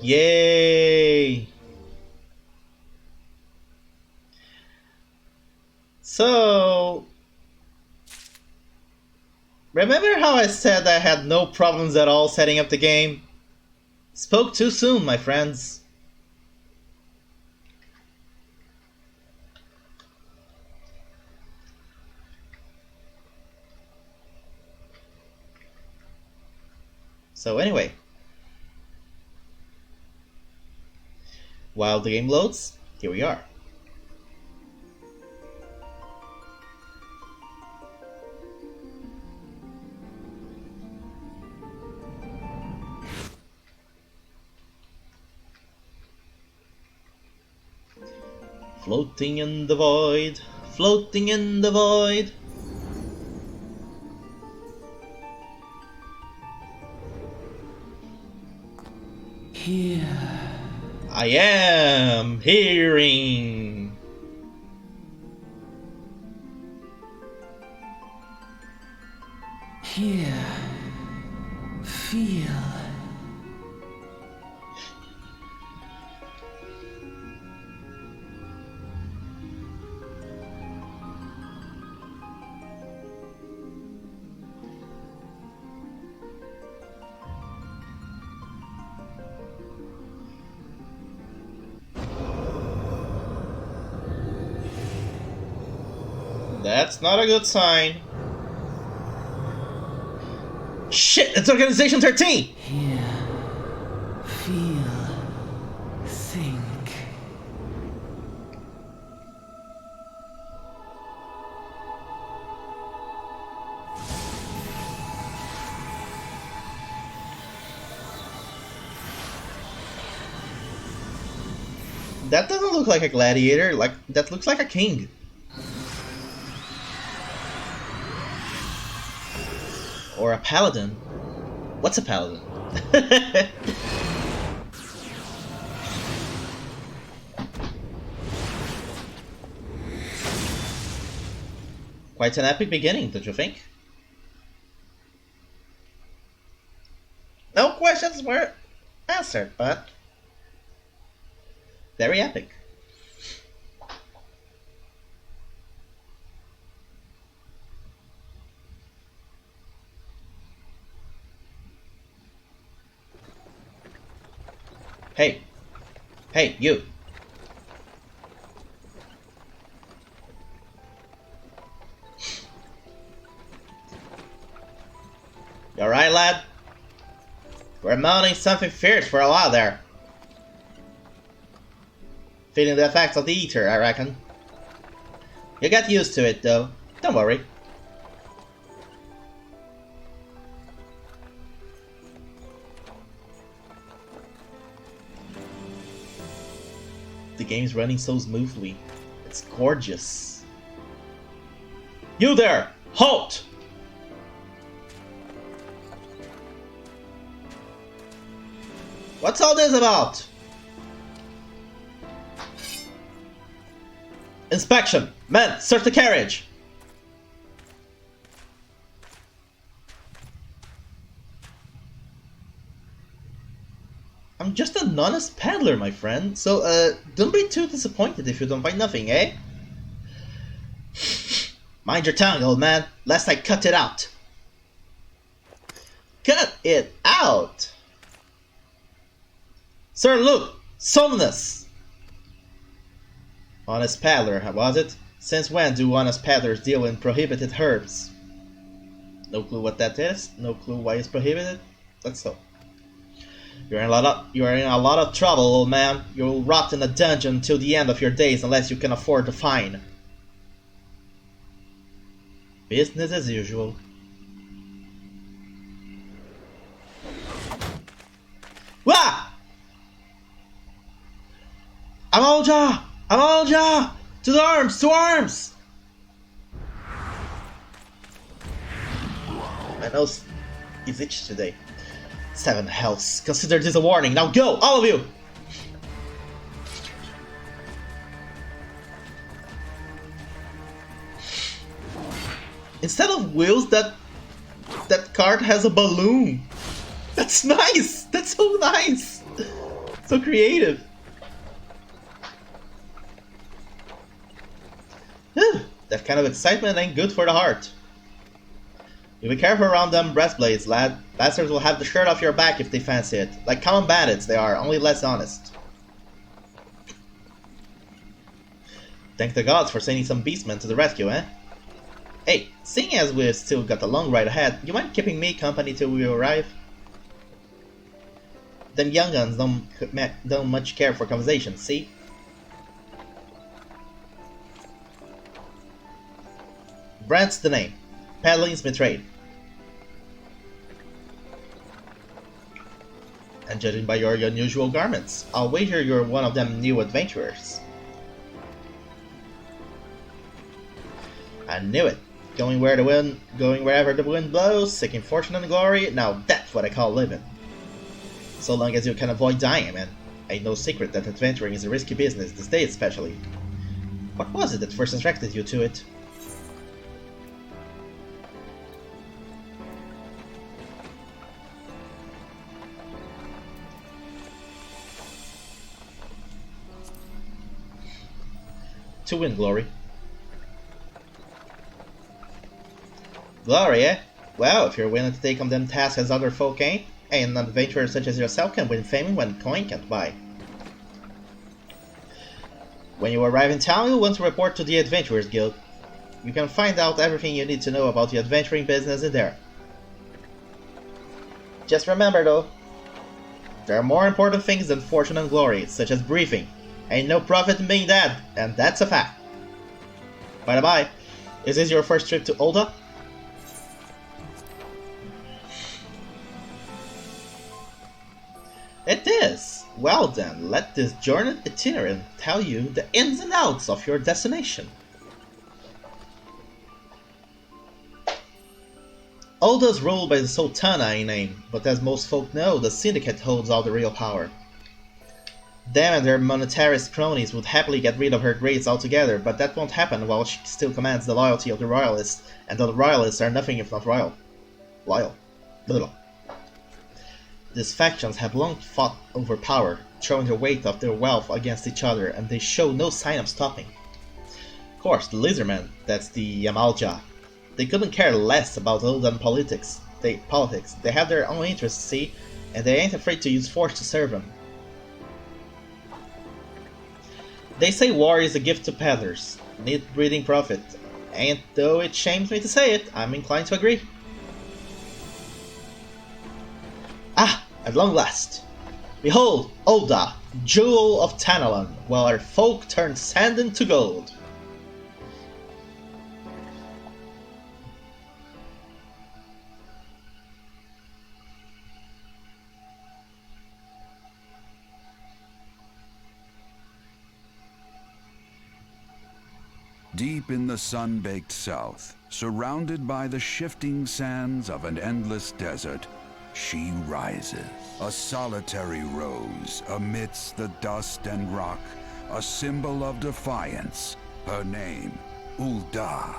Yay! So, remember how I said I had no problems at all setting up the game? Spoke too soon, my friends. So anyway, while the game loads, here we are. Floating in the void, floating in the void. Here. I am hearing. Here. Feel. That's not a good sign. Shit, it's Organization 13! Here. Feel. Think. That doesn't look like a gladiator, that looks like a king. Or a paladin. What's a paladin? Quite an epic beginning, don't you think? No questions were answered, but very epic. Hey. Hey, you. You alright, lad? We're mounting something fierce for a while there. Feeling the effects of the ether, I reckon. You'll get used to it, though. Don't worry. The game's running so smoothly. It's gorgeous. You there! Halt! What's all this about? Inspection! Men, search the carriage! I'm just an honest peddler, my friend, so don't be too disappointed if you don't find nothing, eh? Mind your tongue, old man, lest I cut it out. Cut it out? Sir Luke, Somnus! Honest peddler, was it? Since when do honest peddlers deal in prohibited herbs? No clue what that is? No clue why it's prohibited? Let's go. You're in a lot of trouble, old man. You'll rot in a dungeon till the end of your days unless you can afford the fine. Business as usual. Wah! Amalja! Amalja! To the arms! To arms! My nose is itchy today. 7 hells. Consider this a warning. Now go, all of you! Instead of wheels, that cart has a balloon. That's nice! That's so nice! So creative. Whew, that kind of excitement ain't good for the heart. You be careful around them breastblades, lad. Bastards will have the shirt off your back if they fancy it. Like common bandits they are, only less honest. Thank the gods for sending some beastmen to the rescue, eh? Hey, seeing as we've still got a long ride ahead, you mind keeping me company till we arrive? Them young guns don't much care for conversation, see? Brandt's the name. Paddling's my trade. And judging by your unusual garments, I'll wager you're one of them new adventurers. I knew it. Going wherever the wind blows, seeking fortune and glory, now that's what I call living. So long as you can avoid dying, man. Ain't no secret that adventuring is a risky business, these days especially. What was it that first attracted you to it? To win glory. Glory, eh? Well, if you're willing to take on them tasks as other folk ain't, an adventurer such as yourself can win fame when coin can't buy. When you arrive in town, you'll want to report to the Adventurers Guild. You can find out everything you need to know about the adventuring business in there. Just remember though, there are more important things than fortune and glory, such as briefing. Ain't no profit in being dead, and that's a fact. By the by, is this your first trip to Ul'dah? It is! Well then, let this journey itinerant tell you the ins and outs of your destination. Ul'dah's ruled by the Sultana in name, but as most folk know, the Syndicate holds all the real power. Them and their monetarist cronies would happily get rid of her grades altogether, but that won't happen while she still commands the loyalty of the Royalists, and the Royalists are nothing if not loyal. Little. These factions have long fought over power, throwing the weight of their wealth against each other, and they show no sign of stopping. Of course, the Lizardmen, that's the Yamalja, they couldn't care less about Ul'dah politics. They have their own interests, see, and they ain't afraid to use force to serve them. They say war is a gift to peddlers, neat breeding profit, and though it shames me to say it, I'm inclined to agree. Ah, at long last! Behold, Ul'dah, jewel of Tanalan, while our folk turn sand into gold. Deep in the sun-baked south, surrounded by the shifting sands of an endless desert, she rises. A solitary rose amidst the dust and rock, a symbol of defiance. Her name, Ul'dah.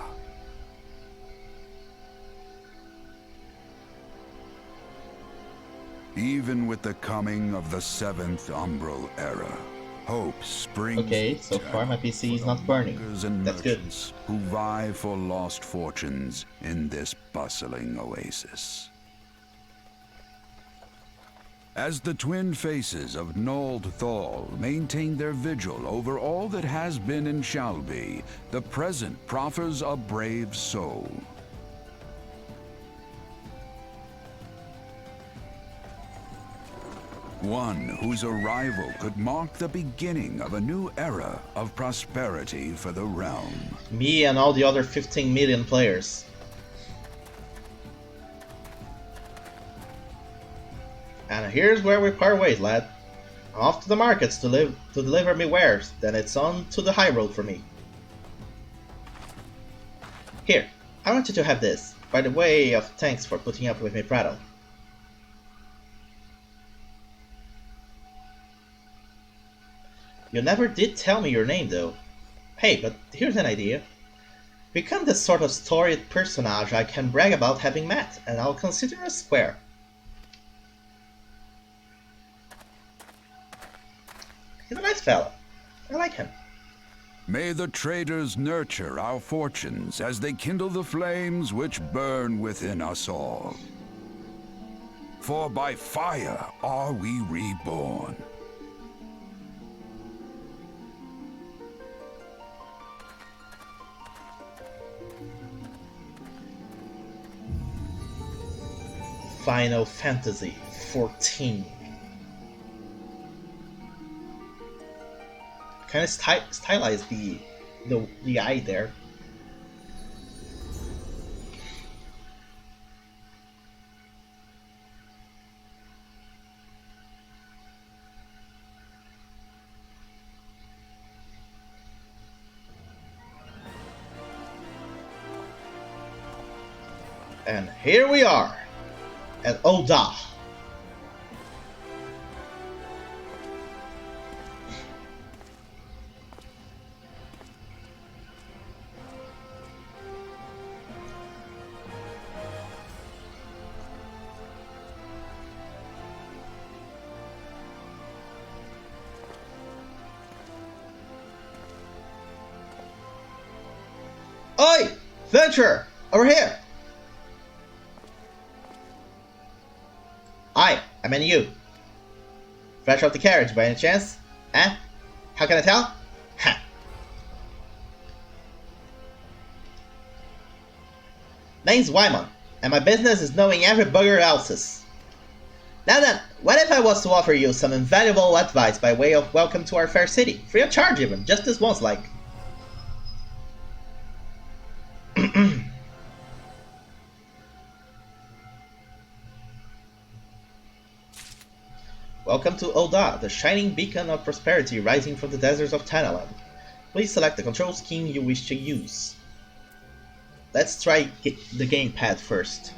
Even with the coming of the 7th Umbral Era, hope springs. Okay, so far my PC is not burning. That's good. Who vie for lost fortunes in this bustling oasis. As the twin faces of Nold Thal maintain their vigil over all that has been and shall be, the present proffers a brave soul. One whose arrival could mark the beginning of a new era of prosperity for the realm. Me and all the other 15 million players. And here's where we part ways, lad. I'm off to the markets to deliver me wares, then it's on to the high road for me. Here, I want you to have this, by the way of thanks for putting up with me prattle. You never did tell me your name though. Hey, but here's an idea. Become the sort of storied personage I can brag about having met, and I'll consider us square. He's a nice fella. I like him. May the traders nurture our fortunes as they kindle the flames which burn within us all. For by fire are we reborn. Final Fantasy 14. Kind of stylized the eye there. And here we are at Oda. Oi! Venture! Over here! I mean you. Fresh off the carriage by any chance? Eh? How can I tell? Ha! Name's Wyman, and my business is knowing every bugger else's. Now then, what if I was to offer you some invaluable advice by way of welcome to our fair city? Free of charge even, just this once like. Welcome to Oda, the shining beacon of prosperity rising from the deserts of Thailand. Please select the control scheme you wish to use. Let's try the gamepad first.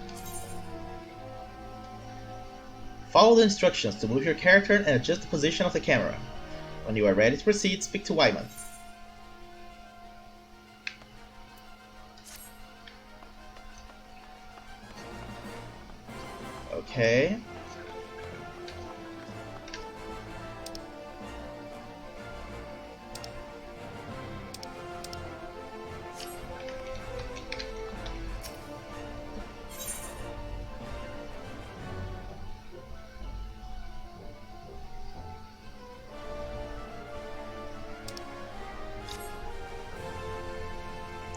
Follow the instructions to move your character and adjust the position of the camera. When you are ready to proceed, speak to Wyman. Okay.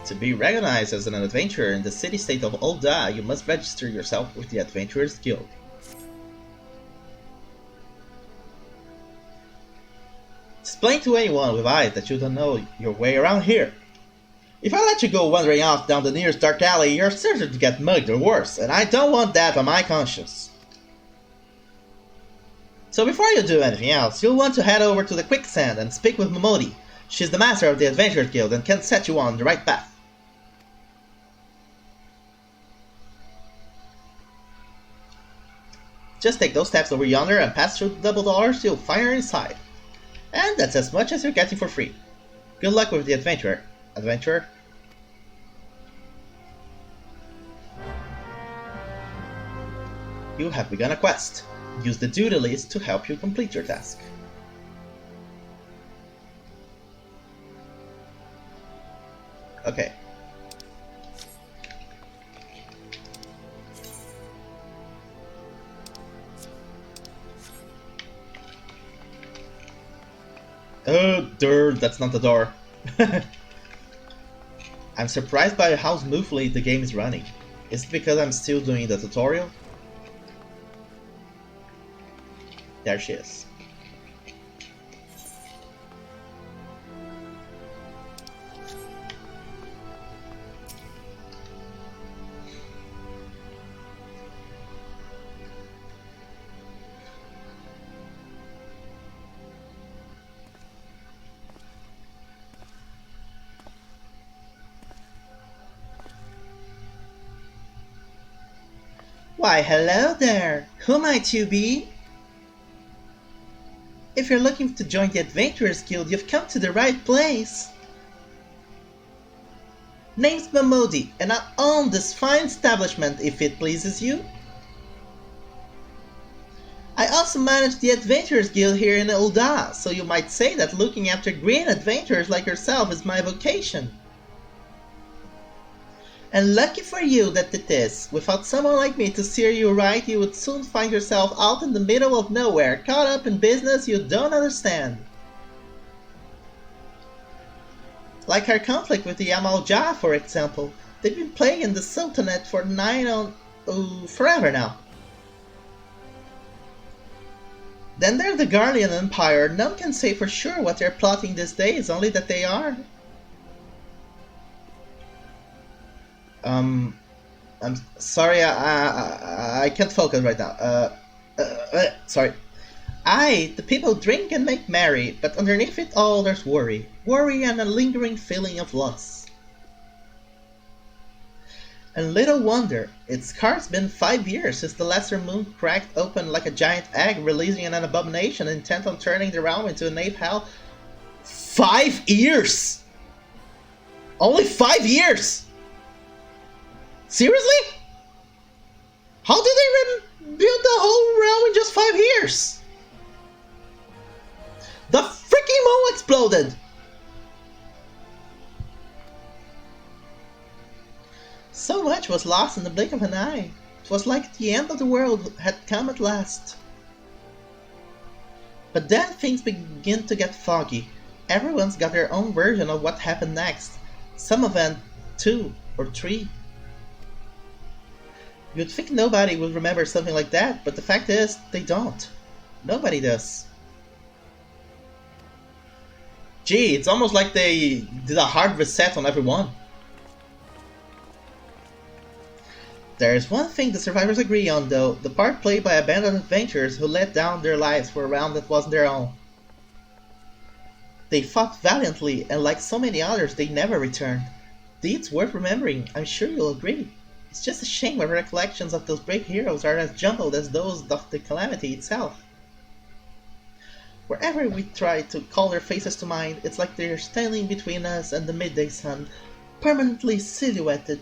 To be recognized as an adventurer in the city-state of Oda, you must register yourself with the Adventurers Guild. Explain to anyone with eyes that you don't know your way around here. If I let you go wandering off down the nearest dark alley, you're certain to get mugged or worse, and I don't want that on my conscience. So before you do anything else, you'll want to head over to the Quicksand and speak with Momodi. She's the master of the Adventurers Guild and can set you on the right path. Just take those steps over yonder and pass through the double doors you'll find her inside. And that's as much as you're getting for free. Good luck with the adventurer. You have begun a quest. Use the duty list to help you complete your task. Okay. Oh, dirt, that's not the door. I'm surprised by how smoothly the game is running. Is it because I'm still doing the tutorial? There she is. Why, hello there! Who might you be? If you're looking to join the Adventurers Guild, you've come to the right place. Name's Momodi, and I own this fine establishment if it pleases you. I also manage the Adventurers Guild here in Ul'dah, so you might say that looking after green adventurers like yourself is my vocation. And lucky for you that it is. Without someone like me to steer you right, you would soon find yourself out in the middle of nowhere, caught up in business you don't understand. Like our conflict with the Yamal Jah, for example. They've been plaguing the Sultanate for forever now. Then there's the Garlean Empire. None can say for sure what they're plotting these days, only that they are. I'm sorry, I can't focus right now. Sorry. The people drink and make merry, but underneath it all there's worry. Worry and a lingering feeling of loss. And little wonder, it's scarce been 5 years since the lesser moon cracked open like a giant egg, releasing an abomination intent on turning the realm into an ape hell. 5 years! Only 5 years! Seriously? How did they build the whole realm in just 5 years? The freaking moon exploded! So much was lost in the blink of an eye. It was like the end of the world had come at last. But then things begin to get foggy. Everyone's got their own version of what happened next. Some of them 2 or 3. You'd think nobody would remember something like that, but the fact is, they don't. Nobody does. Gee, it's almost like they did a hard reset on everyone. There's one thing the survivors agree on though, the part played by abandoned adventurers who let down their lives for a realm that wasn't their own. They fought valiantly, and like so many others, they never returned. Deeds worth remembering, I'm sure you'll agree. It's just a shame our recollections of those brave heroes are as jumbled as those of the calamity itself. Wherever we try to call their faces to mind, it's like they're standing between us and the midday sun, permanently silhouetted.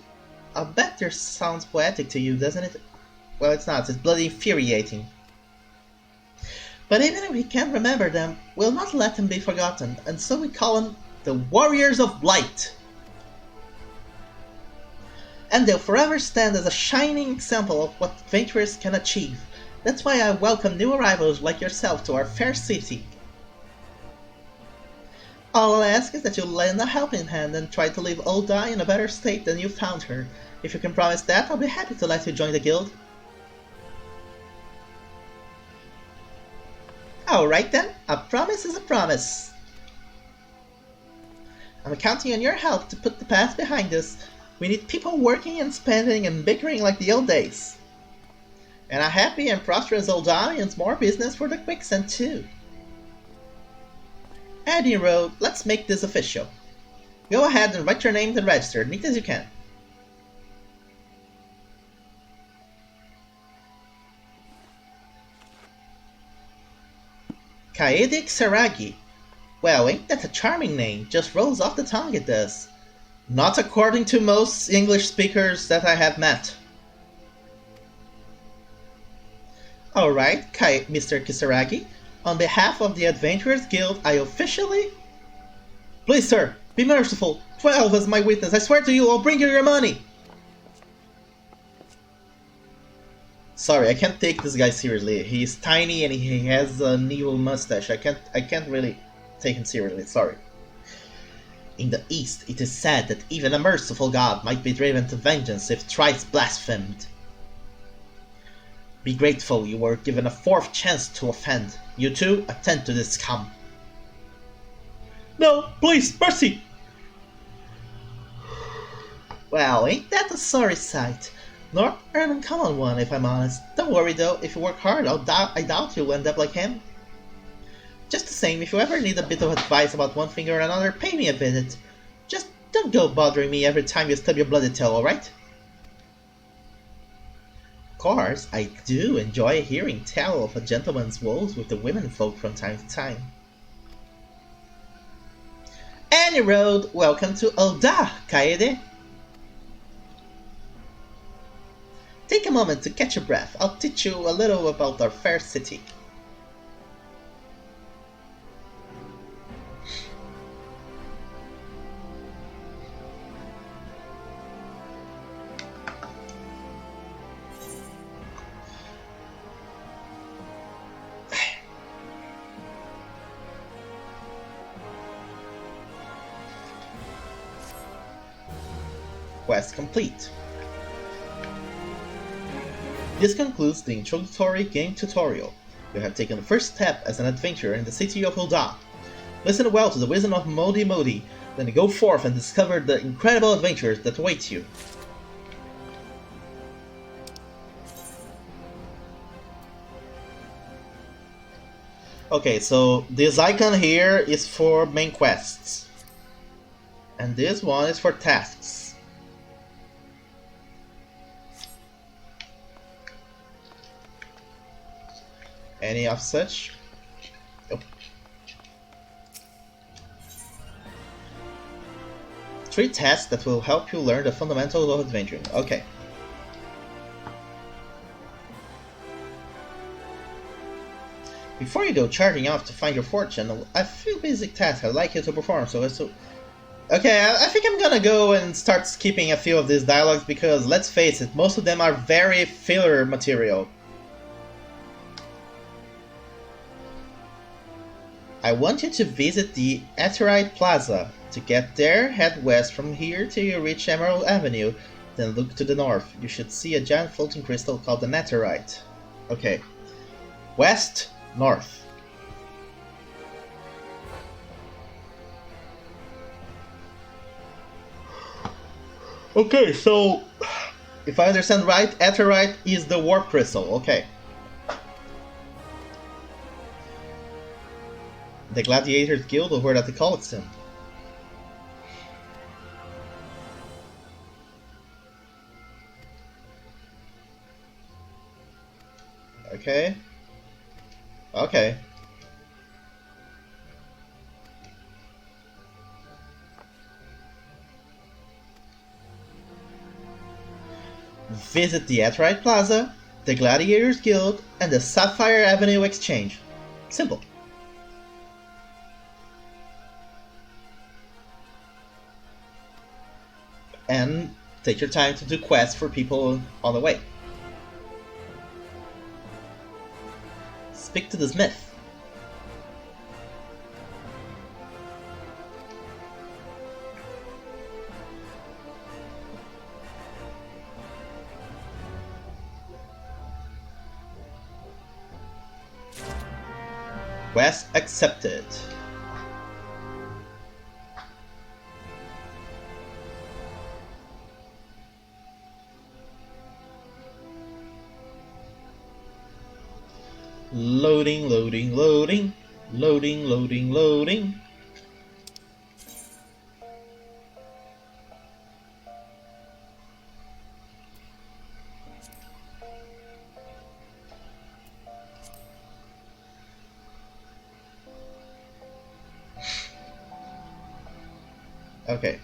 I bet this sounds poetic to you, doesn't it? Well, it's not, it's bloody infuriating. But even if we can't remember them, we'll not let them be forgotten, and so we call them the Warriors of Light. And they'll forever stand as a shining example of what adventurers can achieve. That's why I welcome new arrivals like yourself to our fair city. All I'll ask is that you lend a helping hand and try to leave Ul'dah in a better state than you found her. If you can promise that, I'll be happy to let you join the guild. Alright then, a promise is a promise. I'm counting on your help to put the past behind us. We need people working and spending and bickering like the old days. And a happy and prosperous Ul'dah means more business for the Quicksand too. Any road, let's make this official. Go ahead and write your name and register, neat as you can. Kaede Kisaragi. Well, ain't that a charming name? Just rolls off the tongue, it does. Not according to most English speakers that I have met. Alright, Mr. Kisaragi. On behalf of the Adventurers Guild, I officially... Please, sir, be merciful. 12 as my witness. I swear to you, I'll bring you your money. Sorry, I can't take this guy seriously. He's tiny and he has an evil mustache. I can't really take him seriously. Sorry. In the East, it is said that even a merciful god might be driven to vengeance if thrice blasphemed. Be grateful you were given a 4th chance to offend. You too, attend to this scum. No, please, mercy! Well, ain't that a sorry sight? Nor an uncommon one, if I'm honest. Don't worry though, if you work hard, I doubt you'll end up like him. Just the same, if you ever need a bit of advice about one thing or another, pay me a visit. Just don't go bothering me every time you stub your bloody toe, alright? Of course, I do enjoy hearing tell of a gentleman's woes with the womenfolk from time to time. Any road, welcome to Ul'dah, Kaede. Take a moment to catch your breath. I'll teach you a little about our fair city. quest complete. This concludes the introductory game tutorial. You have taken the first step as an adventurer in the city of Ul'dah. Listen well to the wisdom of Modi Modi, then go forth and discover the incredible adventures that await you. Okay, so this icon here is for main quests. And this one is for tasks. Any of such? Nope. 3 tasks that will help you learn the fundamentals of adventuring. Okay. Before you go charging off to find your fortune, a few basic tasks I'd like you to perform so as to... Okay, I think I'm gonna go and start skipping a few of these dialogues because, let's face it, most of them are very filler material. I want you to visit the Aetheryte Plaza. To get there, head west from here till you reach Emerald Avenue, then look to the north. You should see a giant floating crystal called the Netherite. Okay. West, north. Okay, so if I understand right, Aetheryte is the warp crystal. Okay. The Gladiators Guild, or that they call it soon. Okay. Okay. Visit the Aetheryte Plaza, the Gladiators Guild, and the Sapphire Avenue Exchange. Simple. And take your time to do quests for people on the way. Speak to the smith. Quest accepted. Loading, loading, loading, loading, loading, loading. Okay.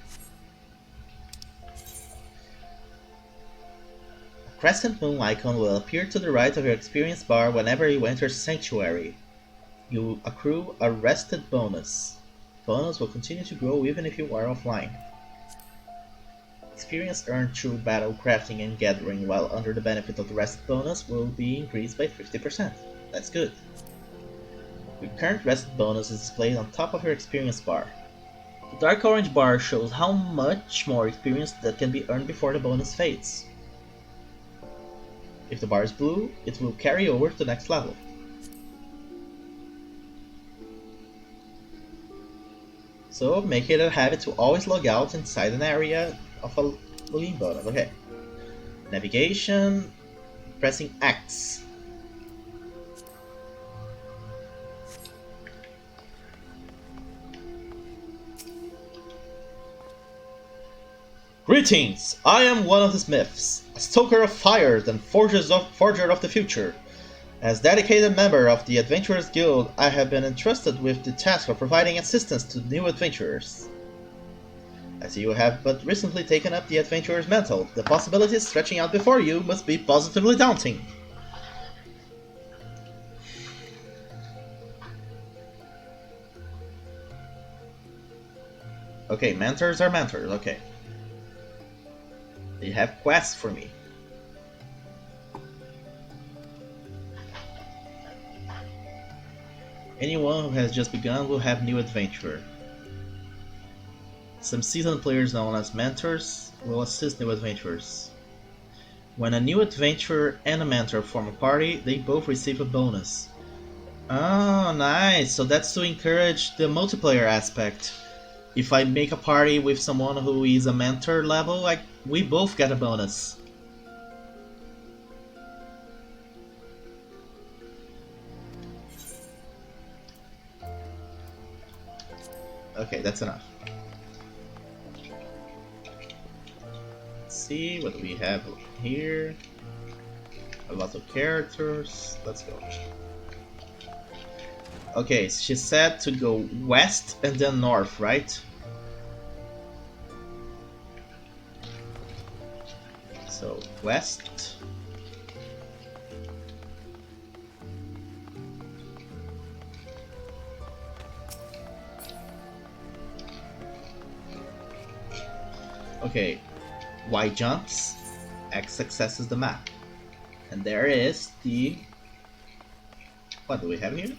A crescent moon icon will appear to the right of your experience bar whenever you enter Sanctuary. You accrue a rested bonus. Bonus will continue to grow even if you are offline. Experience earned through battle crafting and gathering while under the benefit of the rested bonus will be increased by 50%. That's good. Your current rested bonus is displayed on top of your experience bar. The dark orange bar shows how much more experience that can be earned before the bonus fades. If the bar is blue, it will carry over to the next level. So make it a habit to always log out inside an area of a login bonus. Okay. Navigation, pressing X. Greetings! I am one of the smiths, a stoker of fires and forger of the future. As dedicated member of the Adventurers Guild, I have been entrusted with the task of providing assistance to new adventurers. I see you have but recently taken up the Adventurer's mantle. The possibilities stretching out before you must be positively daunting. Okay, mentors are mentors, okay. They have quests for me. Anyone who has just begun will have new adventurer. Some seasoned players known as mentors will assist new adventurers. When a new adventurer and a mentor form a party, they both receive a bonus. Oh, nice! So that's to encourage the multiplayer aspect. If I make a party with someone who is a mentor level, we both get a bonus. Okay, that's enough. Let's see what we have here. A lot of characters. Let's go. Okay, she said to go west and then north, right? So, west. Okay, Y jumps, X accesses the map. And there is the... What do we have here?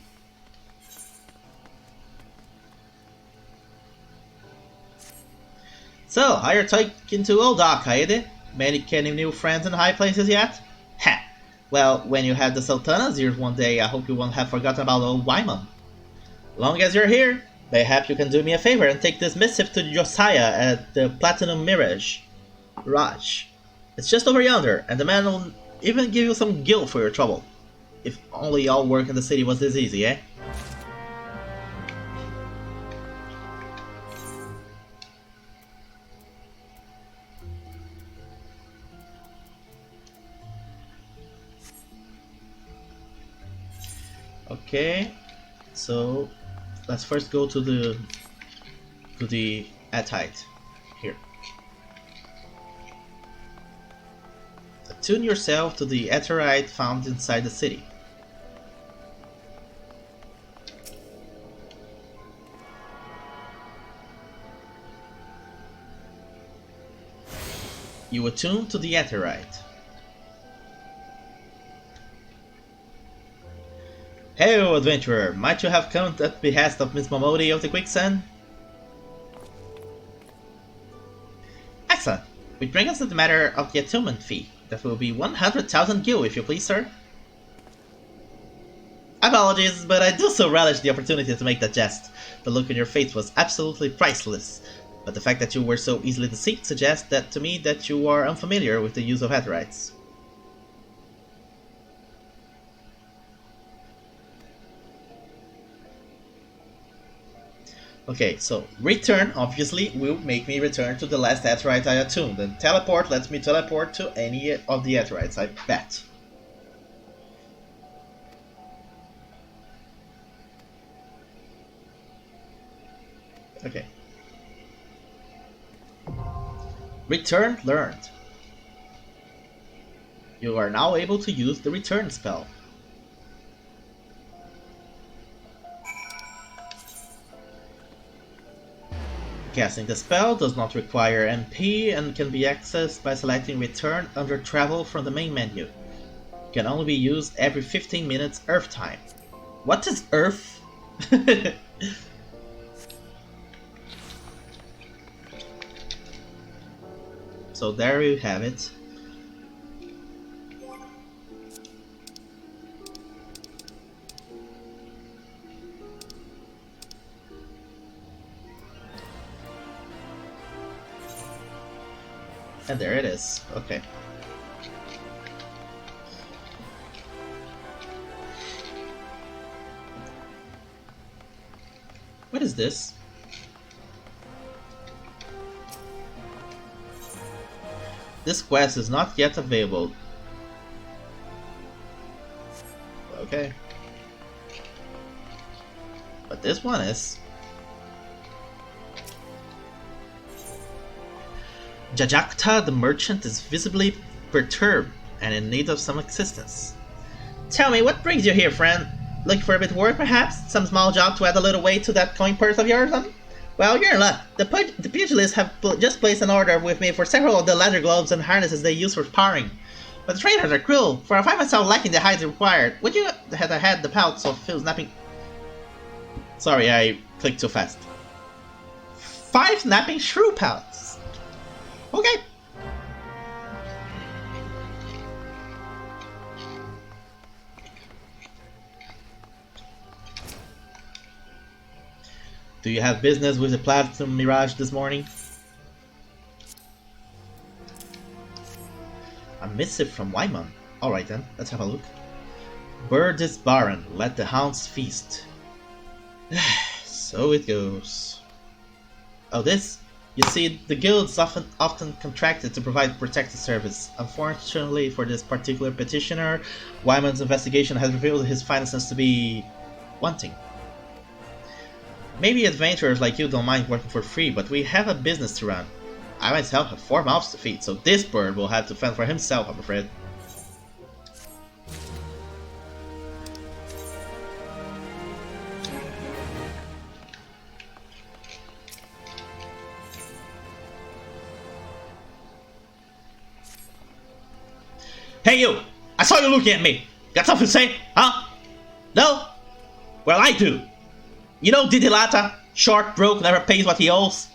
So, how you're talking to old Doc, Kaede? Many new friends in high places yet? Ha! Well, when you have the Sultana's ears one day, I hope you won't have forgotten about old Wyman. Long as you're here, mayhap you can do me a favor and take this missive to Josiah at the Platinum Mirage. Raj. It's just over yonder, and the man will even give you some guilt for your trouble. If only all work in the city was this easy, eh? Okay, so let's first go to the Attite here. Attune yourself to the Aetherite found inside the city. You attune to the Aetherite. Hail, adventurer! Might you have come at behest of Miss Momodi of the Quicksand? Excellent! Which brings us to the matter of the attunement fee. That will be 100,000 gil, if you please, sir. Apologies, but I do so relish the opportunity to make that jest. The look on your face was absolutely priceless. But the fact that you were so easily deceived suggests that to me that you are unfamiliar with the use of Aetherites. Okay, so return obviously will make me return to the last Aetherite I attuned, and teleport lets me teleport to any of the Aetherites, I bet. Okay. Return learned. You are now able to use the return spell. Casting the spell does not require MP and can be accessed by selecting Return under Travel from the main menu. It can only be used every 15 minutes Earth time. What is Earth? So there you have it. And there it is. Okay. What is this? This quest is not yet available. Okay. But this one is. Jajakta the merchant is visibly perturbed and in need of some assistance. Tell me, what brings you here, friend? Looking for a bit of work, perhaps? Some small job to add a little weight to that coin purse of yours? Well, you're in luck. The pugilists have just placed an order with me for several of the leather gloves and harnesses they use for sparring. But the traders are cruel, for I find myself lacking the hides required. Would you have had the pouch of Phil snapping... Sorry, I clicked too fast. 5 snapping shrew pouches. Okay, Do you have business with the Platinum Mirage this morning? A missive from Wyman. Alright then, let's have a look. Bird is barren, let the hounds feast. So it goes. Oh, this? You see, the guilds often contracted to provide protective service. Unfortunately for this particular petitioner, Wyman's investigation has revealed his finances to be wanting. Maybe adventurers like you don't mind working for free, but we have a business to run. I myself have 4 mouths to feed, so this bird will have to fend for himself, I'm afraid. Hey you! I saw you looking at me! Got something to say? Huh? No? Well, I do! You know Didilata? Short, broke, never pays what he owes?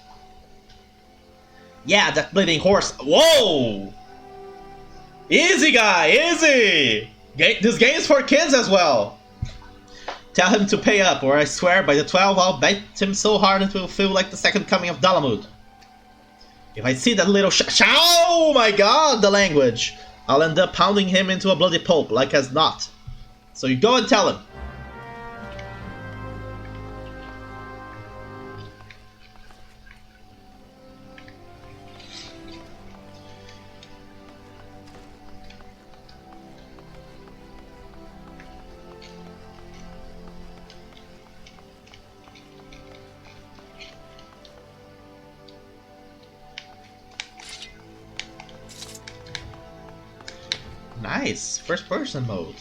Yeah, that bleeding horse. Whoa! Easy guy, easy! This game is for kids as well! Tell him to pay up, or I swear by the 12 I'll bite him so hard it will feel like the second coming of Dalamud. If I see that little oh my god, the language! I'll end up pounding him into a bloody pulp, like as not. So you go and tell him. Nice, first person mode.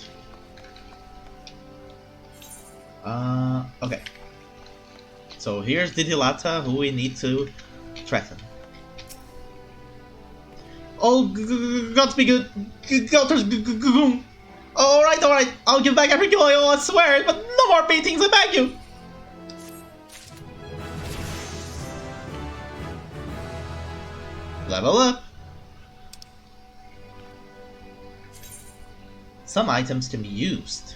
Okay. So here's Didilata, who we need to threaten. Oh, got to be good. Alright, I'll give back every kill I owe, I swear, but no more beatings, I beg you. Level up. Some items can be used.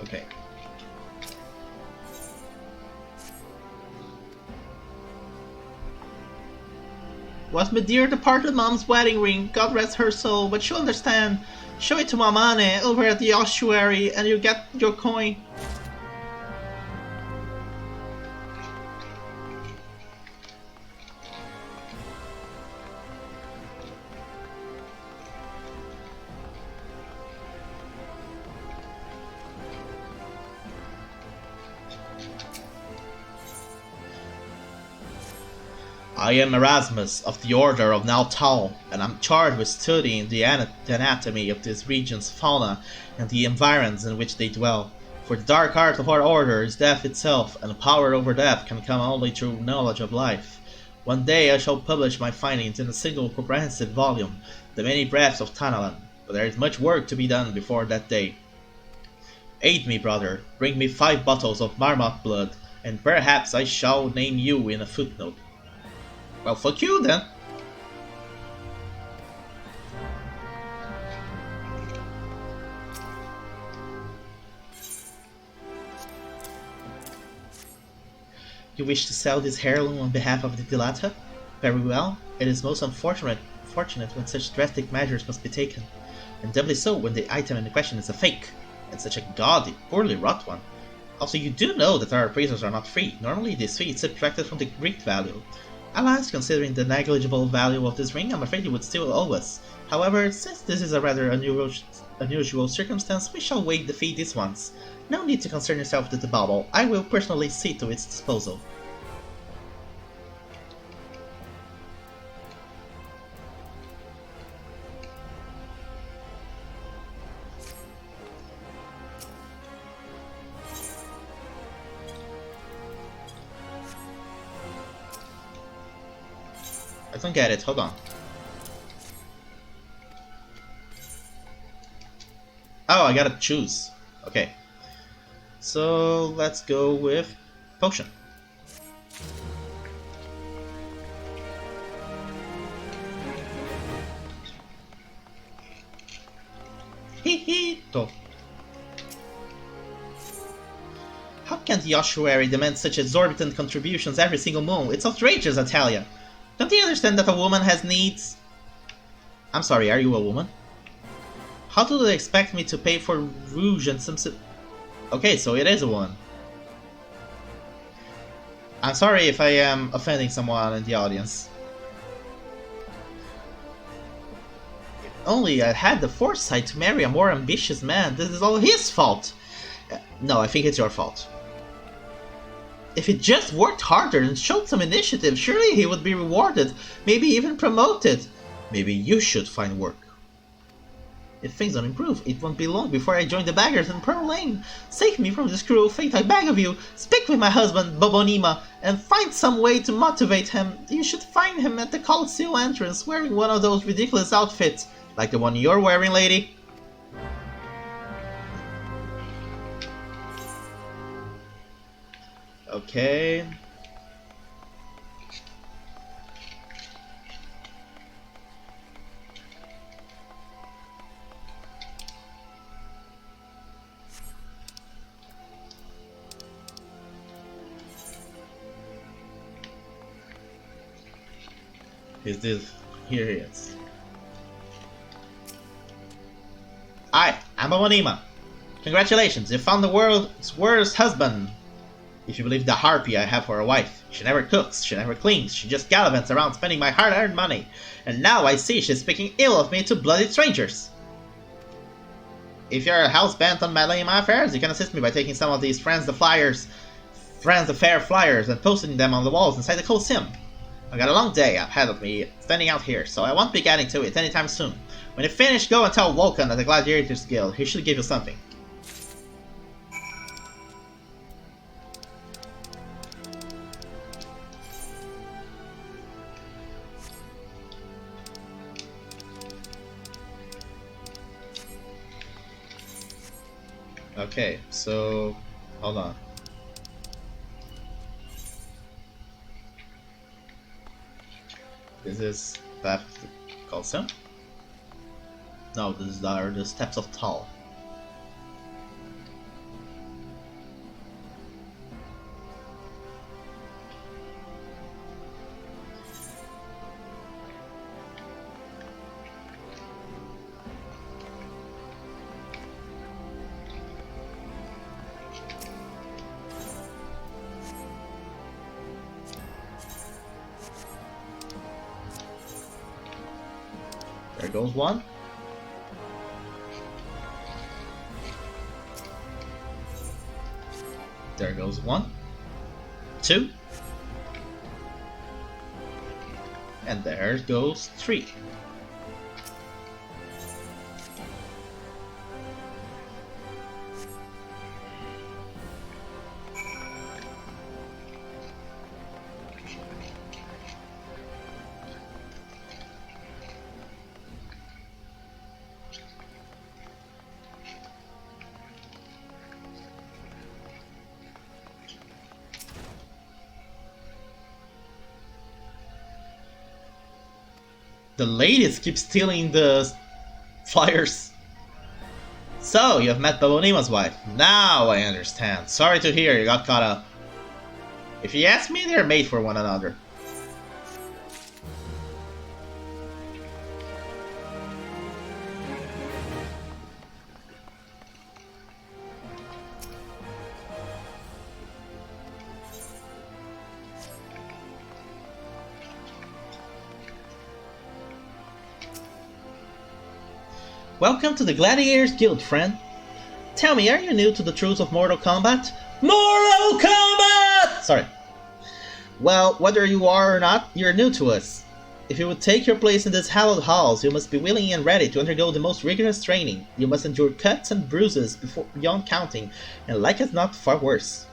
Okay. Was my dear departed mom's wedding ring, God rest her soul, but she'll understand. Show it to Mamane over at the ossuary and you get your coin. I am Erasmus of the Order of Nautall, and I'm charged with studying the anatomy of this region's fauna and the environs in which they dwell. For the dark art of our order is death itself, and power over death can come only through knowledge of life. One day I shall publish my findings in a single comprehensive volume, The Many Breaths of Tanalan, but there is much work to be done before that day. Aid me, brother, bring me 5 bottles of Marmot blood, and perhaps I shall name you in a footnote. Well, fuck you then. You wish to sell this heirloom on behalf of the Dilata? Very well. It is most unfortunate when such drastic measures must be taken, and doubly so when the item in question is a fake, and such a gaudy, poorly wrought one. Also, you do know that our appraisals are not free. Normally this fee is subtracted from the Greek value. Alas, considering the negligible value of this ring, I'm afraid you would still owe us. However, since this is a rather unusual circumstance, we shall waive the fee this once. No need to concern yourself with the bauble. I will personally see to its disposal. I don't get it, hold on. Oh, I gotta choose. Okay. So let's go with potion. Hihito. How can the ossuary demand such exorbitant contributions every single moon? It's outrageous, I tell ya. Don't you understand that a woman has needs? I'm sorry, are you a woman? How do they expect me to pay for rouge and some... Okay, so it is a woman. I'm sorry if I am offending someone in the audience. If only I had the foresight to marry a more ambitious man. This is all his fault. No, I think it's your fault. If he just worked harder and showed some initiative, surely he would be rewarded, maybe even promoted. Maybe you should find work. If things don't improve, it won't be long before I join the beggars in Pearl Lane. Save me from this cruel fate, I beg of you. Speak with my husband, Bobonima, and find some way to motivate him. You should find him at the Coliseum entrance, wearing one of those ridiculous outfits, like the one you're wearing, lady. Okay. Is this? Here he is. Hi, I'm Bobonima. Congratulations, you found the world's worst husband. If you believe the harpy I have for a wife, she never cooks, she never cleans, she just gallivants around spending my hard-earned money. And now I see she's speaking ill of me to bloody strangers. If you're hell-bent on meddling in my affairs, you can assist me by taking some of these Friends the Fair flyers and posting them on the walls inside the Coliseum. I've got a long day ahead of me standing out here, so I won't be getting to it anytime soon. When you finish, go and tell Vulcan at the Gladiators Guild. He should give you something. Okay, so hold on. This is path to Coliseum? No, these are the steps of Tal. There goes one. There goes one. Two. And there goes three. The ladies keep stealing the flyers. So, you have met Bobonima's wife. Now I understand. Sorry to hear you got caught up. If you ask me, they're made for one another. Welcome to the Gladiators Guild, friend. Tell me, are you new to the truths of Mortal Kombat? Mortal Kombat! Sorry. Well, whether you are or not, you're new to us. If you would take your place in these hallowed halls, you must be willing and ready to undergo the most rigorous training. You must endure cuts and bruises beyond counting, and like as not, far worse.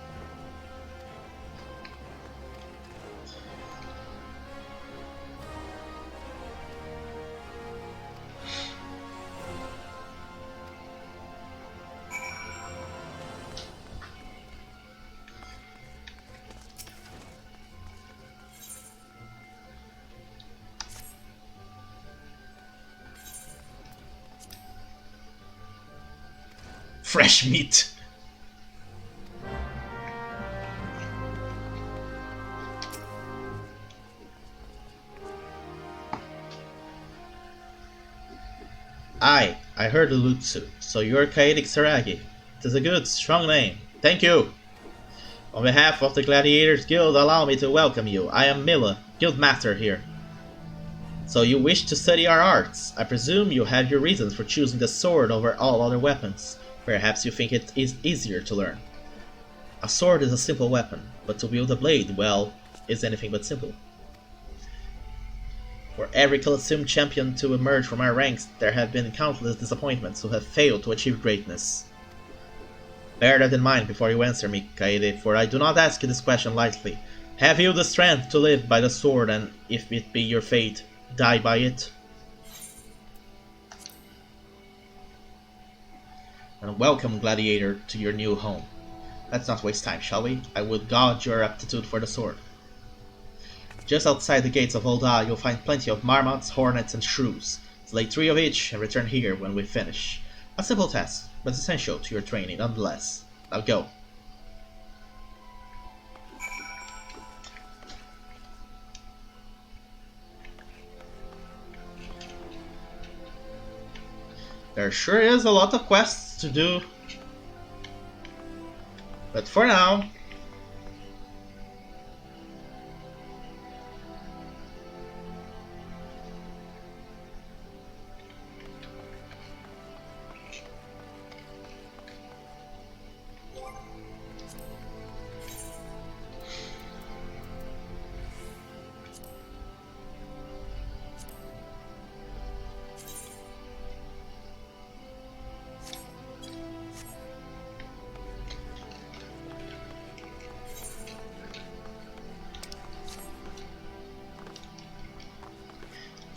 Fresh meat. I heard the Lutsu, so you're Kaede Kisaragi. It is a good, strong name. Thank you! On behalf of the Gladiators Guild, allow me to welcome you. I am Mila, Guildmaster here. So you wish to study our arts. I presume you have your reasons for choosing the sword over all other weapons. Perhaps you think it is easier to learn. A sword is a simple weapon, but to wield a blade, well, is anything but simple. For every Colosseum champion to emerge from our ranks, there have been countless disappointments who have failed to achieve greatness. Bear that in mind before you answer me, Kaede, for I do not ask you this question lightly. Have you the strength to live by the sword and, if it be your fate, die by it? And welcome, Gladiator, to your new home. Let's not waste time, shall we? I would gauge your aptitude for the sword. Just outside the gates of Olda, you'll find plenty of marmots, hornets, and shrews. Slay 3 of each and return here when we finish. A simple task, but essential to your training nonetheless. Now go. There sure is a lot of quests to do. But for now,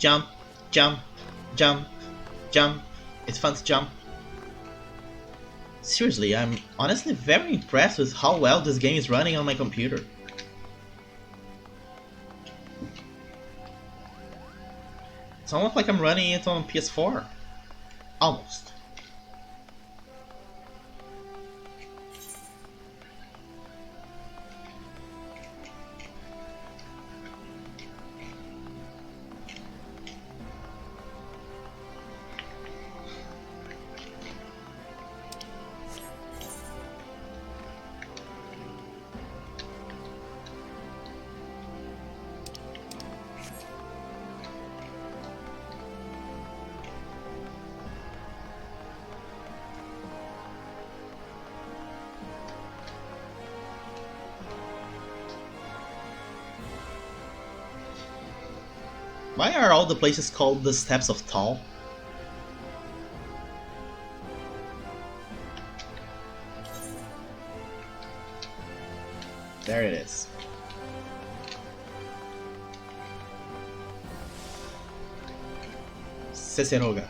jump, jump, jump, jump. It's fun to jump. Seriously, I'm honestly very impressed with how well this game is running on my computer. It's almost like I'm running it on PS4. Almost. Why are all the places called the Steps of Tal? There it is. Ceseroga.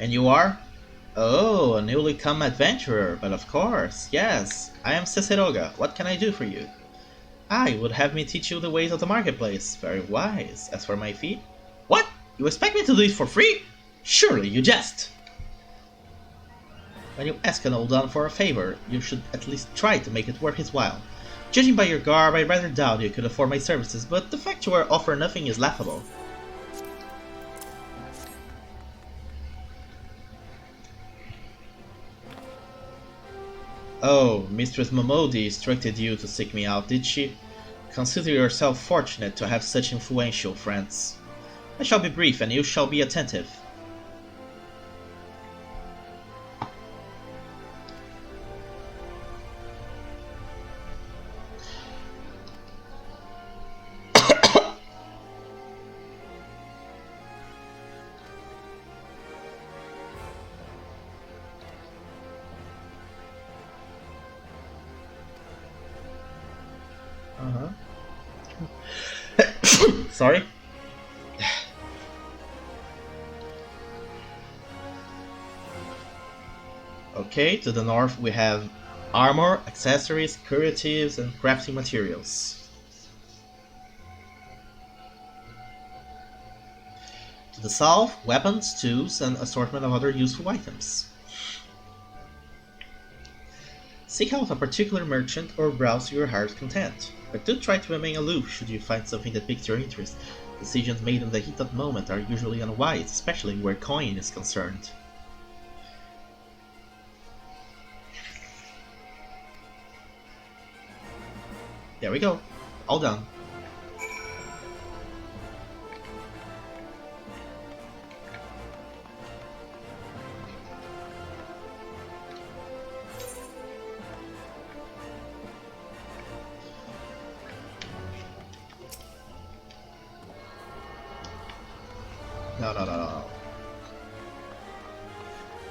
And you are? Oh, a newly come adventurer, but of course, yes. I am Ceseroga. What can I do for you? I would have me teach you the ways of the marketplace. Very wise. As for my fee? What? You expect me to do it for free? Surely you jest. When you ask an old don for a favor, you should at least try to make it worth his while. Judging by your garb, I rather doubt you could afford my services, but the fact you offer nothing is laughable. Oh, Mistress Momodi instructed you to seek me out, did she? Consider yourself fortunate to have such influential friends. I shall be brief and you shall be attentive. Sorry? Okay, to the north we have armor, accessories, curatives, and crafting materials. To the south, weapons, tools, and assortment of other useful items. Seek out a particular merchant or browse to your heart's content, but do try to remain aloof should you find something that piques your interest. Decisions made in the heat of the moment are usually unwise, especially where coin is concerned. There we go. All done. No.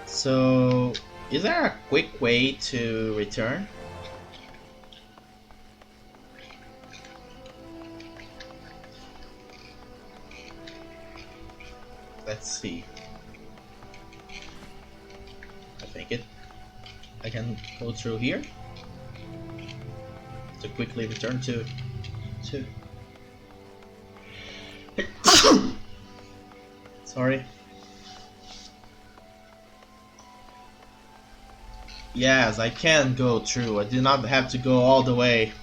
So, is there a quick way to return? Let's see. I can go through here to quickly return to Sorry. Yes, I can go through. I do not have to go all the way.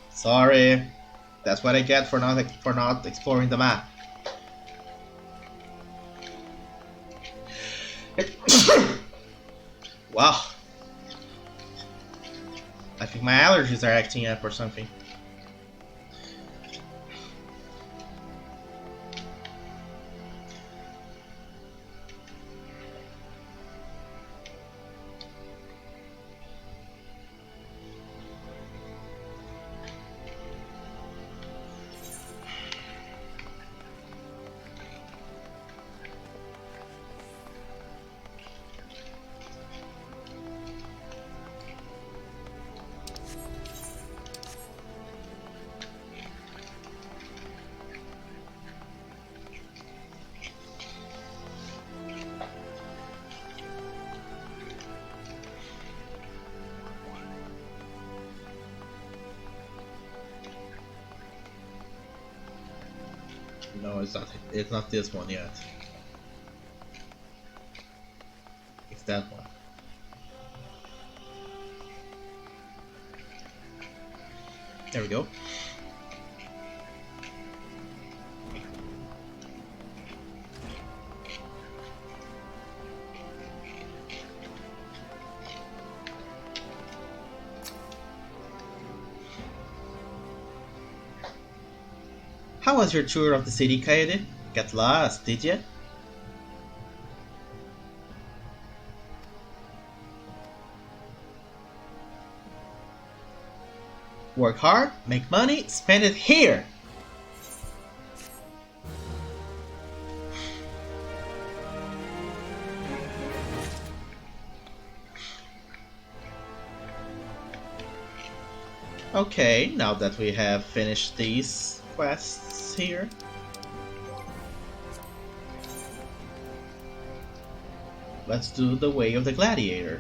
Sorry. That's what I get for not exploring the map. Wow. I think my allergies are acting up or something. No, it's not. It's not this one yet. It's that one. There we go. How was your tour of the city, Kaede? Get lost, did ya? Work hard, make money, spend it here! Okay, now that we have finished these quests here, let's do the way of the gladiator.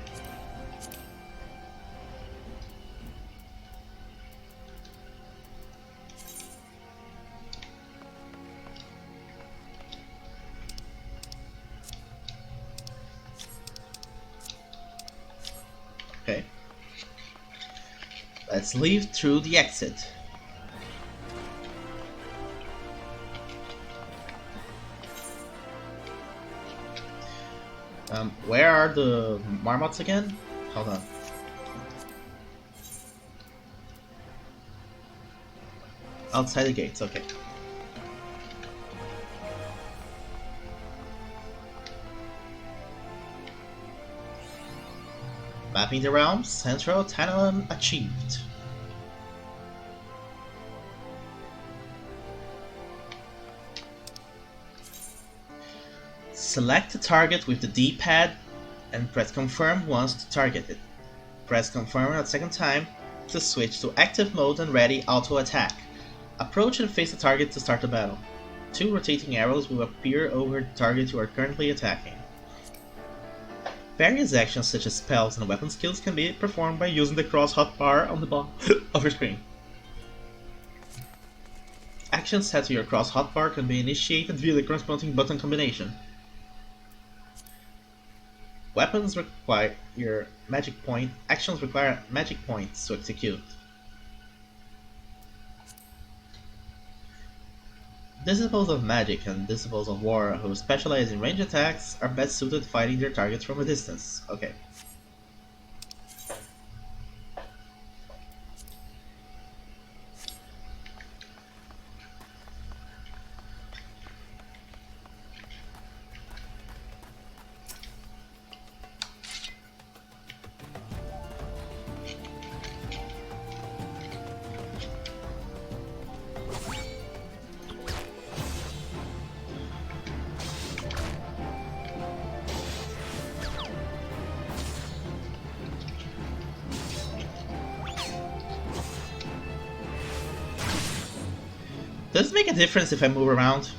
Okay. Let's leave through the exit. Where are the marmots again? Hold on. Outside the gates, okay. Mapping the realms, Central Tantalum achieved. Select the target with the D-pad and press confirm once to target it. Press confirm a second time to switch to active mode and ready auto attack. Approach and face the target to start the battle. 2 rotating arrows will appear over the target you are currently attacking. Various actions such as spells and weapon skills can be performed by using the cross hotbar on the bottom of your screen. Actions set to your cross hotbar can be initiated via the corresponding button combination. Weapons require your magic point. Actions require magic points to execute. Disciples of Magic and Disciples of War who specialize in range attacks are best suited fighting their targets from a distance. Okay. Does it make a difference if I move around?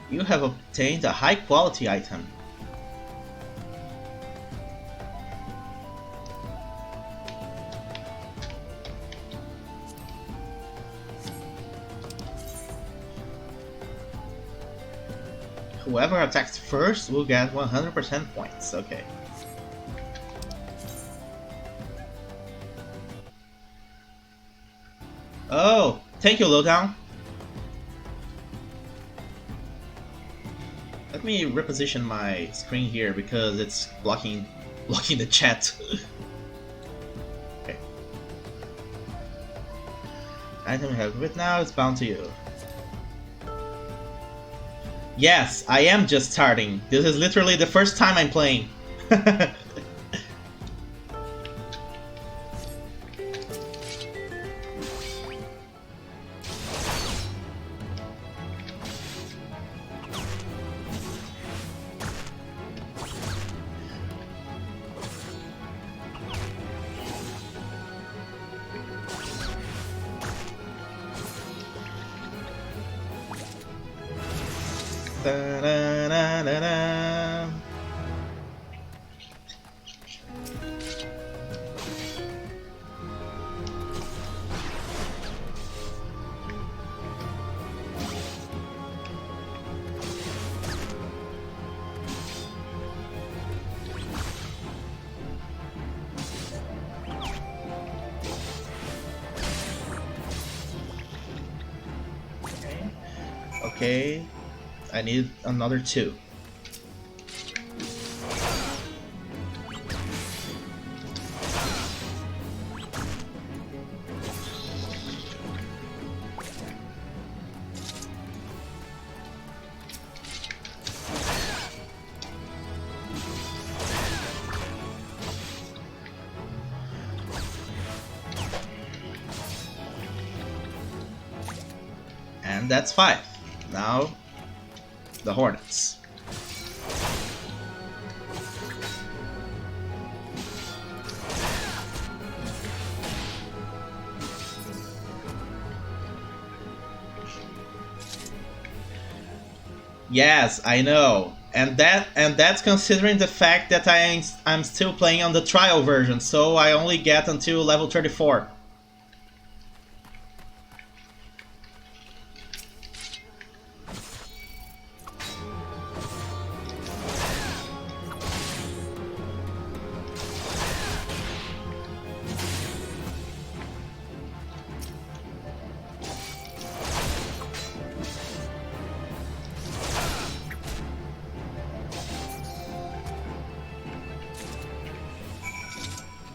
You have obtained a high quality item. Whoever attacks first will get 100% points. Okay. Oh, thank you, Lowdown. Let me reposition my screen here because it's blocking the chat. Okay. Item you have with now is bound to you. Yes, I am just starting. This is literally the first time I'm playing. Da-da-da-da-da. Okay. I need another 2. And that's 5. Now the Hornets. Yes, I know. And that's considering the fact that I'm still playing on the trial version, so I only get until level 34.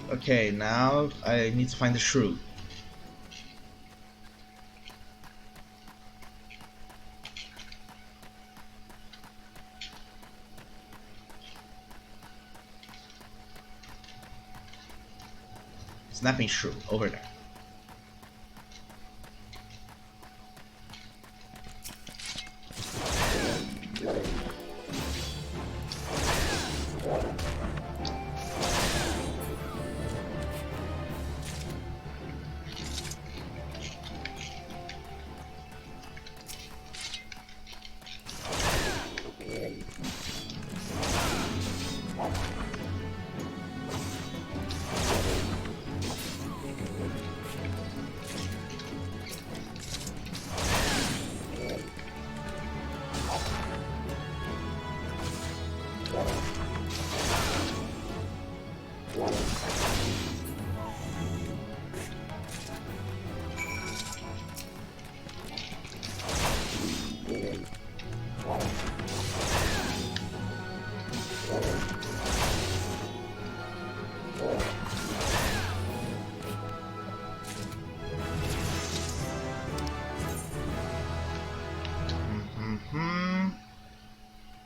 Okay, now I need to find the shrew. Snapping shrew, over there.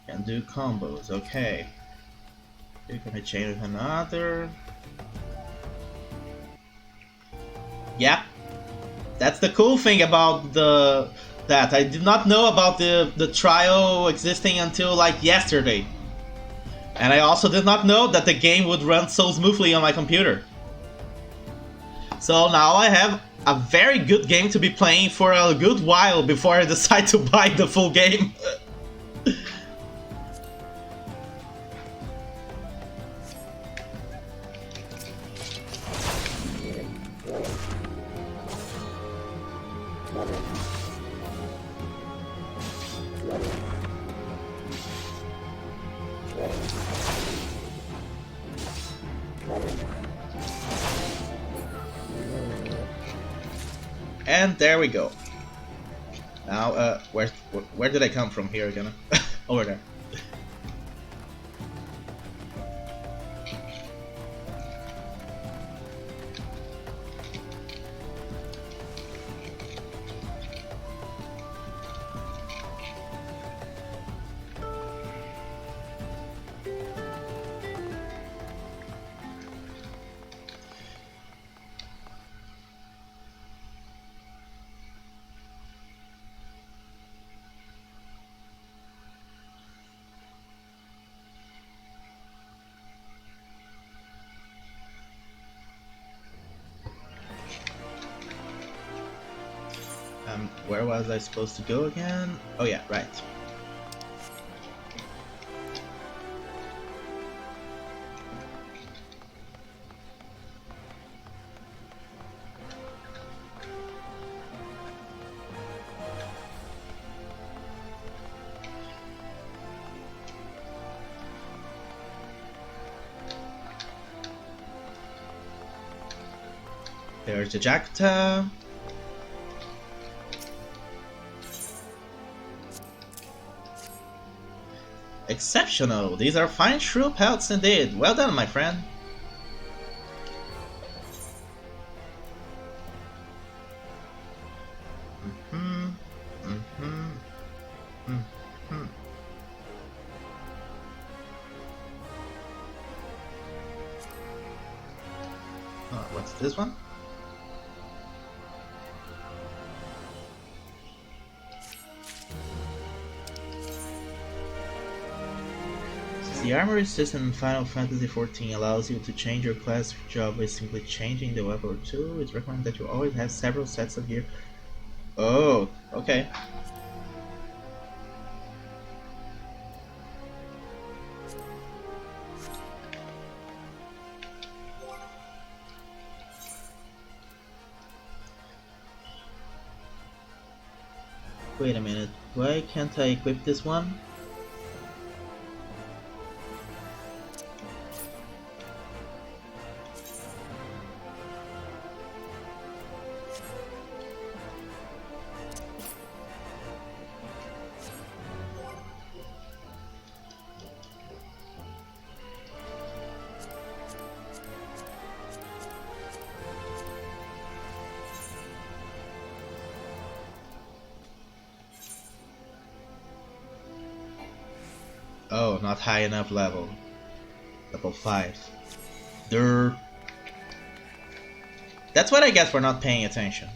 Can do combos, okay. You can chain with another. Yeah. That's the cool thing about that. I did not know about the trial existing until like yesterday. And I also did not know that the game would run so smoothly on my computer. So now I have a very good game to be playing for a good while before I decide to buy the full game. And there we go. Now, where did I come from here again? Over there. Where was I supposed to go again? Oh yeah, right. There's the Jakarta. Exceptional! These are fine shrew pelts indeed. Well done, my friend. Oh, what's this one? The armory system in Final Fantasy XIV allows you to change your class job by simply changing the weapon or two. It's recommended that you always have several sets of gear. Oh, okay. Wait a minute, why can't I equip this one? Oh, not high enough level. Level 5. Durr. That's what I get for not paying attention.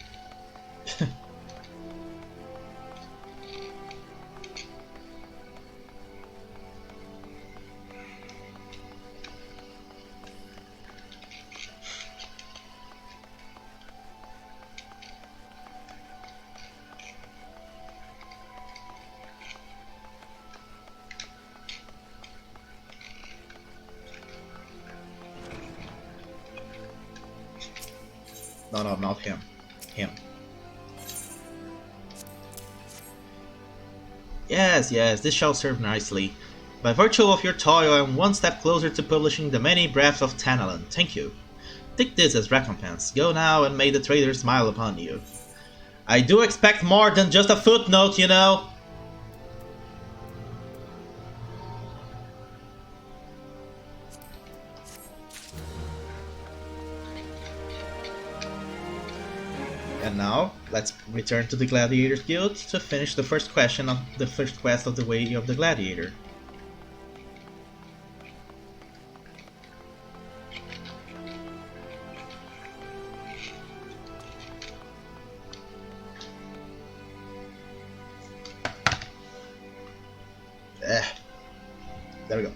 No, not him. Him. Yes, this shall serve nicely. By virtue of your toil, I am one step closer to publishing the many breaths of Tanalan. Thank you. Take this as recompense. Go now and may the trader smile upon you. I do expect more than just a footnote, you know. And now, let's return to the Gladiators Guild to finish the first question of the first quest of the Way of the Gladiator. There we go.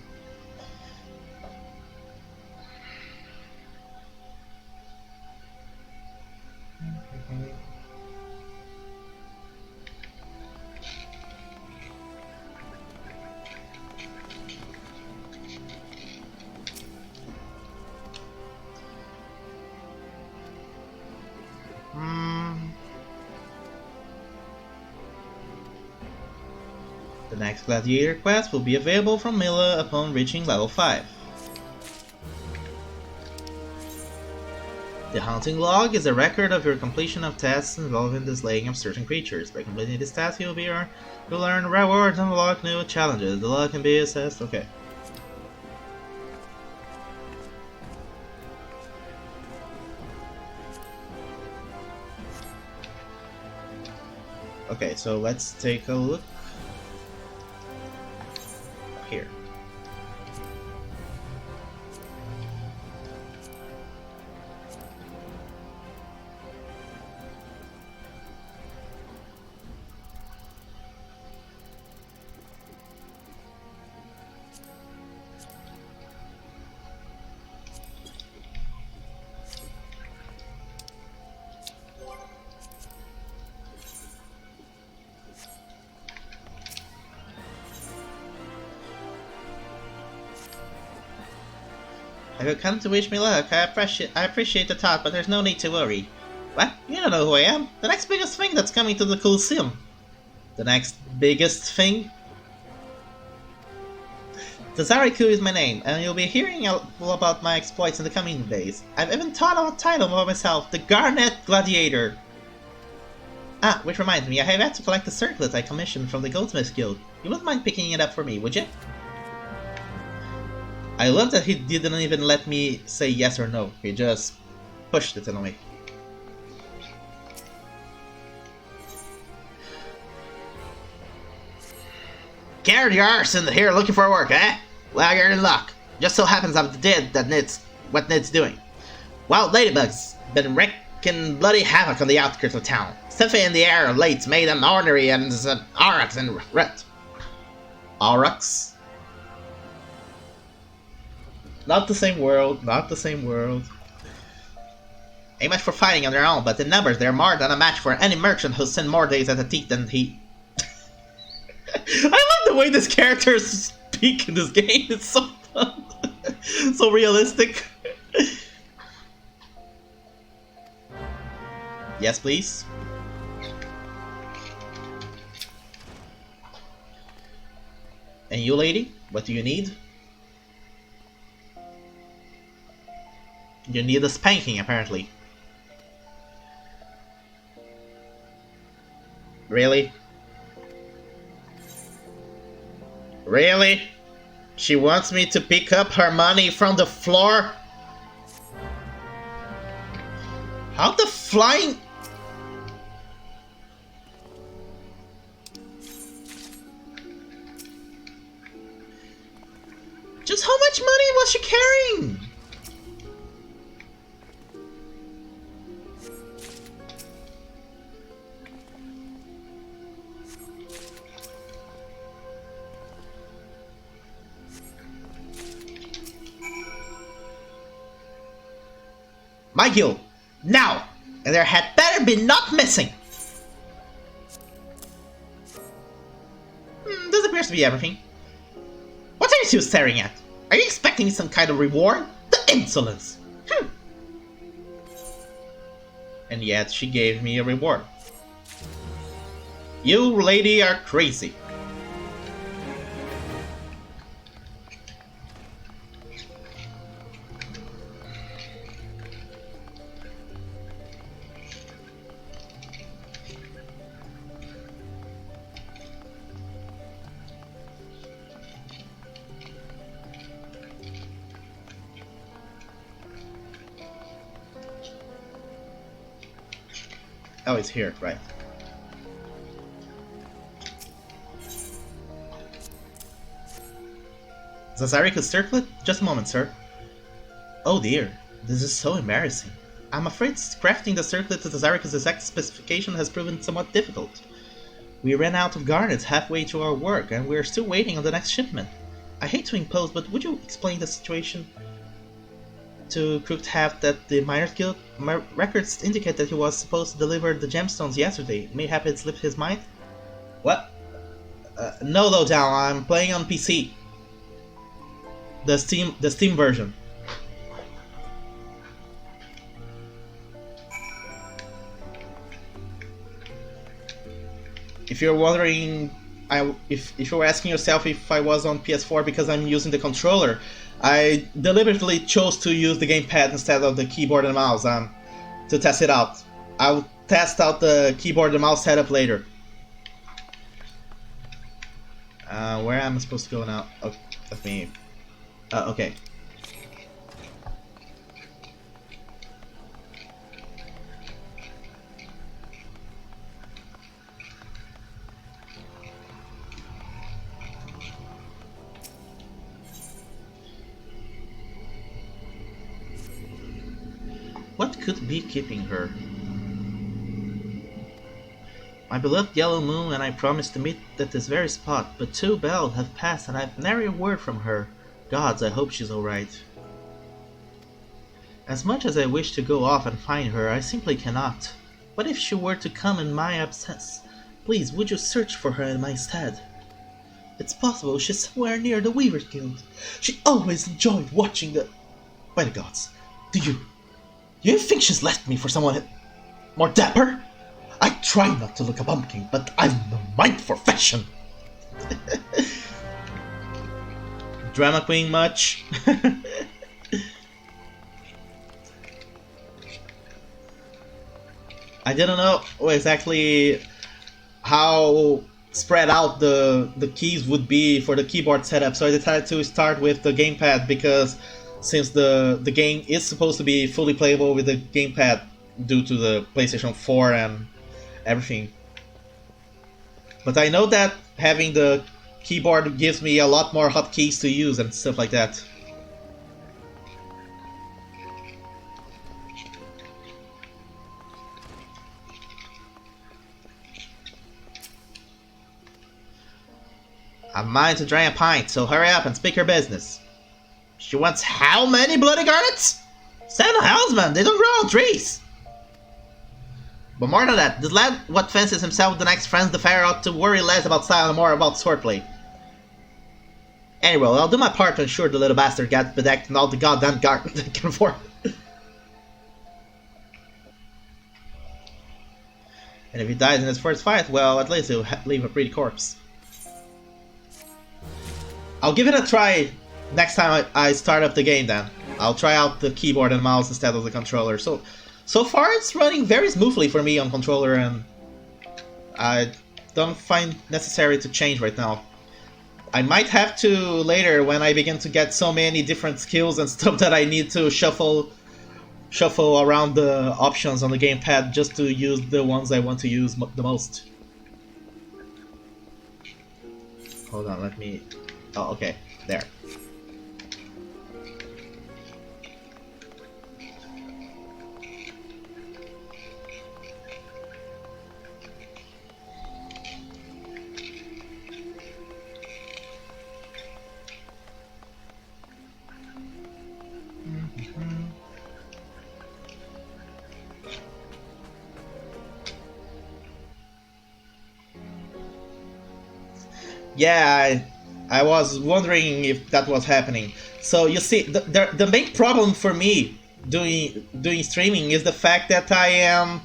The next Gladiator quest will be available from Mila upon reaching level 5. The Hunting Log is a record of your completion of tasks involving the slaying of certain creatures. By completing this task, you'll learn rewards and unlock new challenges. The log can be assessed. Okay. Okay, so let's take a look here. Have you come to wish me luck? I appreciate the thought, but there's no need to worry. What? You don't know who I am? The next biggest thing that's coming to the Colosseum. The next biggest thing? Tazariku is my name, and you'll be hearing all about my exploits in the coming days. I've even thought of a title for myself, the Garnet Gladiator. Ah, which reminds me, I have had to collect the circlet I commissioned from the Goldsmiths Guild. You wouldn't mind picking it up for me, would you? I love that he didn't even let me say yes or no. He just pushed it in a way. Garrett, your arse in here looking for work, eh? Well, you're in luck. Just so happens I'm the dead that what Ned's doing. Wild ladybugs been wreaking bloody havoc on the outskirts of town. Sniffing in the air of late made them ornery and aurochs and rut. Aurochs? Not the same world, not the same world. Ain't much for fighting on their own, but in numbers they're more than a match for any merchant who's seen more days at the teeth than he. I love the way this characters speak in this game, it's so fun. So realistic. Yes, please. And you, lady, what do you need? You need a spanking, apparently. Really? Really? She wants me to pick up her money from the floor? How the flying... Just how much money was she carrying? My guild, now! And there had better be not missing! This appears to be everything. What are you two staring at? Are you expecting some kind of reward? The insolence! And yet she gave me a reward. You lady are crazy. Oh, it's here, right. Zazarika's circlet? Just a moment, sir. Oh dear, this is so embarrassing. I'm afraid crafting the circlet to Zazarika's exact specification has proven somewhat difficult. We ran out of garnets halfway through our work, and we're still waiting on the next shipment. I hate to impose, but would you explain the situation to Crooked Half that the Miners Guild records indicate that he was supposed to deliver the gemstones yesterday? Mayhap it slipped his mind? What? No, Lowdown, I'm playing on PC. The Steam version. If you're wondering, if you're asking yourself if I was on PS4 because I'm using the controller, I deliberately chose to use the gamepad instead of the keyboard and mouse to test it out. I'll test out the keyboard and mouse setup later. Where am I supposed to go now? Oh, let me. Okay. What could be keeping her? My beloved Yellow Moon and I promised to meet at this very spot, but 2 bells have passed and I've nary a word from her. Gods, I hope she's alright. As much as I wish to go off and find her, I simply cannot. What if she were to come in my absence? Please, would you search for her in my stead? It's possible she's somewhere near the Weaver Guild. She always enjoyed watching the... By the gods, do you think she's left me for someone more dapper? I try not to look a bumpkin, but I've no mind for fashion. Drama queen much? I didn't know exactly how spread out the keys would be for the keyboard setup, so I decided to start with the gamepad because since the game is supposed to be fully playable with the gamepad due to the PlayStation 4 and everything. But I know that having the keyboard gives me a lot more hotkeys to use and stuff like that. I'm mine to drain a pint, so hurry up and speak your business. She wants how many bloody garnets? 7 hells, they don't grow on trees. But more than that, this lad what fancies himself the next friends the fair ought to worry less about style and more about swordplay. Anyway, I'll do my part to ensure the little bastard gets bedecked in all the goddamn garden they can afford. And if he dies in his first fight, well, at least he'll leave a pretty corpse. I'll give it a try next time I start up the game then. I'll try out the keyboard and mouse instead of the controller. So far it's running very smoothly for me on controller, and I don't find necessary to change right now. I might have to later when I begin to get so many different skills and stuff that I need to shuffle around the options on the gamepad just to use the ones I want to use the most. Hold on, let me... Oh, okay, there. Yeah, I was wondering if that was happening. So you see, the main problem for me doing streaming is the fact that I am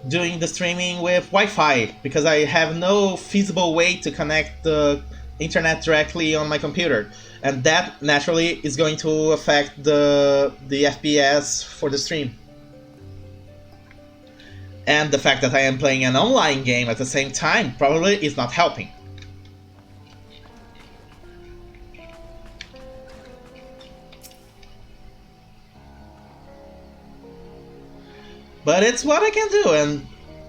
doing the streaming with Wi-Fi because I have no feasible way to connect the internet directly on my computer, and that naturally is going to affect the FPS for the stream. And the fact that I am playing an online game at the same time probably is not helping. But it's what I can do, and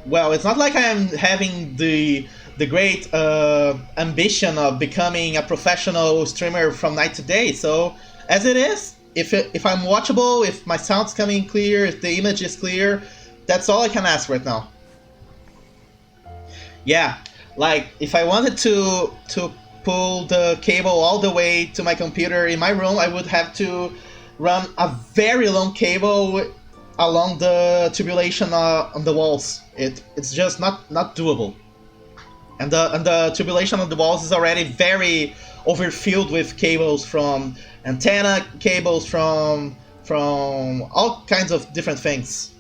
well, it's not like I am having the great ambition of becoming a professional streamer from night to day. So as it is, if I'm watchable, if my sound's coming clear, if the image is clear, that's all I can ask right now. Yeah, like if I wanted to pull the cable all the way to my computer in my room, I would have to run a very long cable along the tubulation on the walls. It's just not doable. And the tubulation on the walls is already very overfilled with cables from antenna cables from all kinds of different things.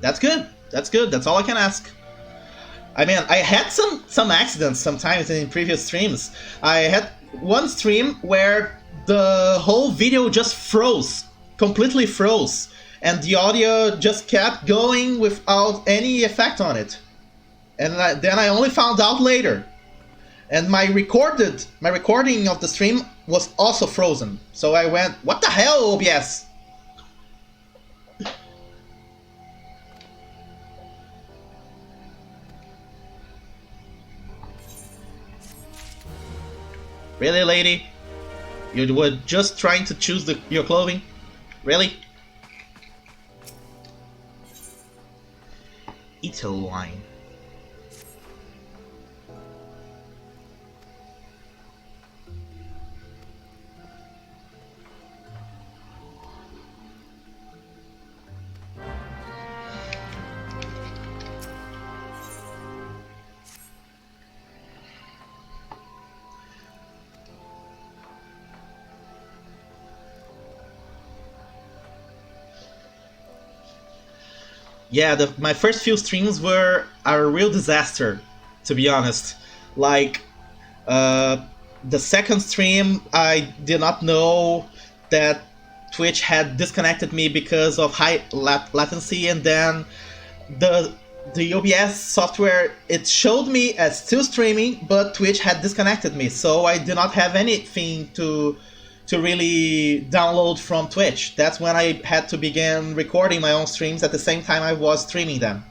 That's good. That's good. That's all I can ask. I mean, I had some accidents sometimes in previous streams. I had one stream where the whole video just froze, completely froze, and the audio just kept going without any effect on it. And then I only found out later. And my recording of the stream was also frozen. So I went, what the hell, OBS? Really, lady? You were just trying to choose your clothing? Really? Ito wine. Yeah, my first few streams were a real disaster, to be honest. Like, the second stream, I did not know that Twitch had disconnected me because of high latency, and then the OBS software, it showed me as still streaming, but Twitch had disconnected me, so I did not have anything to really download from Twitch. That's when I had to begin recording my own streams at the same time I was streaming them.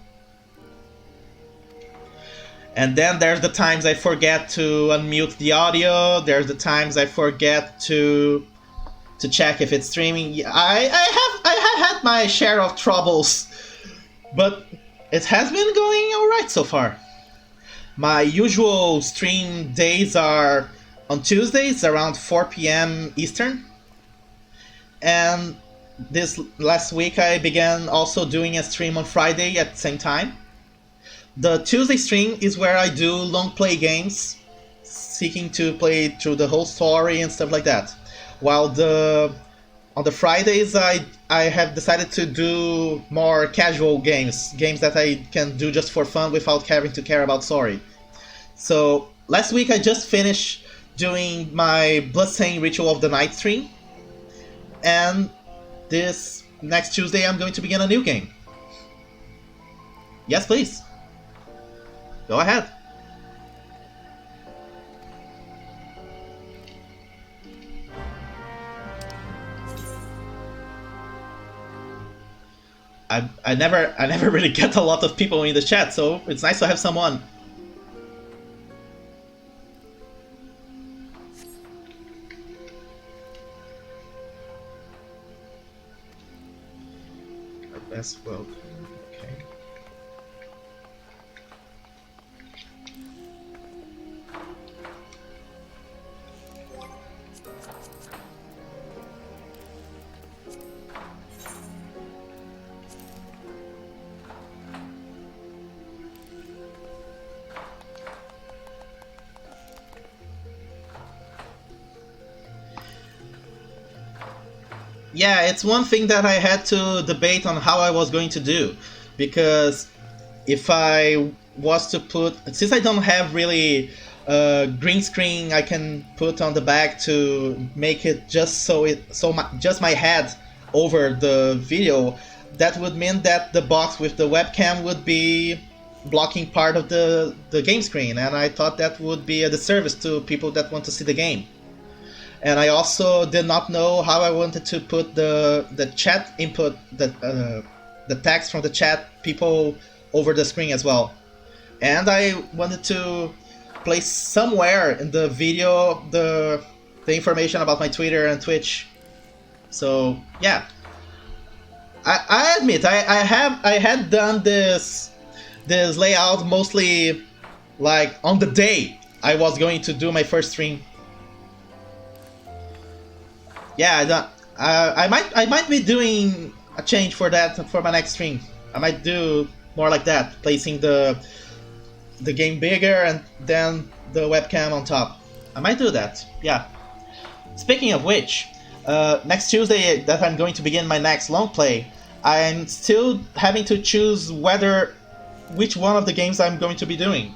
And then there's the times I forget to unmute the audio, there's the times I forget to check if it's streaming. I have had my share of troubles, but it has been going alright so far. My usual stream days are on Tuesdays around 4 p.m. Eastern. And this last week I began also doing a stream on Friday at the same time. The Tuesday stream is where I do long play games, seeking to play through the whole story and stuff like that. While on the Fridays I have decided to do more casual games that I can do just for fun without having to care about story. So last week I just finished doing my Bloodstained Ritual of the Night stream, and this next Tuesday I'm going to begin a new game. Yes, please. Go ahead. I never really get a lot of people in the chat, so it's nice to have someone. As well. Okay. Yeah, it's one thing that I had to debate on how I was going to do, because if I was to put, since I don't have really green screen I can put on the back to make it just just my head over the video, that would mean that the box with the webcam would be blocking part of the game screen, and I thought that would be a disservice to people that want to see the game. And I also did not know how I wanted to put the chat input, the text from the chat people over the screen as well. And I wanted to place somewhere in the video the information about my Twitter and Twitch. So yeah, I admit I had done this layout mostly like on the day I was going to do my first stream. Yeah, I might be doing a change for that for my next stream. I might do more like that, placing the game bigger and then the webcam on top. I might do that. Yeah. Speaking of which, next Tuesday that I'm going to begin my next long play, I'm still having to choose which one of the games I'm going to be doing.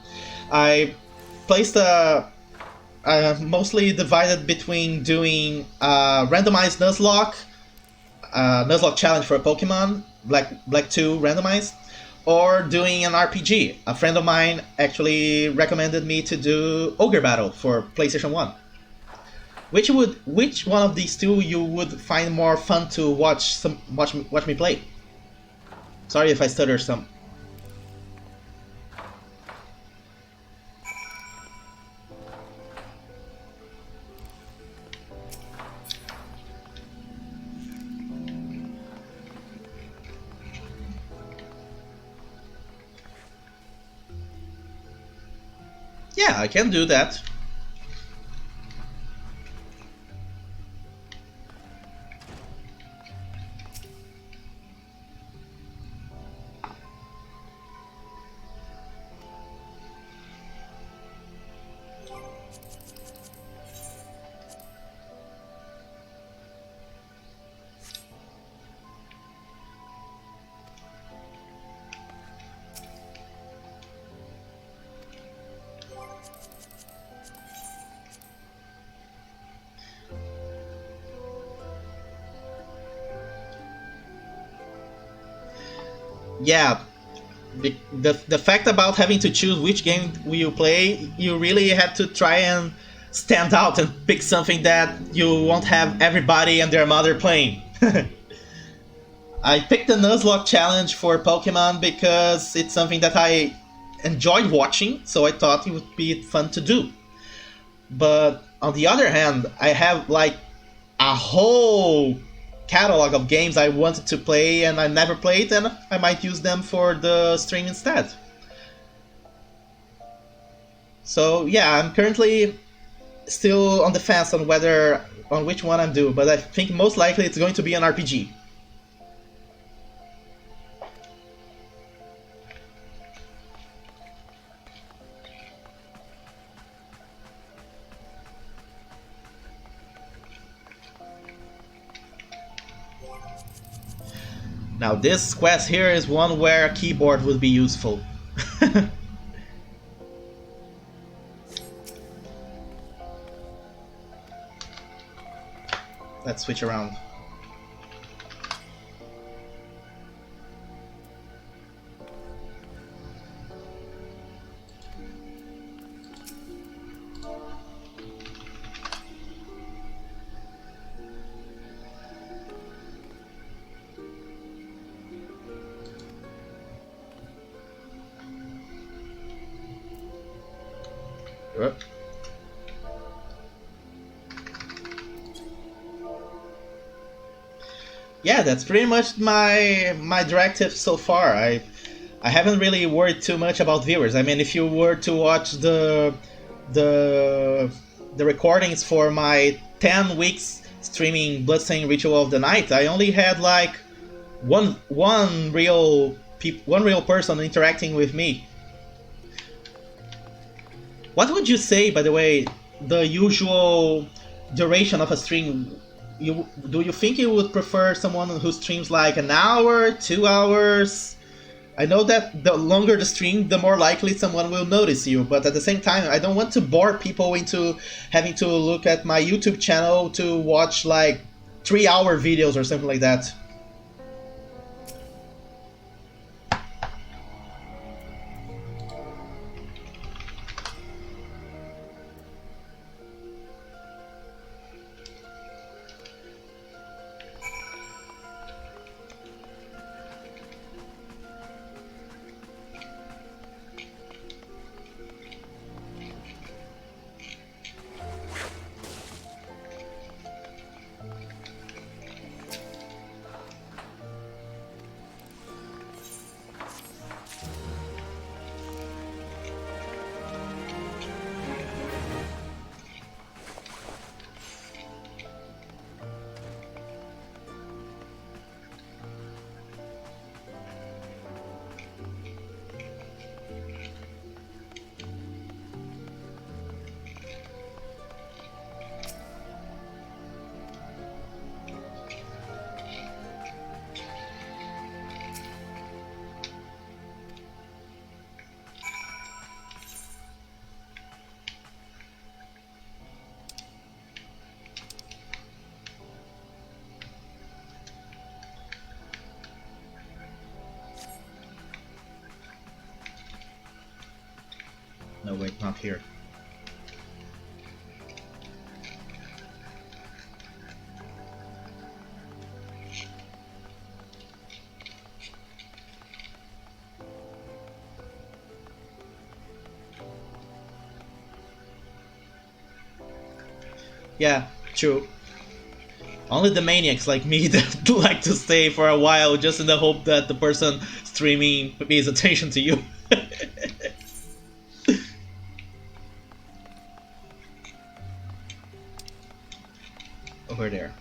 I placed mostly divided between doing randomized Nuzlocke challenge for Pokemon, Black 2 randomized, or doing an RPG. A friend of mine actually recommended me to do Ogre Battle for PlayStation 1. Which one of these two you would find more fun to watch me play? Sorry if I stutter some. Yeah, I can do that. Yeah, the fact about having to choose which game will you play, you really have to try and stand out and pick something that you won't have everybody and their mother playing. I picked the Nuzlocke challenge for Pokemon because it's something that I enjoyed watching, so I thought it would be fun to do. But on the other hand, I have like a whole catalog of games I wanted to play and I never played, and I might use them for the stream instead. So yeah, I'm currently still on the fence on which one I'm doing, but I think most likely it's going to be an RPG. Now this quest here is one where a keyboard would be useful. Let's switch around. Yeah, that's pretty much my directive so far. I haven't really worried too much about viewers. I mean, if you were to watch the recordings for my 10 weeks streaming Bloodstained Ritual of the Night, I only had like one real person interacting with me. What would you say, by the way, the usual duration of a stream? Do you think you would prefer someone who streams like an hour, 2 hours? I know that the longer the stream, the more likely someone will notice you, but at the same time, I don't want to bore people into having to look at my YouTube channel to watch like 3-hour videos or something like that. wait, not here. Yeah, true. Only the maniacs like me that like to stay for a while just in the hope that the person streaming pays attention to you. Over there.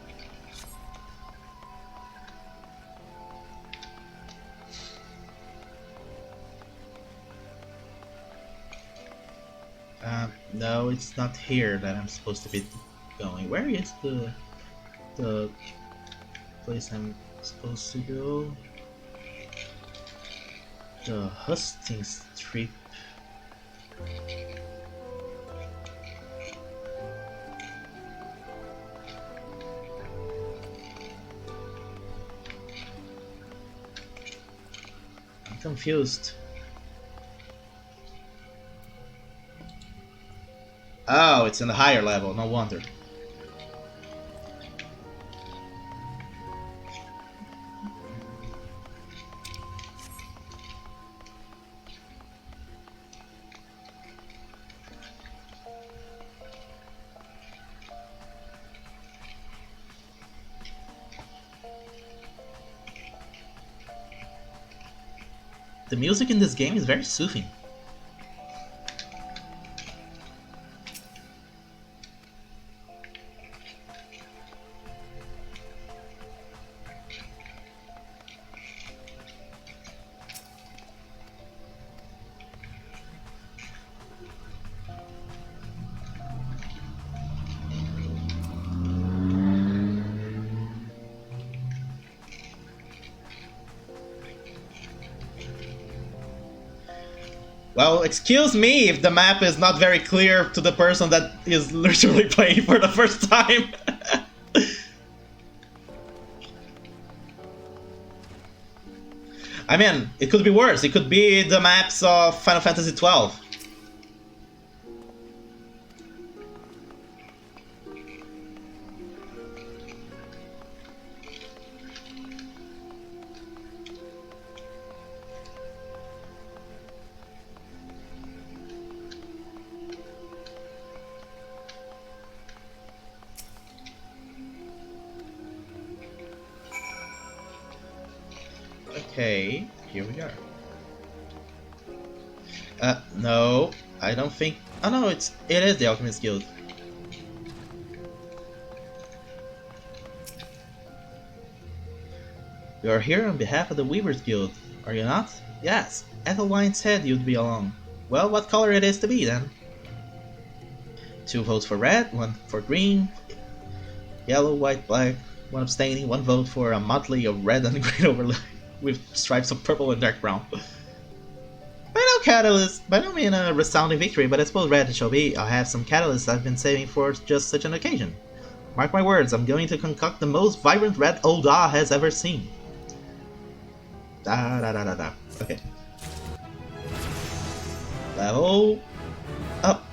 No, it's not here that I'm supposed to be going. Where is the place I'm supposed to go? The Hustings Strip. I'm confused. Oh, it's in the higher level, no wonder. The music in this game is very soothing. Well, excuse me if the map is not very clear to the person that is literally playing for the first time. I mean, it could be worse. It could be the maps of Final Fantasy XII. Okay, here we are. No, I don't think. Oh no, it is the Alchemist Guild. You are here on behalf of the Weavers Guild, are you not? Yes, Ethelwine said you'd be along. Well, what color it is to be then? 2 votes for red, 1 for green, yellow, white, black, 1 abstaining, 1 vote for a motley of red and green overlay with stripes of purple and dark brown. By no catalyst, by no mean a resounding victory, but I suppose red it shall be. I'll have some catalysts I've been saving for just such an occasion. Mark my words, I'm going to concoct the most vibrant red Oda has ever seen. Da. Okay. Level up.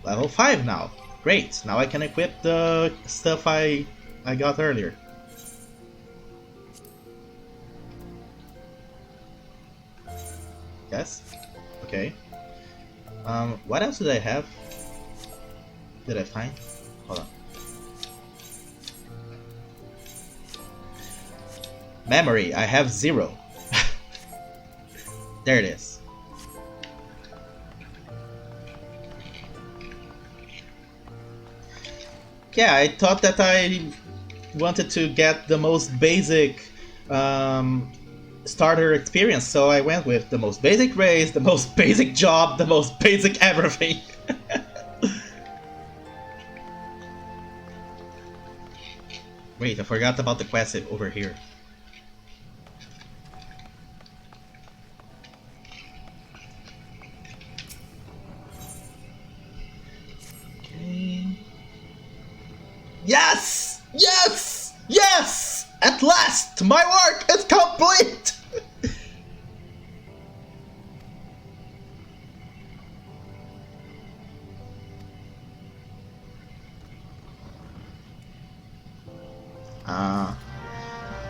Level 5 now. Great, now I can equip the stuff I got earlier. Yes? Okay. What else did I have? Did I find? Hold on. Memory, I have 0. There it is. Yeah, I thought that I wanted to get the most basic starter experience, so I went with the most basic race, the most basic job, the most basic everything. Wait, I forgot about the quest over here. Okay. Yes! Yes! Yes! At last! My work is complete!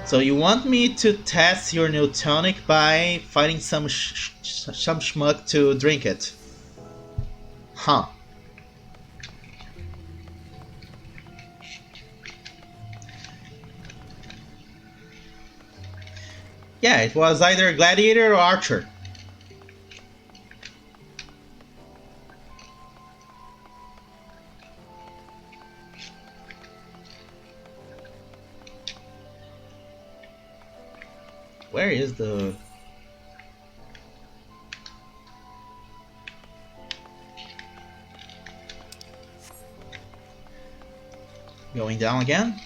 So you want me to test your new tonic by finding some schmuck to drink it? Huh. Yeah, it was either gladiator or archer. Where is the... Going down again?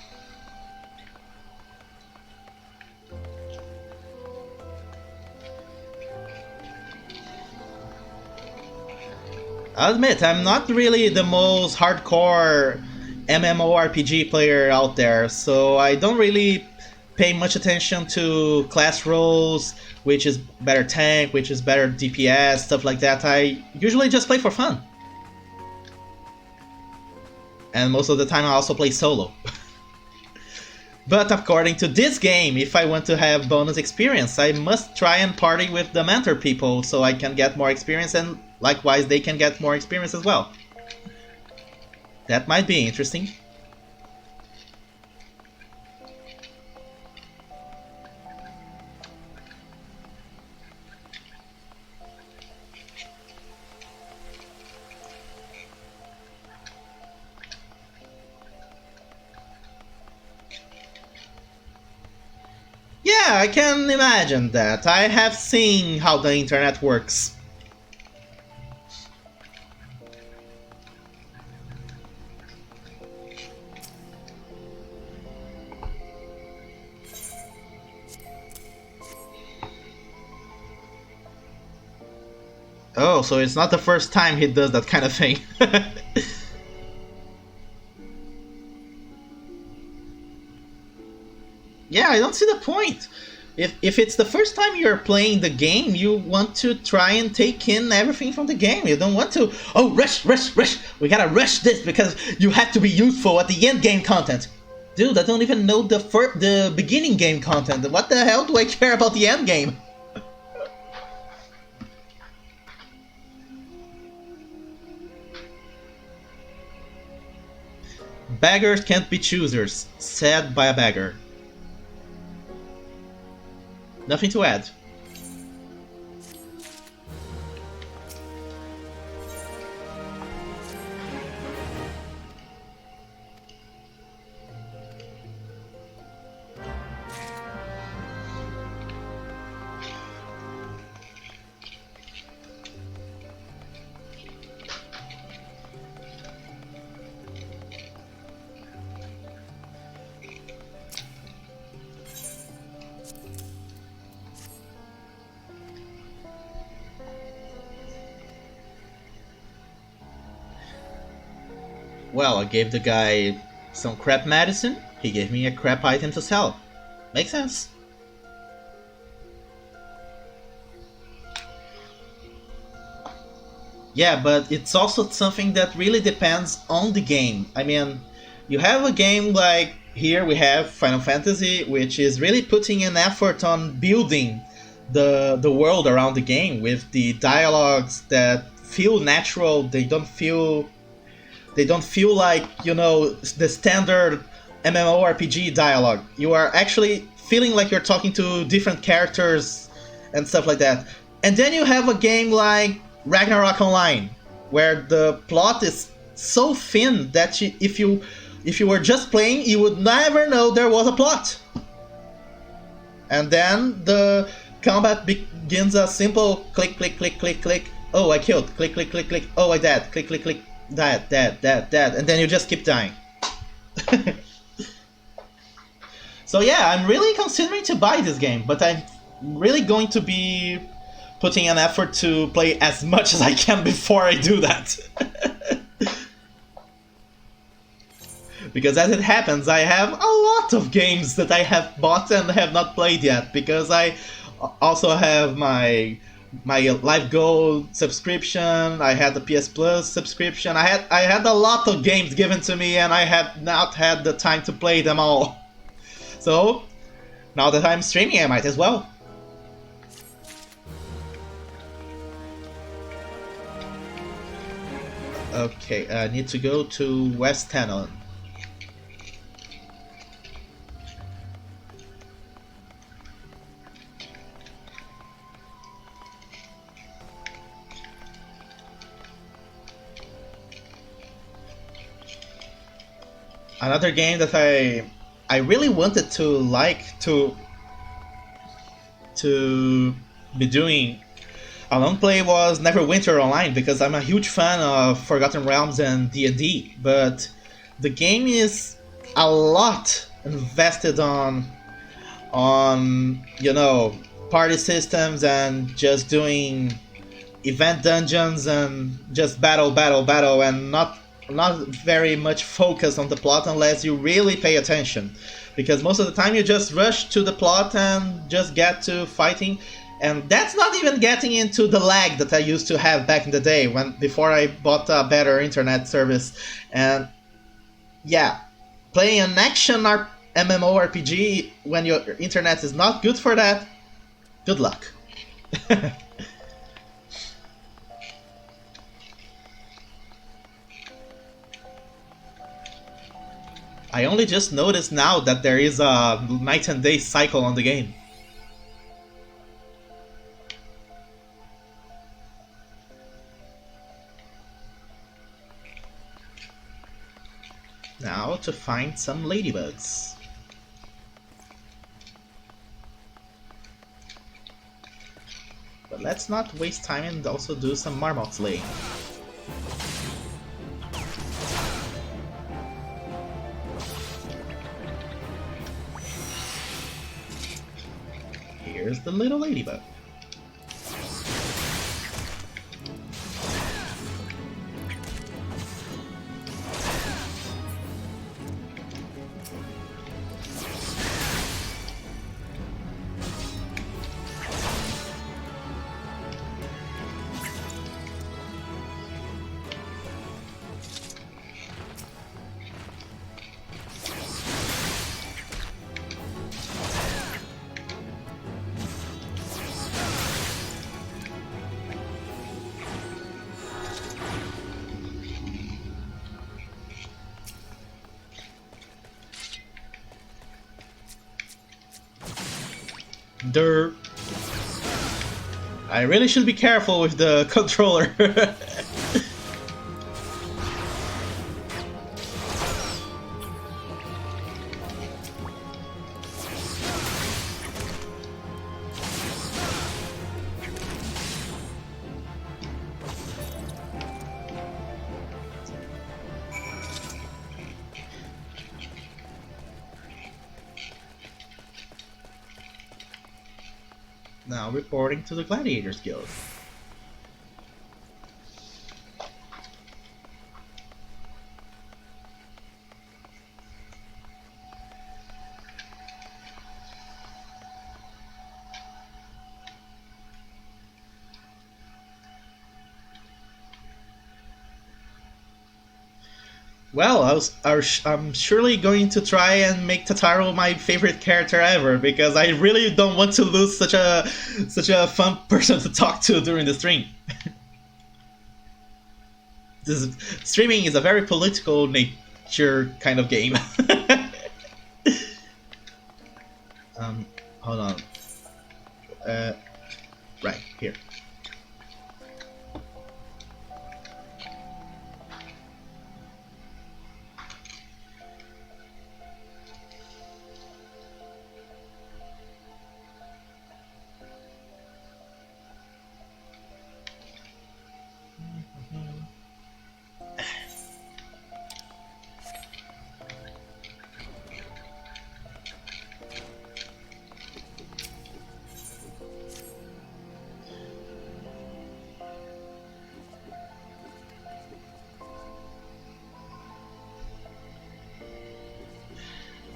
I'll admit, I'm not really the most hardcore MMORPG player out there, so I don't really pay much attention to class roles, which is better tank, which is better DPS, stuff like that. I usually just play for fun. And most of the time I also play solo. But according to this game, if I want to have bonus experience, I must try and party with the mentor people so I can get more experience, and likewise they can get more experience as well. That might be interesting. Yeah, I can imagine that. I have seen how the internet works. Oh, so it's not the first time he does that kind of thing. Yeah, I don't see the point. If it's the first time you're playing the game, you want to try and take in everything from the game. You don't want to, oh, rush. We gotta rush this because you have to be useful at the end game content. Dude, I don't even know the beginning game content. What the hell do I care about the end game? Beggars can't be choosers, said by a beggar. Nothing to add. Well, I gave the guy some crap medicine, he gave me a crap item to sell. Makes sense. Yeah, but it's also something that really depends on the game. I mean, you have a game like here we have Final Fantasy, which is really putting an effort on building the world around the game with the dialogues that feel natural. They don't feel like, you know, the standard MMORPG dialogue. You are actually feeling like you're talking to different characters and stuff like that. And then you have a game like Ragnarok Online, where the plot is so thin that if you were just playing, you would never know there was a plot. And then the combat begins a simple click, click, click, click, click. Oh, I killed. Click, click, click, click. Oh, I died. Click, click, click. Dead. And then you just keep dying. So yeah, I'm really considering to buy this game, but I'm really going to be putting an effort to play as much as I can before I do that. Because as it happens, I have a lot of games that I have bought and have not played yet, because I also have my Live Gold subscription, I had the PS Plus subscription, I had a lot of games given to me and I have not had the time to play them all. So Now that I'm streaming, I might as well. Okay, I need to go to West Tenon. Another game that I really wanted to be doing a long play was Neverwinter Online, because I'm a huge fan of Forgotten Realms and D&D, but the game is a lot invested on you know, party systems and just doing event dungeons and just battle and not very much focus on the plot unless you really pay attention, because most of the time you just rush to the plot and just get to fighting, and that's not even getting into the lag that I used to have back in the day before I bought a better internet service. And yeah, playing an action MMORPG when your internet is not good for that, good luck. I only just noticed now that there is a night and day cycle on the game. Now to find some ladybugs. But let's not waste time and also do some marmot slaying. Here's the little ladybug. Derp. I really should be careful with the controller. Now reporting to the Gladiators Guild. Well, I'm surely going to try and make Totaro my favorite character ever, because I really don't want to lose such a fun person to talk to during the stream. This streaming is a very political nature kind of game. Hold on. Right here.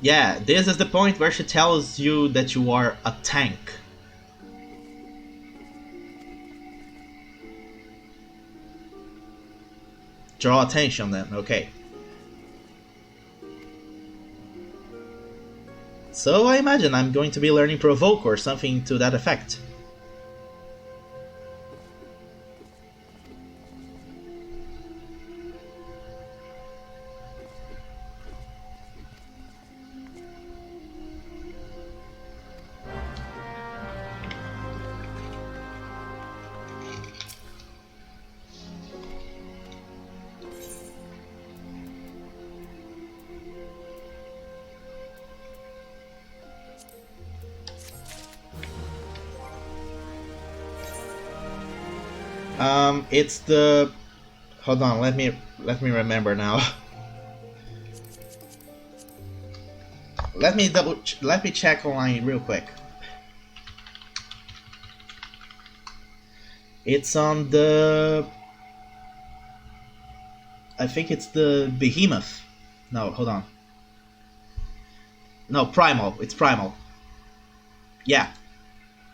Yeah, this is the point where she tells you that you are a tank. Draw attention then, okay. So I imagine I'm going to be learning Provoke or something to that effect. It's the... Hold on, let me remember now. Let me check online real quick. It's on the... I think it's the Behemoth. No, hold on. No, Primal. It's Primal. Yeah.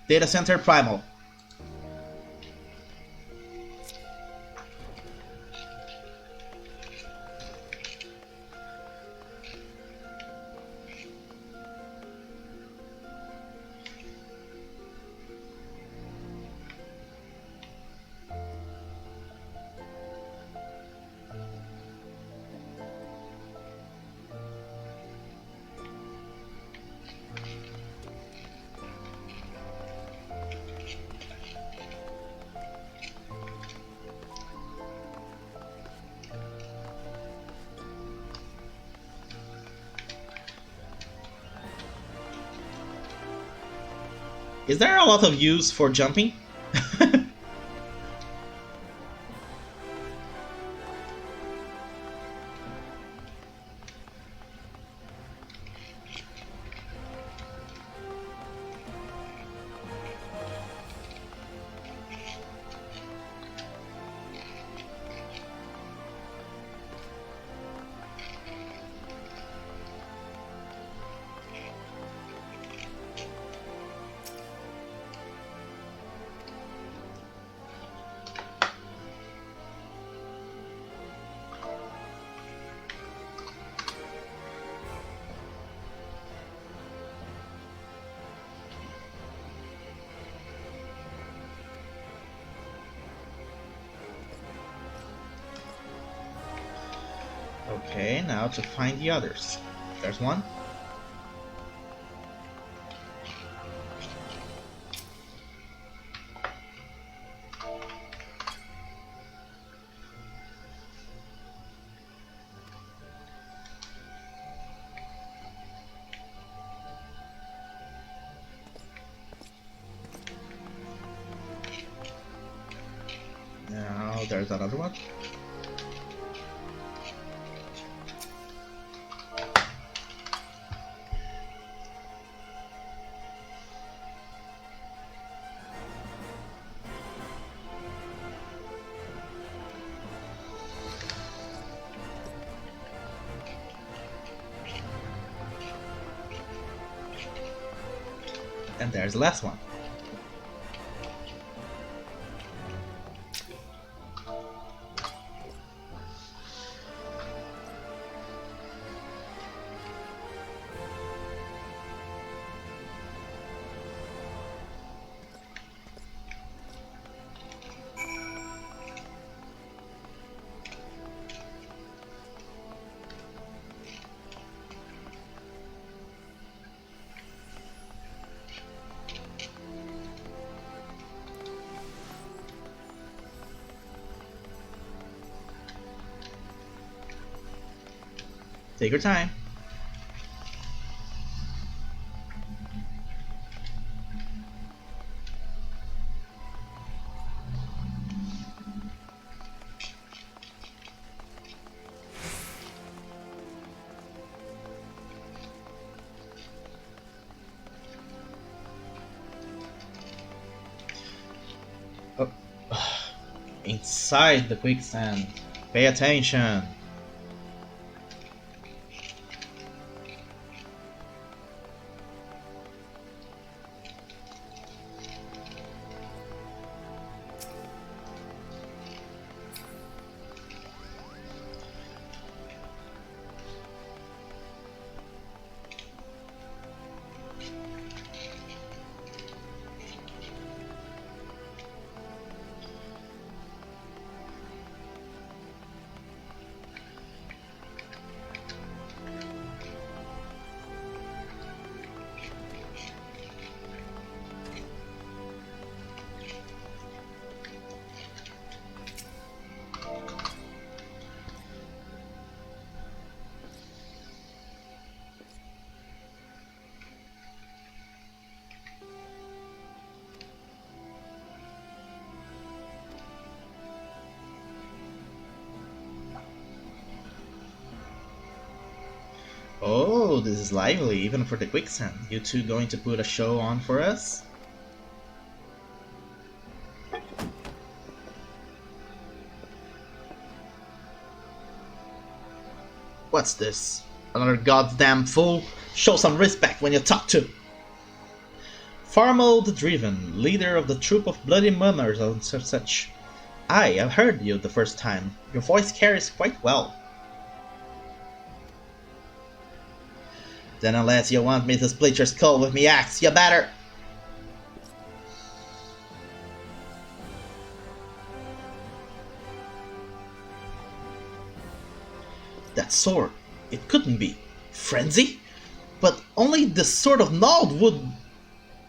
Data Center Primal. Is there a lot of use for jumping? Okay, now to find the others. There's one. Now there's another one. And there's the last one. Take your time. Oh. Inside the quicksand. Pay attention. Oh, this is lively, even for the quicksand. You two going to put a show on for us? What's this? Another goddamn fool? Show some respect when you talk to. Farmold Driven, leader of the troop of bloody mummers and such. I've heard you the first time. Your voice carries quite well. Then unless you want me to split your skull with me axe, you better... That sword, it couldn't be. Frenzy? But only the sword of Nald would...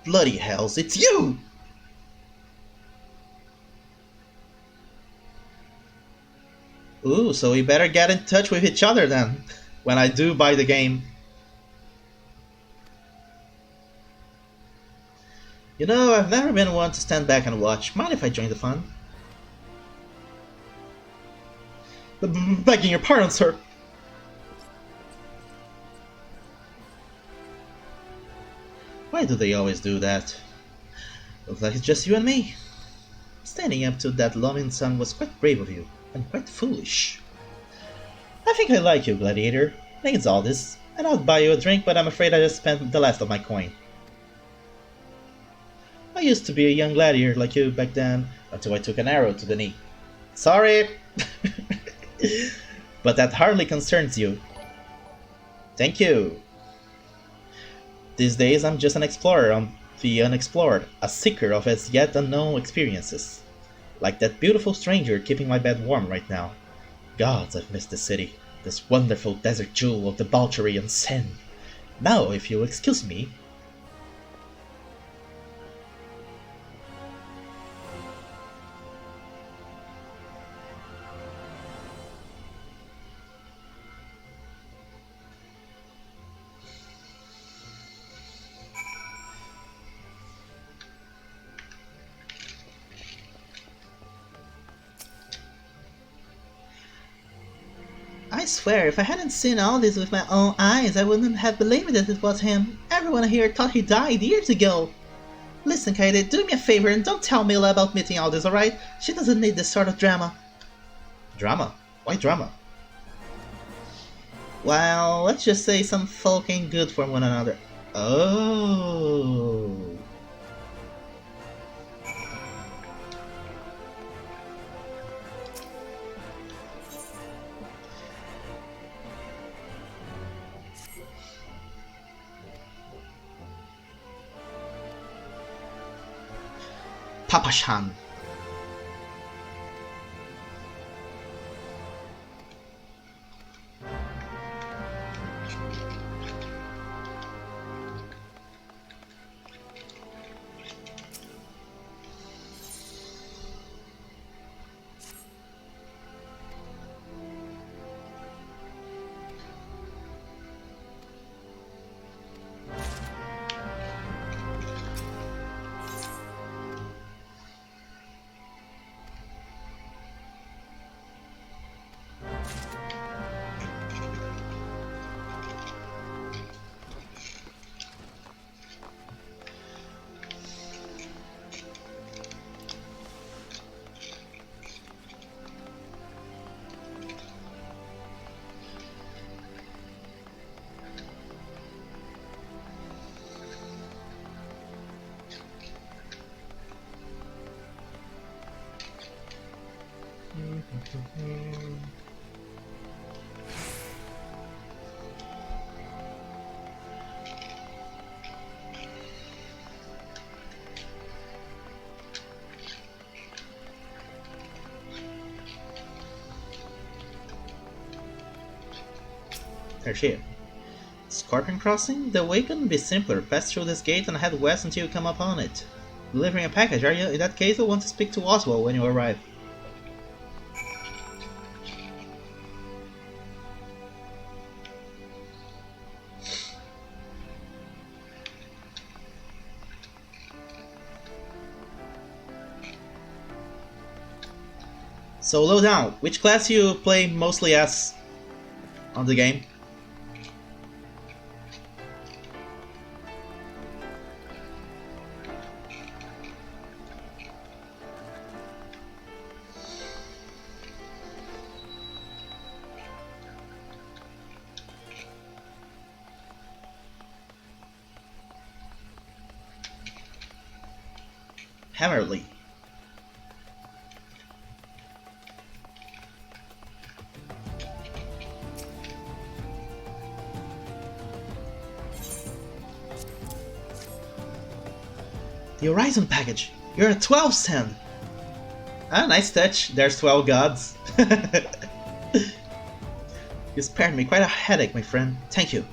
Bloody hells, it's you! Ooh, so we better get in touch with each other then, when I do buy the game. You know, I've never been one to stand back and watch. Mind if I join the fun? Begging your pardon, sir. Why do they always do that? Looks like it's just you and me. Standing up to that loving son was quite brave of you, and quite foolish. I think I like you, Gladiator. Needs all this, and I'll buy you a drink, but I'm afraid I just spent the last of my coin. I used to be a young gladiator like you back then, until I took an arrow to the knee. Sorry! But that hardly concerns you. Thank you. These days I'm just an explorer on the unexplored, a seeker of as yet unknown experiences. Like that beautiful stranger keeping my bed warm right now. Gods, I've missed the city, this wonderful desert jewel of debauchery and sin. Now, if you'll excuse me... I swear, if I hadn't seen all this with my own eyes, I wouldn't have believed that it was him. Everyone here thought he died years ago. Listen, Kaede, do me a favor and don't tell Mila about meeting all this, alright? She doesn't need this sort of drama. Drama? Why drama? Well, let's just say some folk ain't good for one another. Oh... Papa-chan. There she is. Scorpion Crossing? The way couldn't be simpler. Pass through this gate and head west until you come upon it. Delivering a package, are you? In that case, I want to speak to Oswald when you arrive. So, low down, which class you play mostly as on the game? Hammerly. The Horizon package. You're a 12 sand. Ah, nice touch. There's 12 gods. You spared me quite a headache, my friend. Thank you.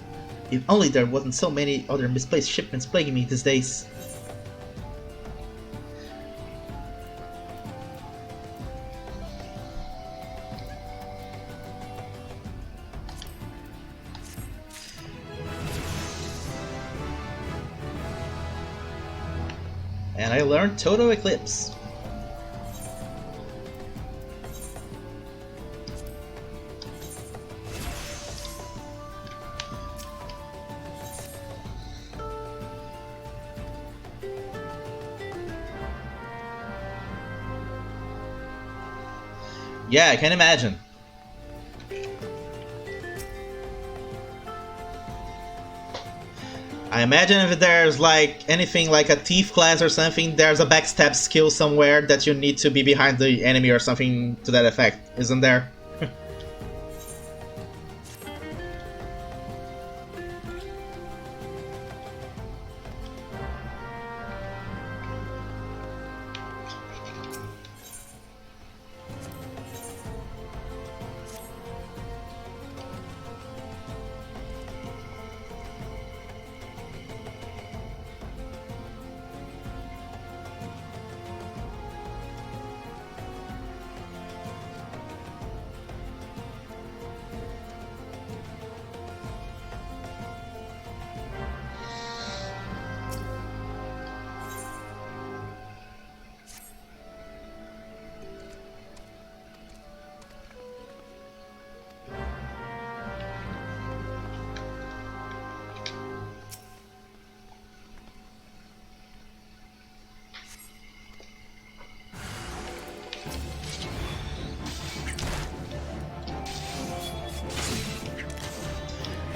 If only there wasn't so many other misplaced shipments plaguing me these days. And I learned Total Eclipse. Yeah, I can imagine. I imagine if there's like anything like a thief class or something, there's a backstab skill somewhere that you need to be behind the enemy or something to that effect, isn't there?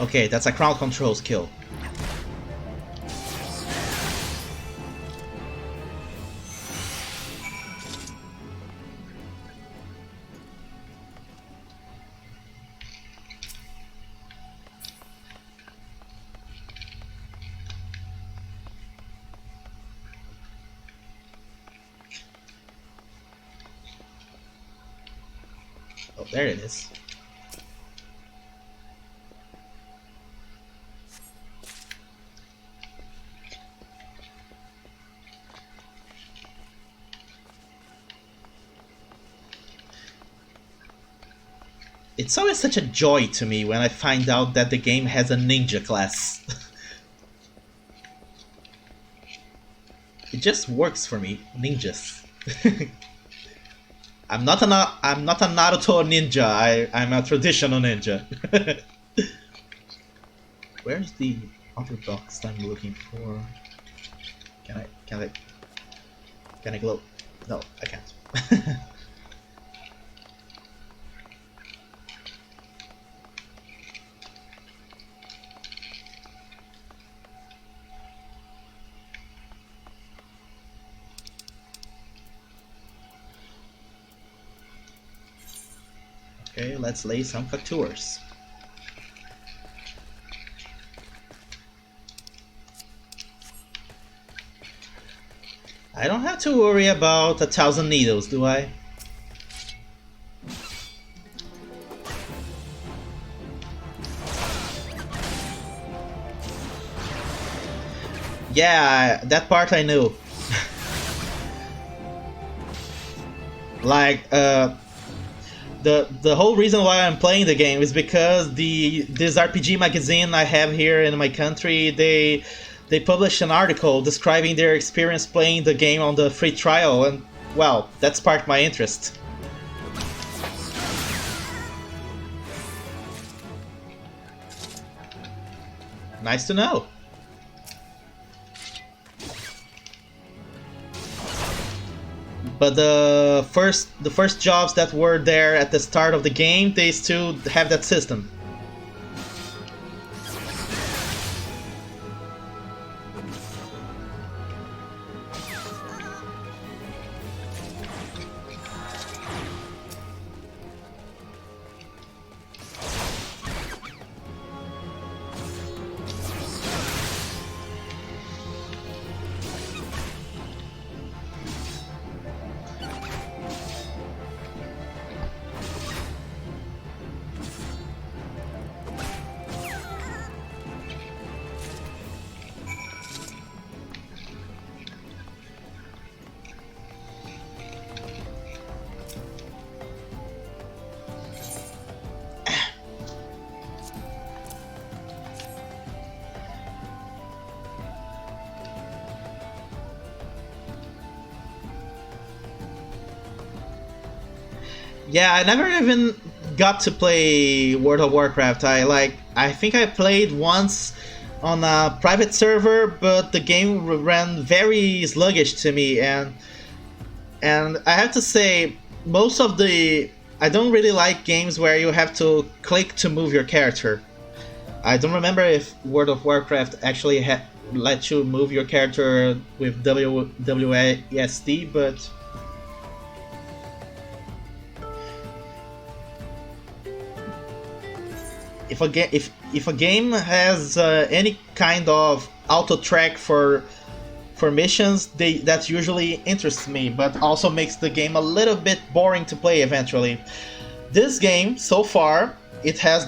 Okay, that's a crowd control skill. Oh, there it is. It's always such a joy to me when I find out that the game has a ninja class. It just works for me, ninjas. I'm not a Naruto ninja. I'm a traditional ninja. Where's the other box I'm looking for? Can I glow? No, I can't. Okay, let's lay some contours. I don't have to worry about 1,000 needles, do I? Yeah, that part I knew. Like, the whole reason why I'm playing the game is because this RPG magazine I have here in my country, they published an article describing their experience playing the game on the free trial, and well, that sparked my interest. Nice to know. But the first jobs that were there at the start of the game, they still have that system. Yeah, I never even got to play World of Warcraft. I think I played once on a private server, but the game ran very sluggish to me, and I have to say most of the I don't really like games where you have to click to move your character. I don't remember if World of Warcraft actually let you move your character with WASD, but if a game has any kind of auto track for missions, that usually interests me, but also makes the game a little bit boring to play eventually. This game so far it has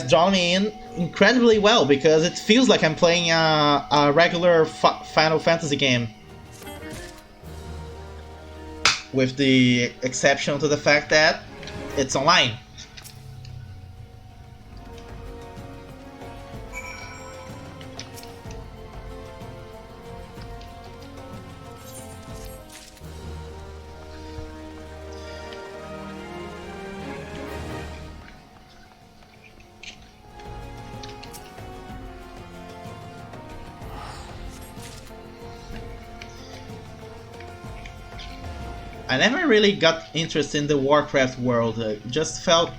drawn me in incredibly well because it feels like I'm playing a regular Final Fantasy game, with the exception to the fact that it's online. I never really got interested in the Warcraft world. It just felt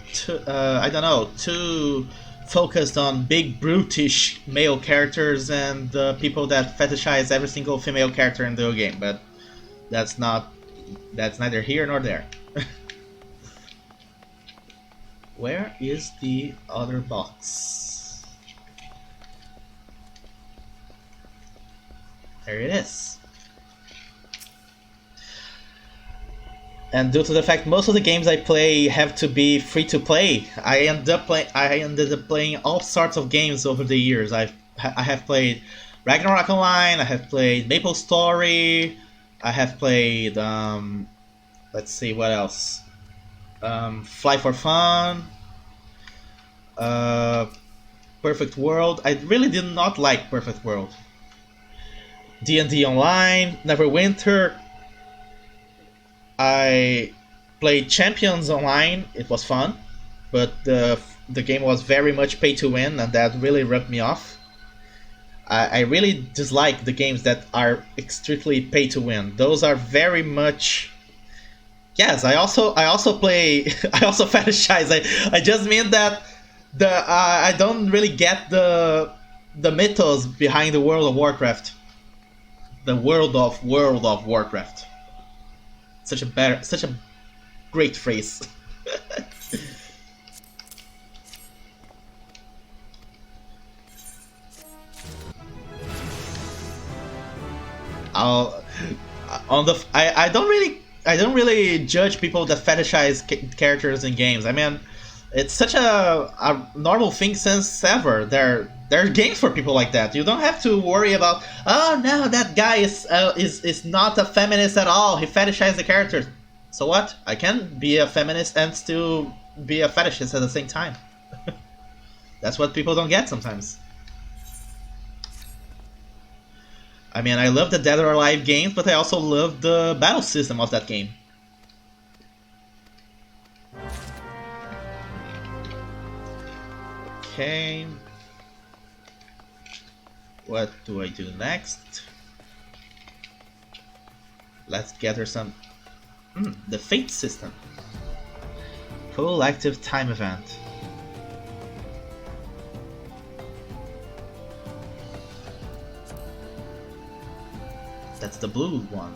I don't know, too focused on big brutish male characters and people that fetishize every single female character in the game. But that's neither here nor there. Where is the other box? There it is. And due to the fact most of the games I play have to be free to play, I ended up playing all sorts of games over the years. I have played Ragnarok Online, I have played Maple Story, I have played let's see what else. Fly for Fun, Perfect World. I really did not like Perfect World. D&D Online, Neverwinter. I played Champions Online. It was fun, but the game was very much pay to win, and that really rubbed me off. I really dislike the games that are strictly pay to win. Those are very much. Yes, I also play. I also fetishize. I just mean that I don't really get the mythos behind the World of Warcraft. The World of Warcraft. Such a great phrase. I don't really judge people that fetishize characters in games. I mean, it's such a normal thing since ever. There are games for people like that. You don't have to worry about, oh no, that guy is not a feminist at all. He fetishizes the characters. So what? I can be a feminist and still be a fetishist at the same time. That's what people don't get sometimes. I mean, I love the Dead or Alive games, but I also love the battle system of that game. Okay. What do I do next? Let's gather some... the Fate system. Full active time event. That's the blue one.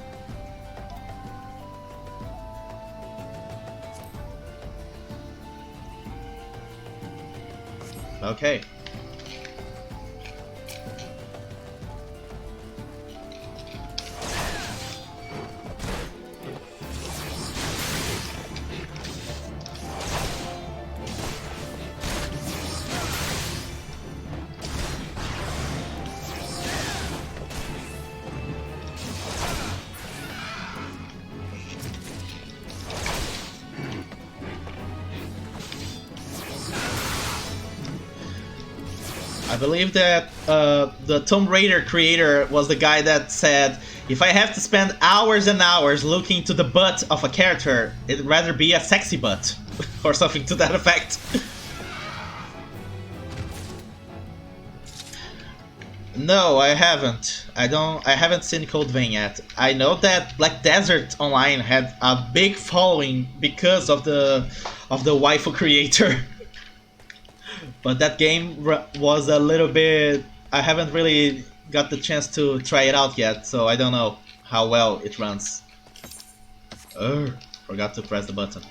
Okay. I believe that the Tomb Raider creator was the guy that said, if I have to spend hours and hours looking to the butt of a character, it'd rather be a sexy butt. Or something to that effect. No, I haven't. I haven't seen Code Vein yet. I know that Black Desert Online had a big following because of the waifu creator. But that game was a little bit... I haven't really got the chance to try it out yet, so I don't know how well it runs. Forgot to press the button.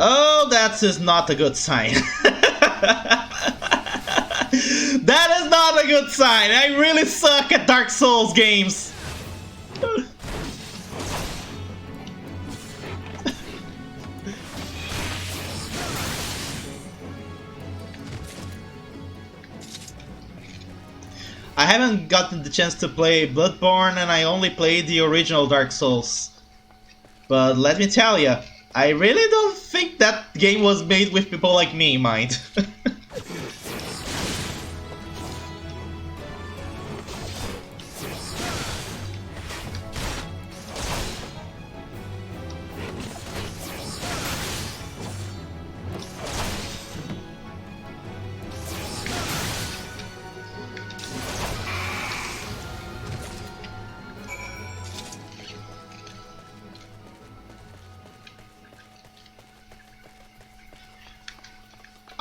Oh, that is not a good sign. That is not a good sign. I really suck at Dark Souls games. I haven't gotten the chance to play Bloodborne, and I only played the original Dark Souls. But let me tell you, I really don't think that game was made with people like me in mind.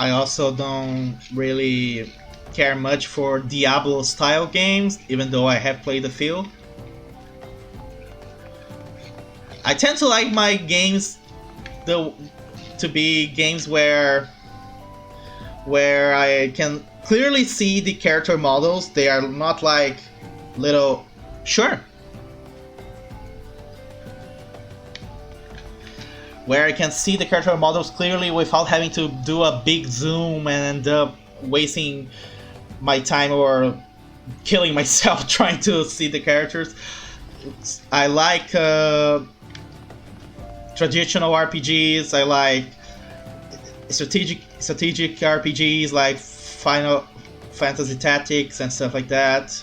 I also don't really care much for Diablo style games, even though I have played a few. I tend to like my games to be games where I can clearly see the character models. They are not like little... Sure. Where I can see the character models clearly without having to do a big zoom and end up wasting my time or killing myself trying to see the characters. I like traditional RPGs. I like strategic RPGs like Final Fantasy Tactics and stuff like that.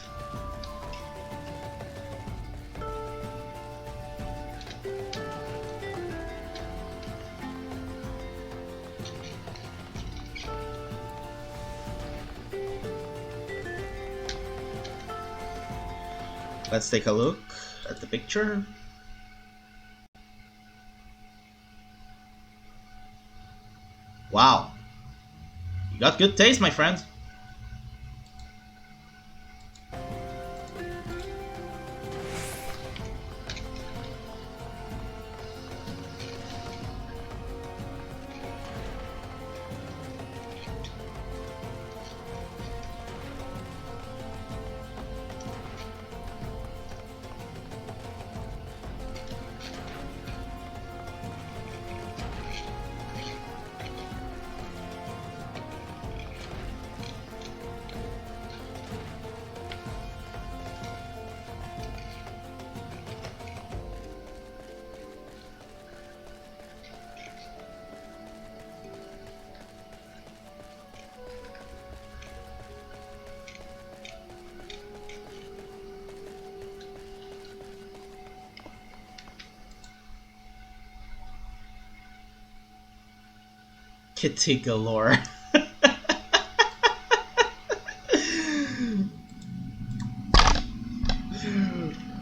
Let's take a look at the picture. Wow. You got good taste, my friend. Kitty galore.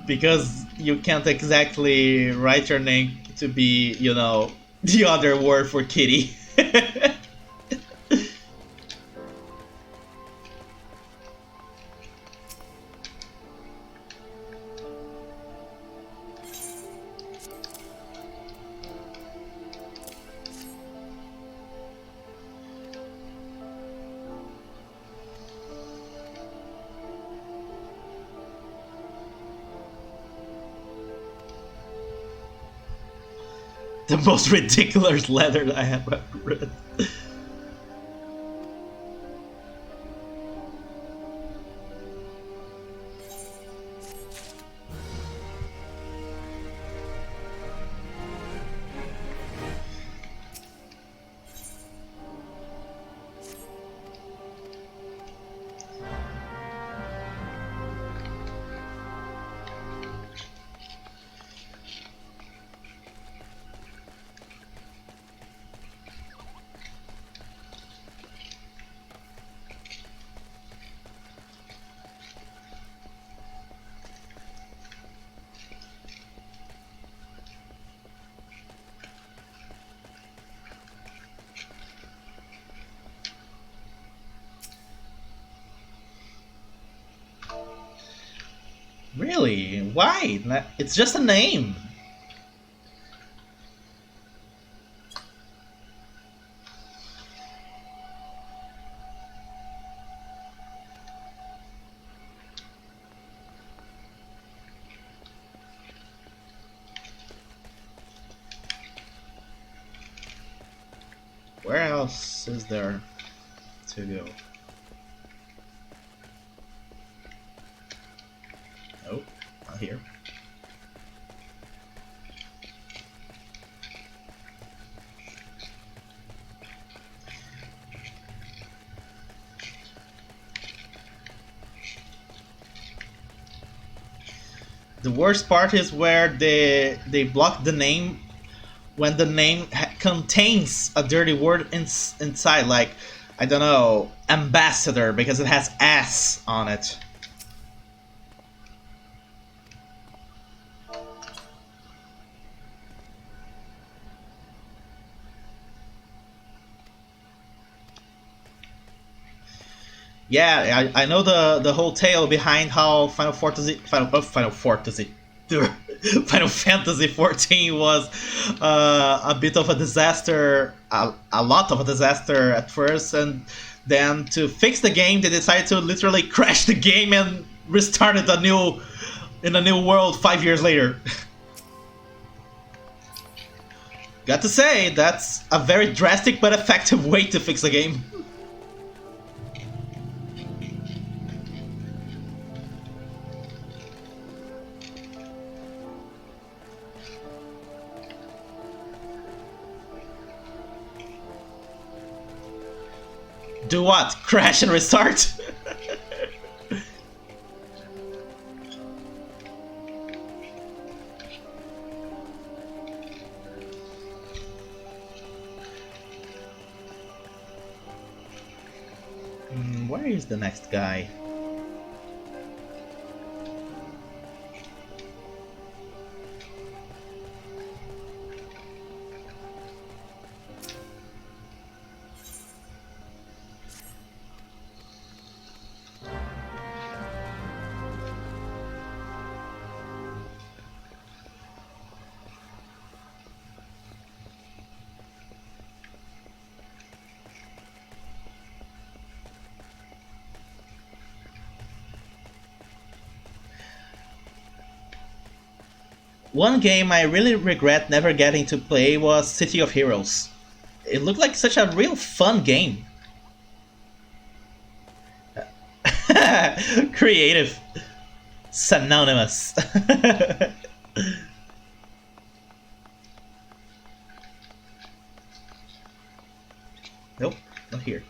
Because you can't exactly write your name to be, you know, the other word for kitty. the most ridiculous letter I have ever read. Really? Why? It's just a name. Where else is there to go? Nope, not here. The worst part is where they block the name when the name contains a dirty word inside, like, I don't know, ambassador, because it has ass on it. Yeah, I know the whole tale behind how Final Fantasy 14 was a bit of a disaster, a lot of a disaster at first, and then to fix the game, they decided to literally crash the game and restart it in a new world 5 years later. Got to say, that's a very drastic but effective way to fix a game. Do what? Crash and restart? Where is the next guy? One game I really regret never getting to play was City of Heroes. It looked like such a real fun game. Creative. Synonymous. Nope, not here.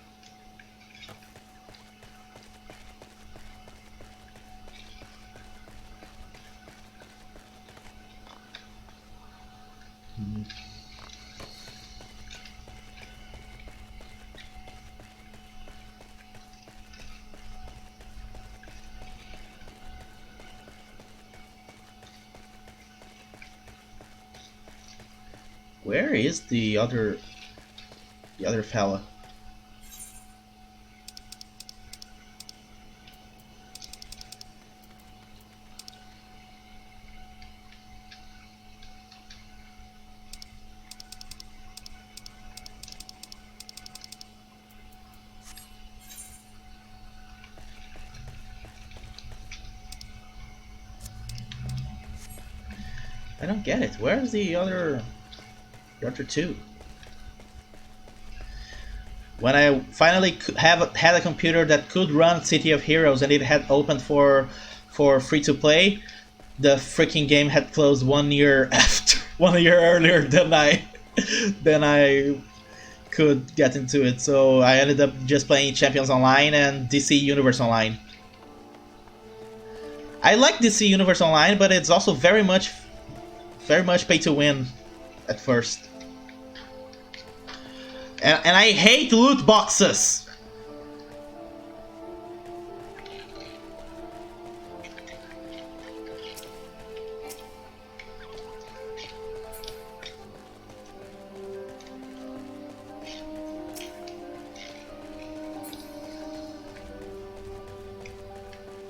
Where is the other fella? I don't get it. Where's the other The other two. When I finally had a computer that could run City of Heroes and it had opened for free to play, the freaking game had closed 1 year after, 1 year earlier than I could get into it. So I ended up just playing Champions Online and DC Universe Online. I like DC Universe Online, but it's also very much pay to win at first. And I hate loot boxes!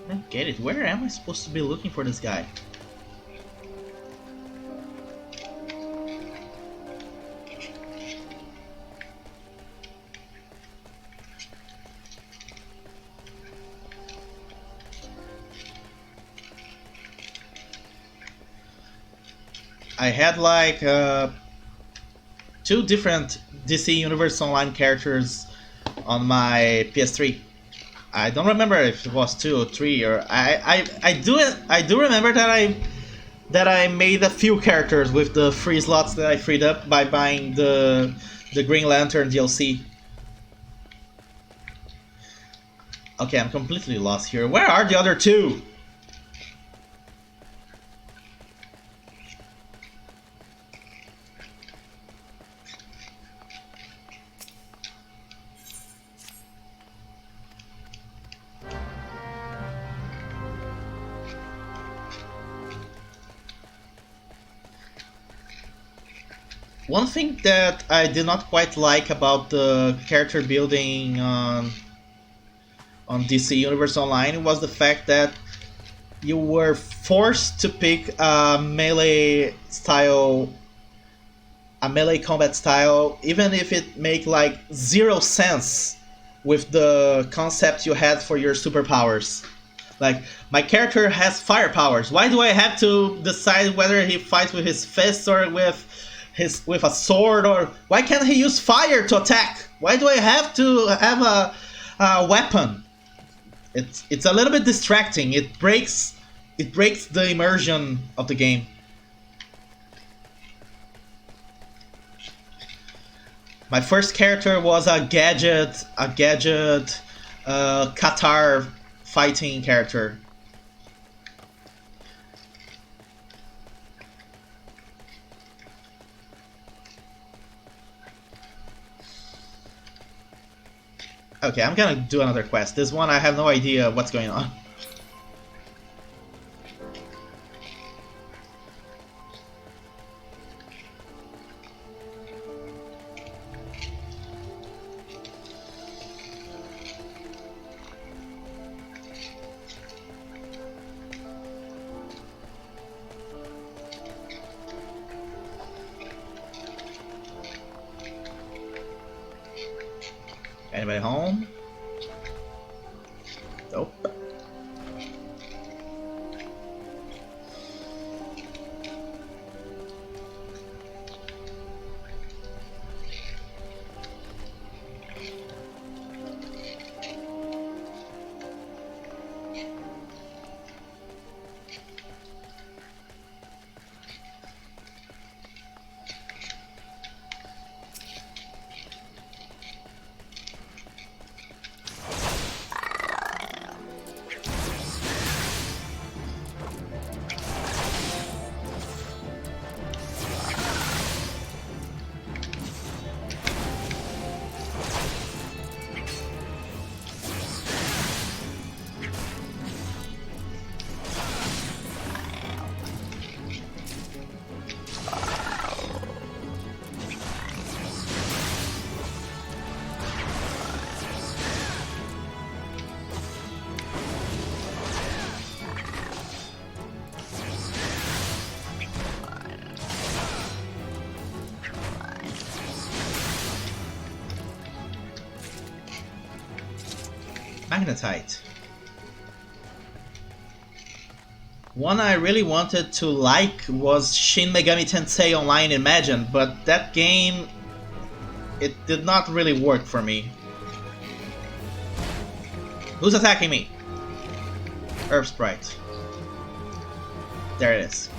I don't get it. Where am I supposed to be looking for this guy? I had like 2 different DC Universe Online characters on my PS3. I don't remember if it was 2 or 3, or I do remember that I made a few characters with the free slots that I freed up by buying the Green Lantern DLC. Okay, I'm completely lost here. Where are the other 2? One thing that I did not quite like about the character building on DC Universe Online was the fact that you were forced to pick a melee combat style, even if it made like 0 sense with the concept you had for your superpowers. Like, my character has fire powers. Why do I have to decide whether he fights with his fists or with a sword, or why can't he use fire to attack? Why do I have to have a weapon? It's a little bit distracting. It breaks the immersion of the game. My first character was a gadget Qatar fighting character. Okay, I'm gonna do another quest. This one I have no idea what's going on. Anybody home? Nope. Magnetite. One I really wanted to like was Shin Megami Tensei Online Imagine, but that game, it did not really work for me. Who's attacking me? Herb Sprite. There it is.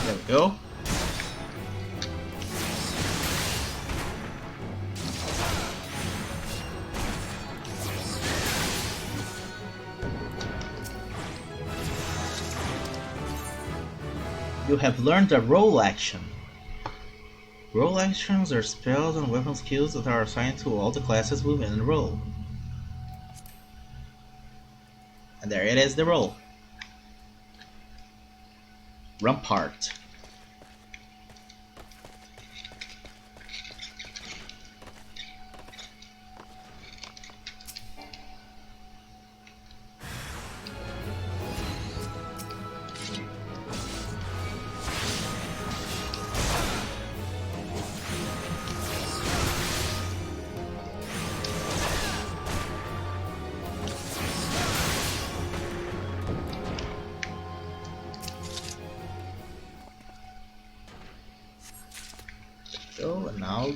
There we go. You have learned the roll action. Roll actions are spells and weapon skills that are assigned to all the classes within the roll. And there it is, the roll. Rampart. So, and now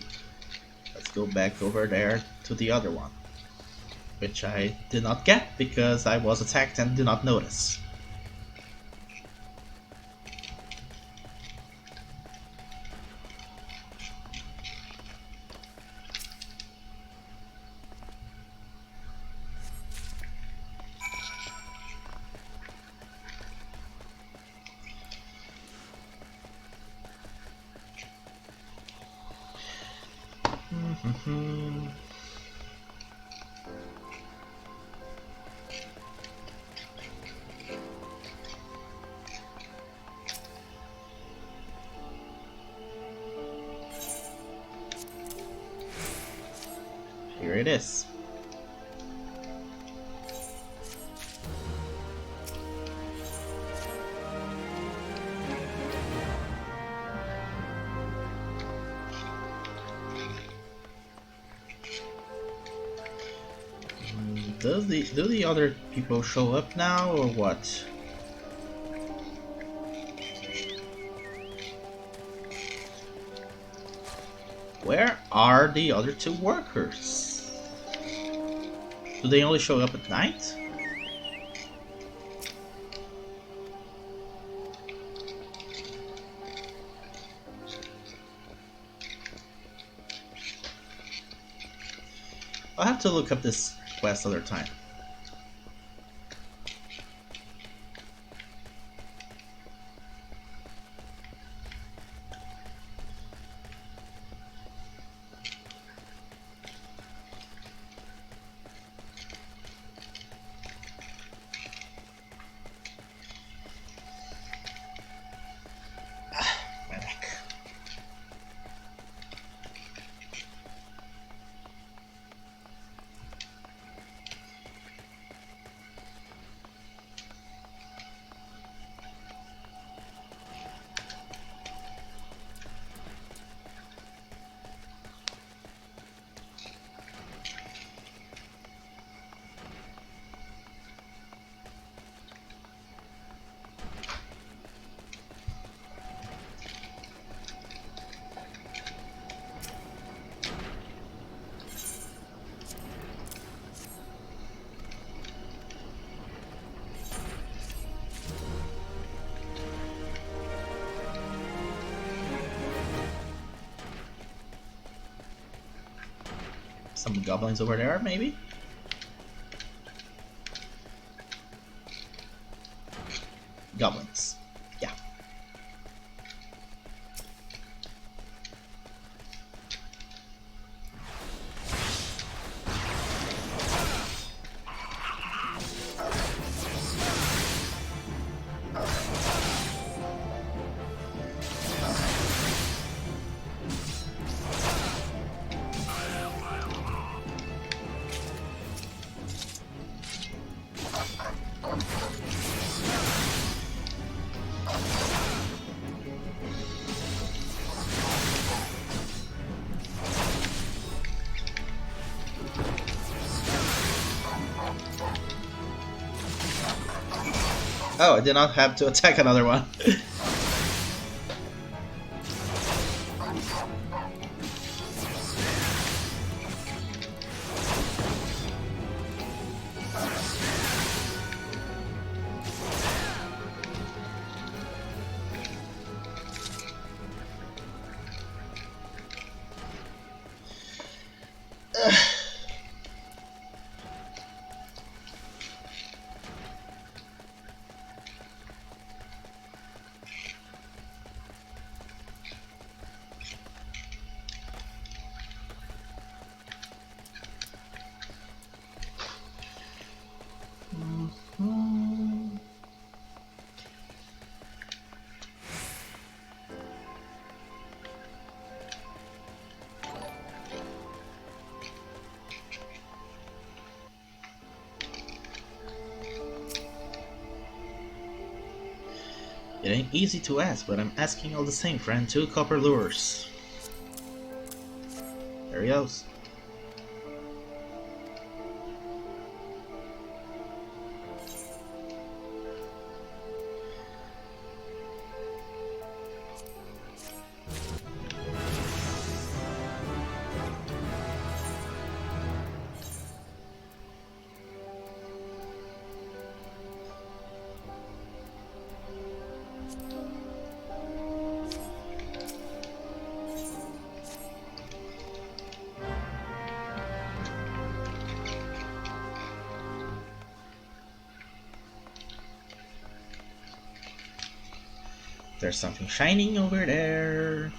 let's go back over there to the other one, which I did not get because I was attacked and did not notice. Here it is. Do the other people show up now or what? Where are the other two workers? Do they only show up at night? I'll have to look up this quest other time. Some goblins over there, maybe? Goblins. Yeah. Oh, I did not have to attack another one. It ain't easy to ask, but I'm asking all the same, friend. 2 copper lures. There he goes. There's something shining over there.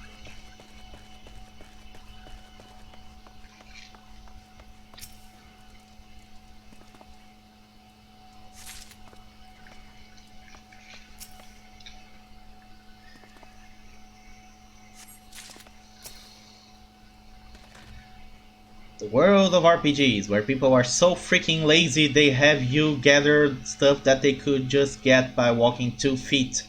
The world of RPGs, where people are so freaking lazy they have you gather stuff that they could just get by walking 2 feet.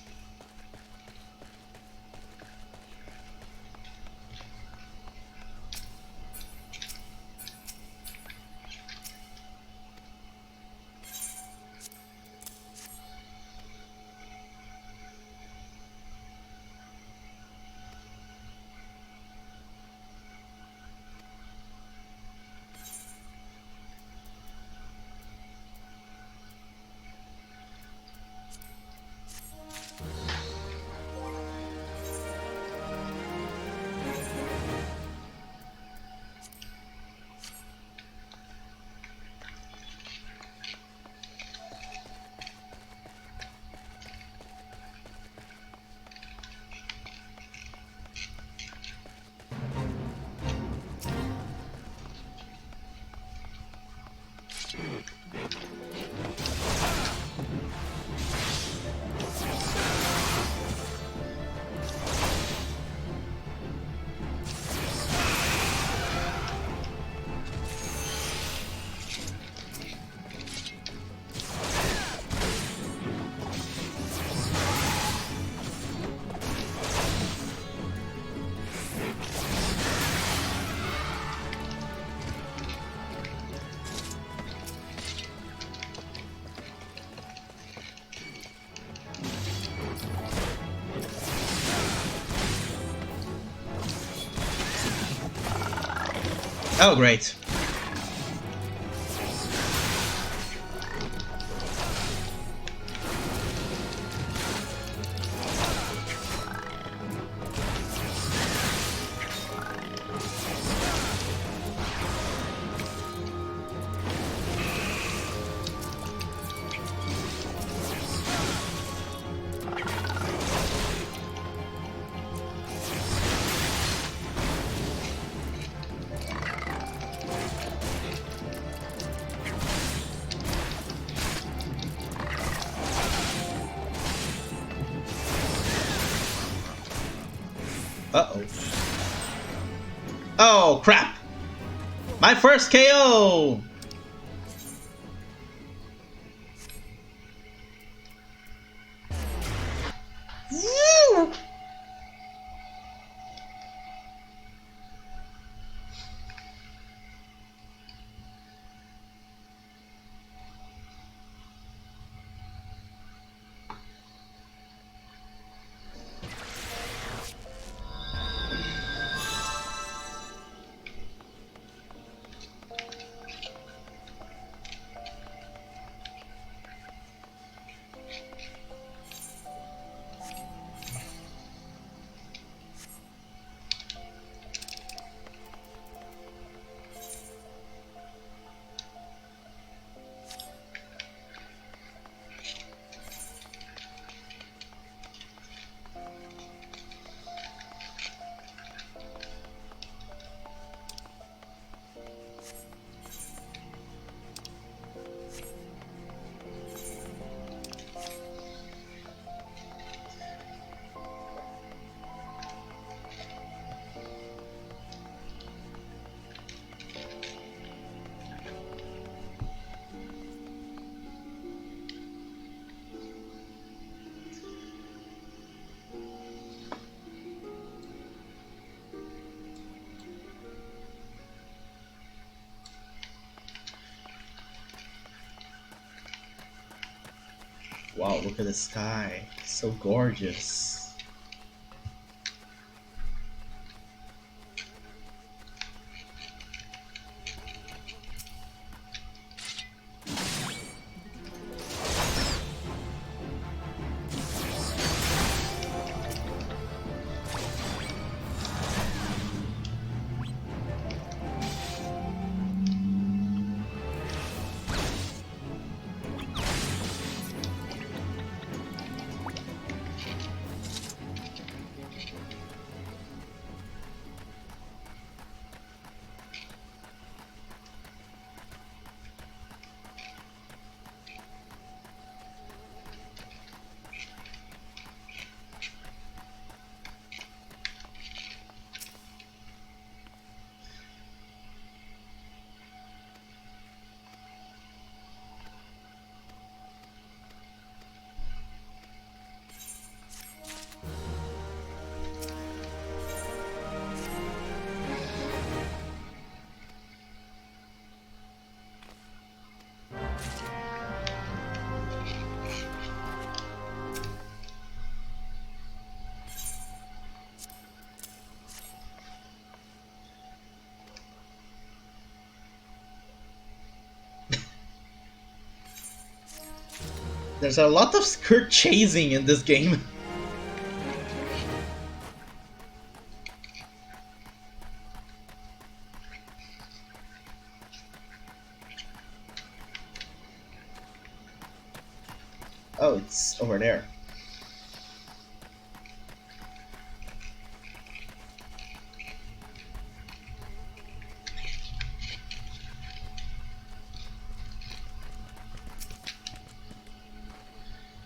Oh, great. Uh-oh. Oh, crap! My first KO! Woo! Wow, look at the sky. So gorgeous. There's a lot of skirt chasing in this game. Oh, it's over there.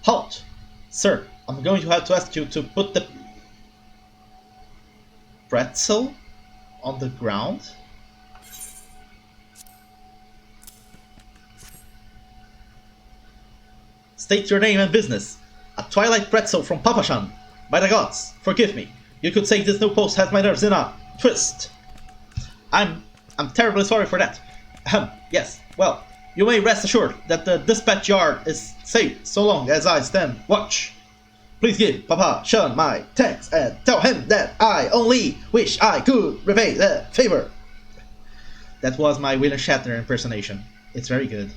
Halt! Sir, I'm going to have to ask you to put the pretzel on the ground. State your name and business. A twilight pretzel from Papashan. By the gods, forgive me. You could say this new post has my nerves in a twist. I'm terribly sorry for that. Yes, well, you may rest assured that the dispatch yard is safe so long as I stand watch. Please give Papa Shun my thanks and tell him that I only wish I could repay the favor. That was my William Shatner impersonation. It's very good.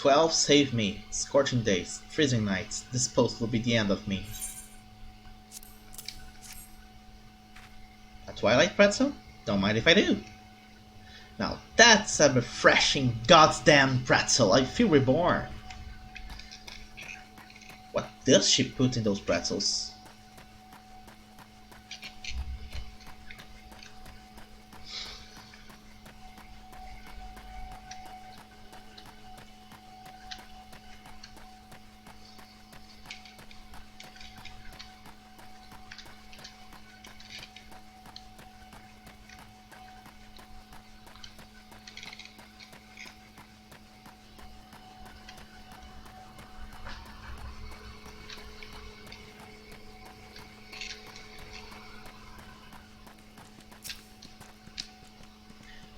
12, save me. Scorching days, freezing nights. This post will be the end of me. A twilight pretzel? Don't mind if I do. Now that's a refreshing goddamn pretzel. I feel reborn. What does she put in those pretzels?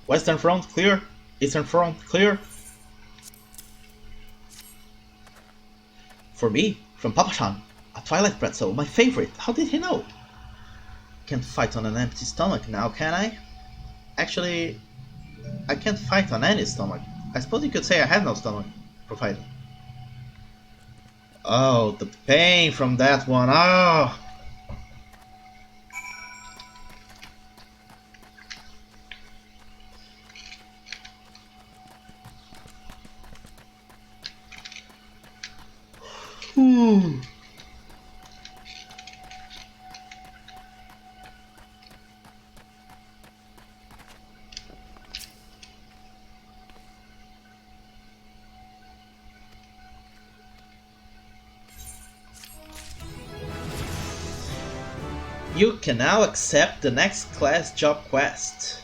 Western front clear. Eastern front clear. For me, from Papa-chan, a twilight pretzel, my favorite. How did he know? Can't fight on an empty stomach now, can I? Actually, I can't fight on any stomach. I suppose you could say I have no stomach for fighting. Oh, the pain from that one. Oh. You can now accept the next class job quest.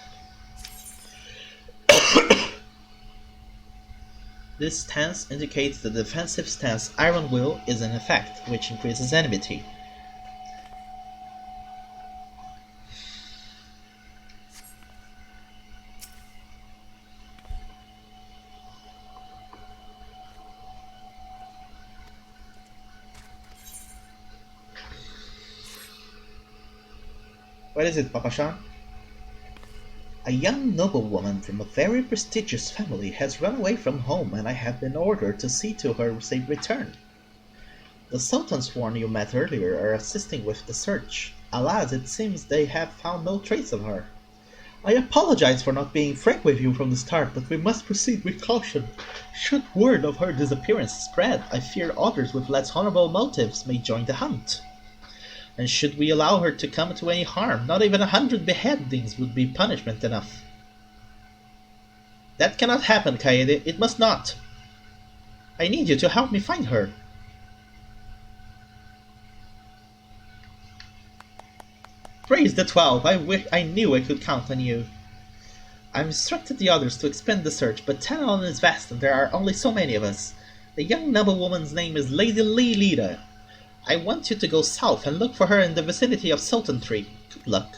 This stance indicates the defensive stance Iron Will is in effect, which increases enmity. What is it, Papa-chan? A young noblewoman from a very prestigious family has run away from home, and I have been ordered to see to her safe return. The Sultan sworn you met earlier are assisting with the search. Alas, it seems they have found no trace of her. I apologize for not being frank with you from the start, but we must proceed with caution. Should word of her disappearance spread, I fear others with less honorable motives may join the hunt. And should we allow her to come to any harm, not even 100 beheadings would be punishment enough. That cannot happen, Kaede. It must not. I need you to help me find her. Praise the 12. I knew I could count on you. I've instructed the others to expand the search, but Tanalon is vast and there are only so many of us. The young noblewoman's name is Lady Lida. I want you to go south and look for her in the vicinity of Sultan Tree. Good luck.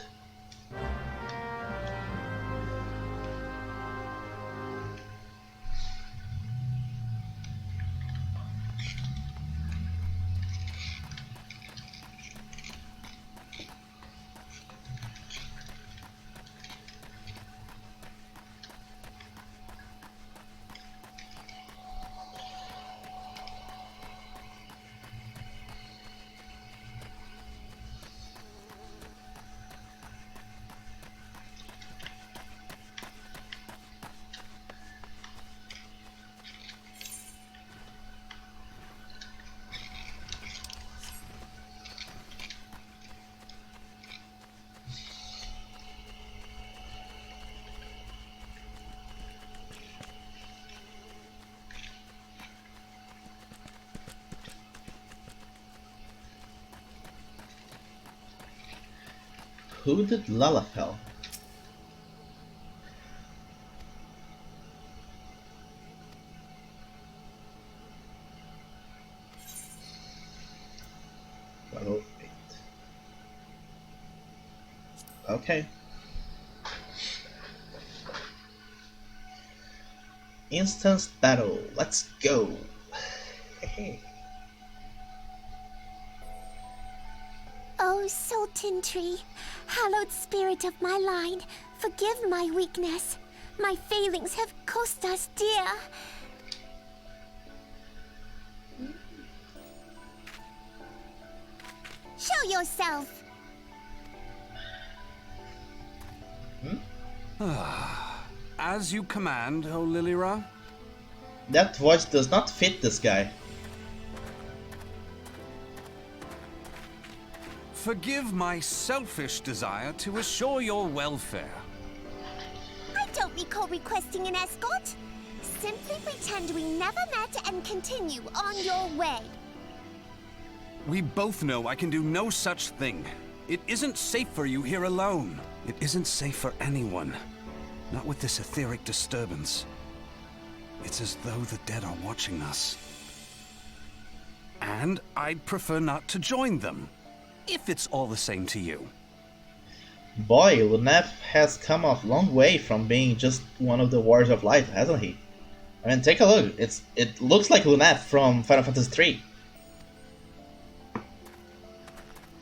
Who did Lalafell? Okay. Instance battle. Let's go. Hey. Oh, Sultan Tree, hallowed spirit of my line, forgive my weakness. My failings have cost us dear. Show yourself. As you command, O Lilira. That voice does not fit this guy. Forgive my selfish desire to assure your welfare. I don't recall requesting an escort. Simply pretend we never met and continue on your way. We both know I can do no such thing. It isn't safe for you here alone. It isn't safe for anyone. Not with this etheric disturbance. It's as though the dead are watching us. And I'd prefer not to join them, if it's all the same to you. Boy, Lunef has come a long way from being just one of the Warriors of Light, hasn't he? I mean, take a look. It looks like Lunef from Final Fantasy III.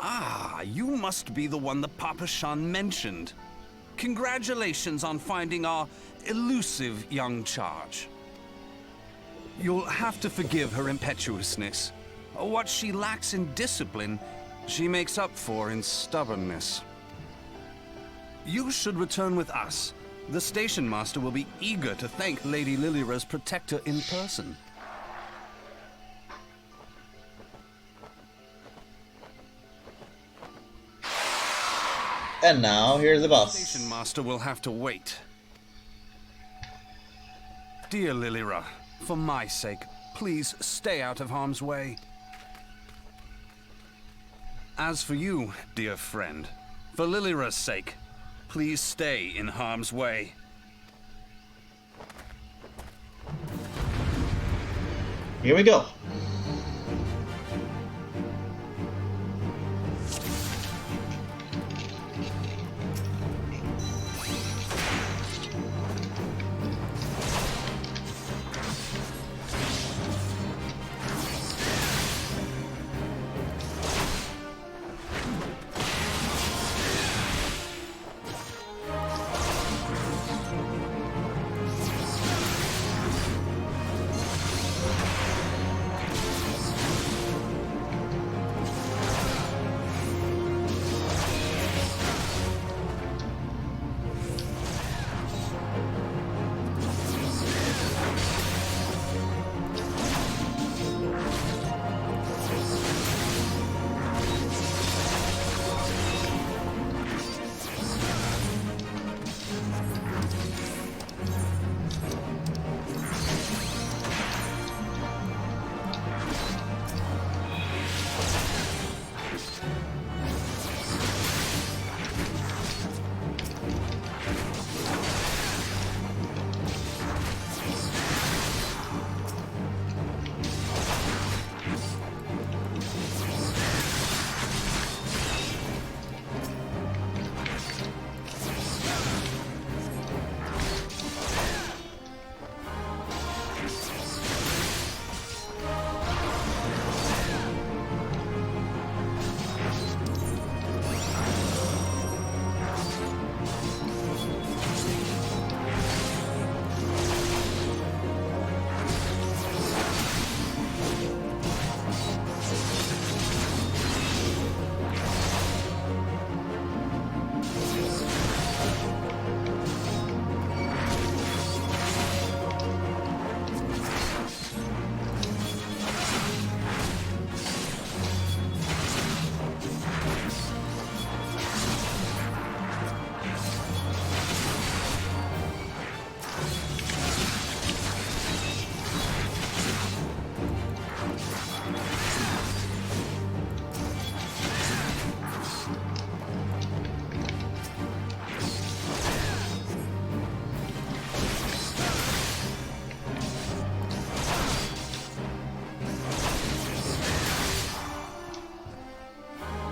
Ah, you must be the one that Papa Shan mentioned. Congratulations on finding our elusive young charge. You'll have to forgive her impetuousness. What she lacks in discipline, she makes up for in stubbornness. You should return with us. The station master will be eager to thank Lady Lilira's protector in person. And now, here's the boss. Station master will have to wait. Dear Lilira, for my sake, please stay out of harm's way. As for you, dear friend, for Lilira's sake, please stay in harm's way. Here we go.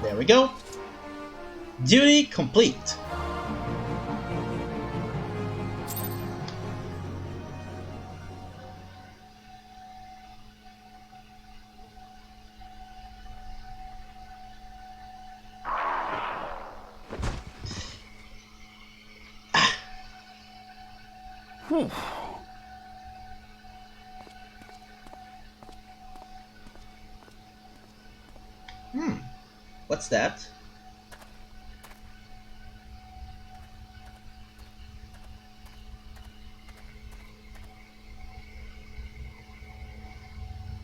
There we go. Duty complete. Whew. What's that?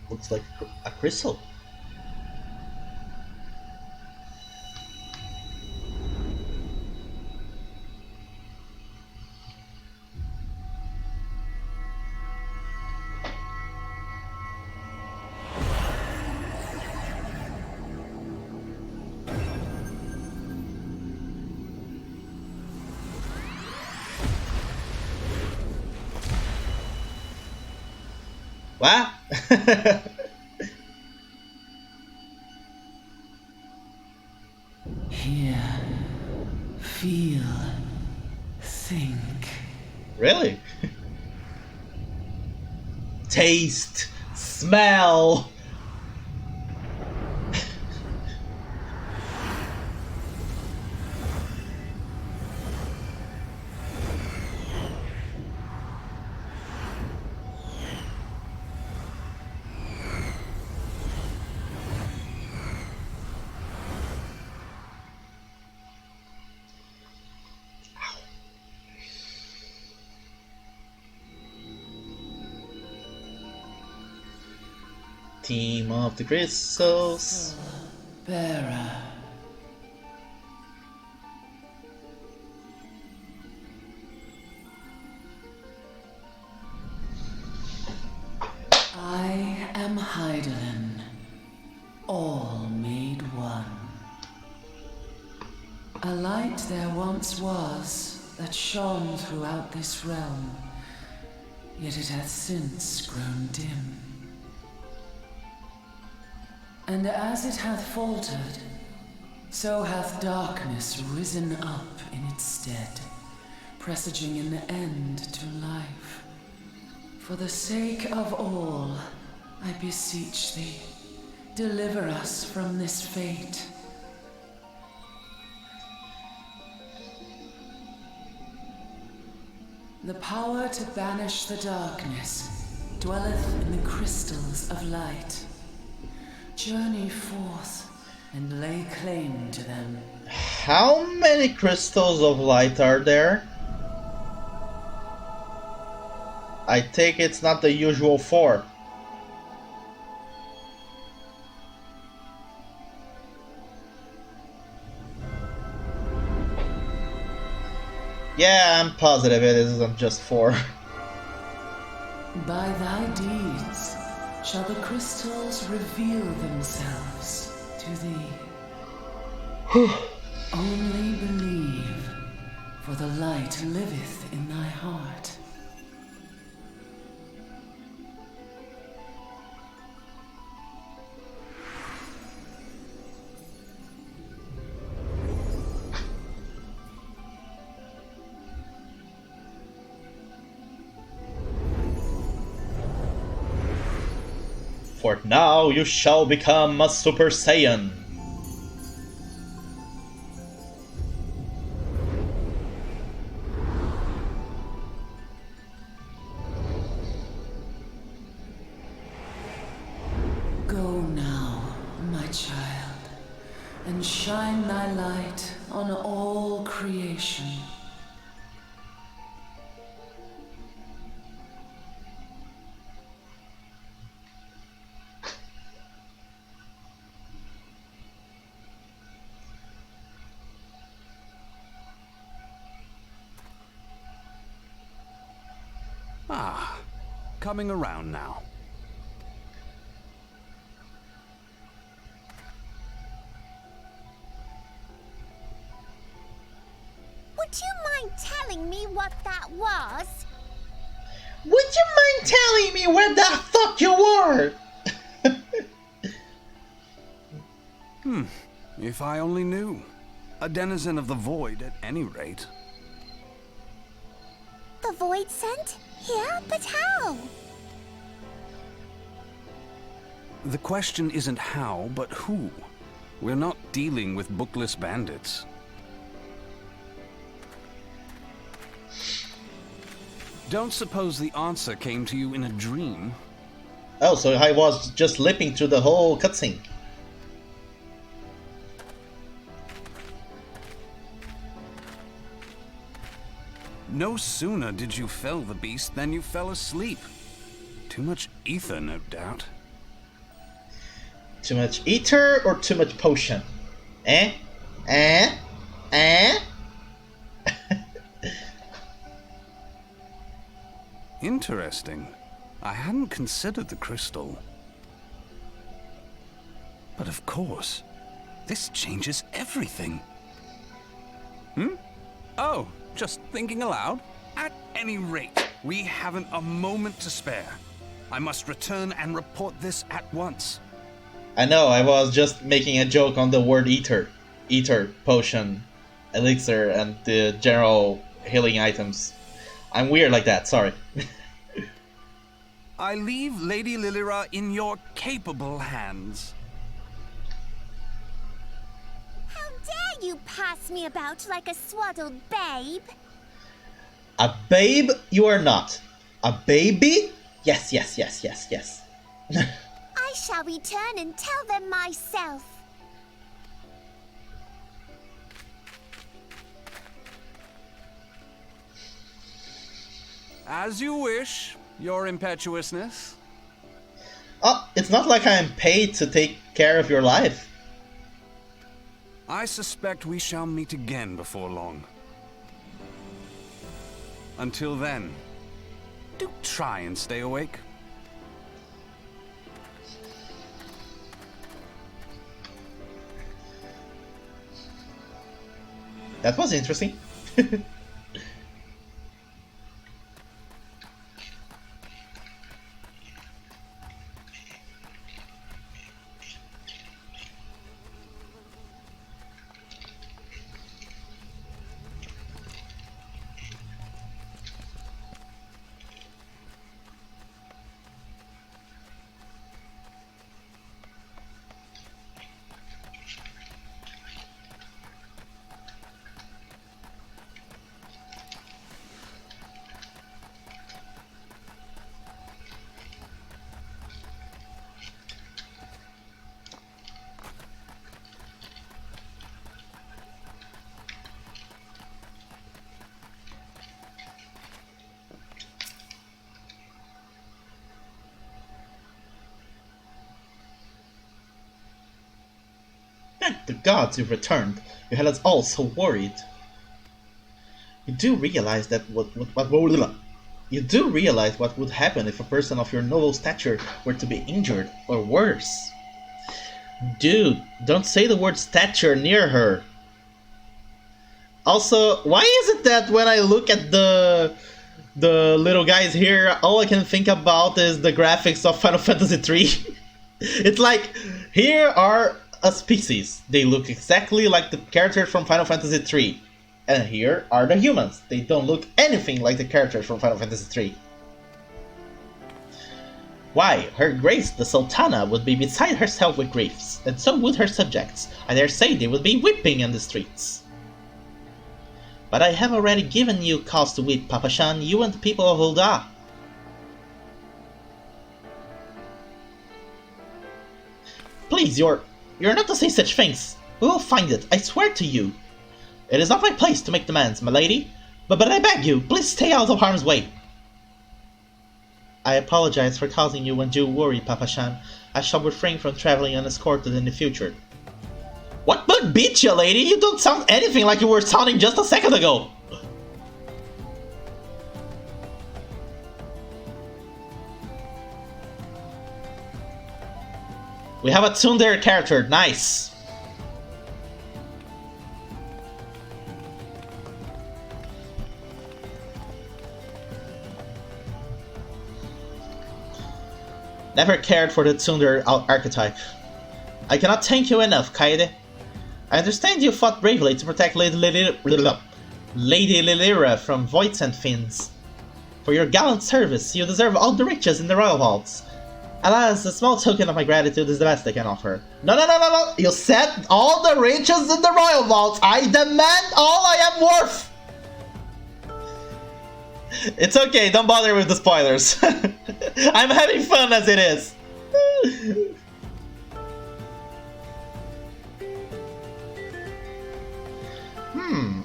Looks like a crystal. What? Hear, feel, think. Really? Taste, smell. Team of the crystals. Bearer. I am Heidelin, all made one. A light there once was that shone throughout this realm, yet it hath since grown dim. And as it hath faltered, so hath darkness risen up in its stead, presaging an end to life. For the sake of all, I beseech thee, deliver us from this fate. The power to banish the darkness dwelleth in the crystals of light. Journey forth and lay claim to them. How many crystals of light are there? I take it's not the usual 4. Yeah, I'm positive it isn't just 4. By thy deeds shall the crystals reveal themselves to thee. Only believe, for the light liveth in thy heart. For now you shall become a Super Saiyan. Go now, my child, and shine thy light on all creation. Ah, coming around now. Would you mind telling me what that was? Would you mind telling me where the fuck you were? If I only knew. A denizen of the void at any rate. The void sent? Here? But how? The question isn't how, but who. We're not dealing with bookless bandits. Don't suppose the answer came to you in a dream? Oh, so I was just lipping through the whole cutscene. No sooner did you fell the beast than you fell asleep. Too much ether, no doubt. Too much ether or too much potion? Eh? Eh? Eh? Interesting. I hadn't considered the crystal. But of course, this changes everything. Oh, just thinking aloud. At any rate, we haven't a moment to spare. I must return and report this at once. I know, I was just making a joke on the word ether. Ether, potion, elixir, and the general healing items. I'm weird like that, sorry. I leave Lady Lilira in your capable hands. How dare you pass me about like a swaddled babe? A babe you are not. A baby? Yes, yes, yes, yes, yes. I shall return and tell them myself. As you wish, your impetuousness. Oh, it's not like I'm paid to take care of your life. I suspect we shall meet again before long. Until then, do try and stay awake. That was interesting. Thank the gods you've returned. You had us all so worried. You do realize you do realize what would happen if a person of your noble stature were to be injured, or worse. Dude, don't say the word stature near her. Also, why is it that when I look at the little guys here, all I can think about is the graphics of Final Fantasy III? It's like, here are a species. They look exactly like the characters from Final Fantasy III. And here are the humans. They don't look anything like the characters from Final Fantasy III. Why, Her Grace the Sultana would be beside herself with griefs, and so would her subjects. I dare say they would be weeping in the streets. But I have already given you cause to weep, Papa-chan, you and the people of Ul'dah. Please, you're not to say such things. We will find it, I swear to you. It is not my place to make demands, my lady, but I beg you, please stay out of harm's way. I apologize for causing you undue worry, Papa-chan. I shall refrain from traveling unescorted in the future. What bug beat you, lady? You don't sound anything like you were sounding just a second ago. We have a tsundere character, nice. Never cared for the tsundere archetype. I cannot thank you enough, Kaede. I understand you fought bravely to protect Lady Lilira from Voids and Fiends. For your gallant service, you deserve all the riches in the Royal Vaults. Alas, a small token of my gratitude is the best I can offer. No! You said all the riches in the Royal Vaults! I demand all I am worth! It's okay, don't bother with the spoilers. I'm having fun as it is.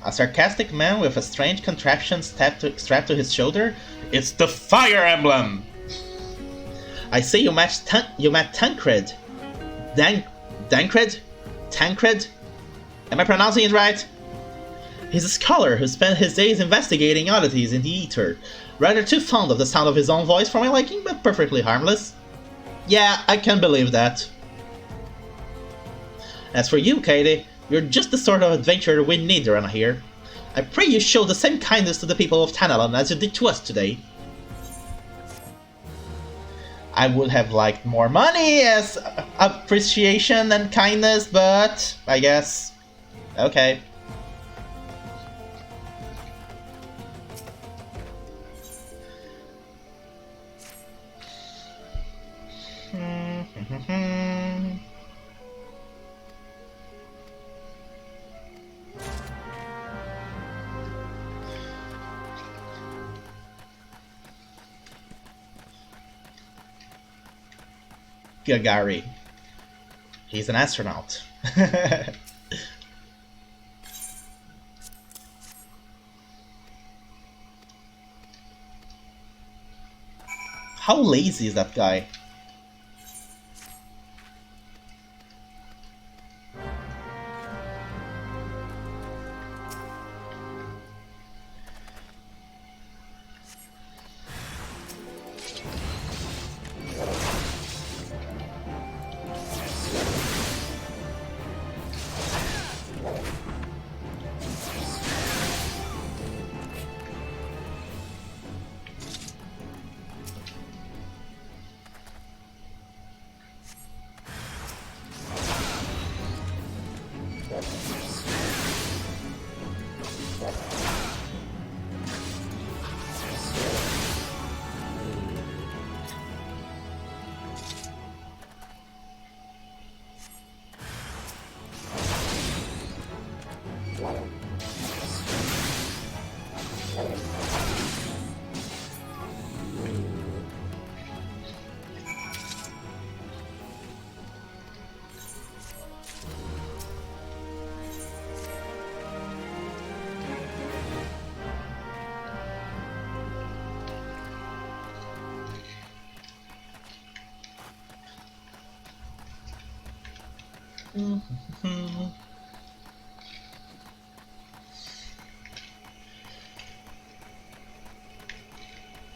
A sarcastic man with a strange contraption strapped to his shoulder? It's the Fire Emblem! I see you met Tancred. Tancred? Am I pronouncing it right? He's a scholar who spent his days investigating oddities in the ether. Rather too fond of the sound of his own voice for my liking, but perfectly harmless. Yeah, I can believe that. As for you, Kaede, you're just the sort of adventurer we need around here. I pray you show the same kindness to the people of Tanalan as you did to us today. I would have liked more money as appreciation and kindness, but I guess... okay. Gagari. He's an astronaut. How lazy is that guy?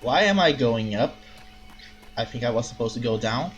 Why am I going up? I think I was supposed to go down.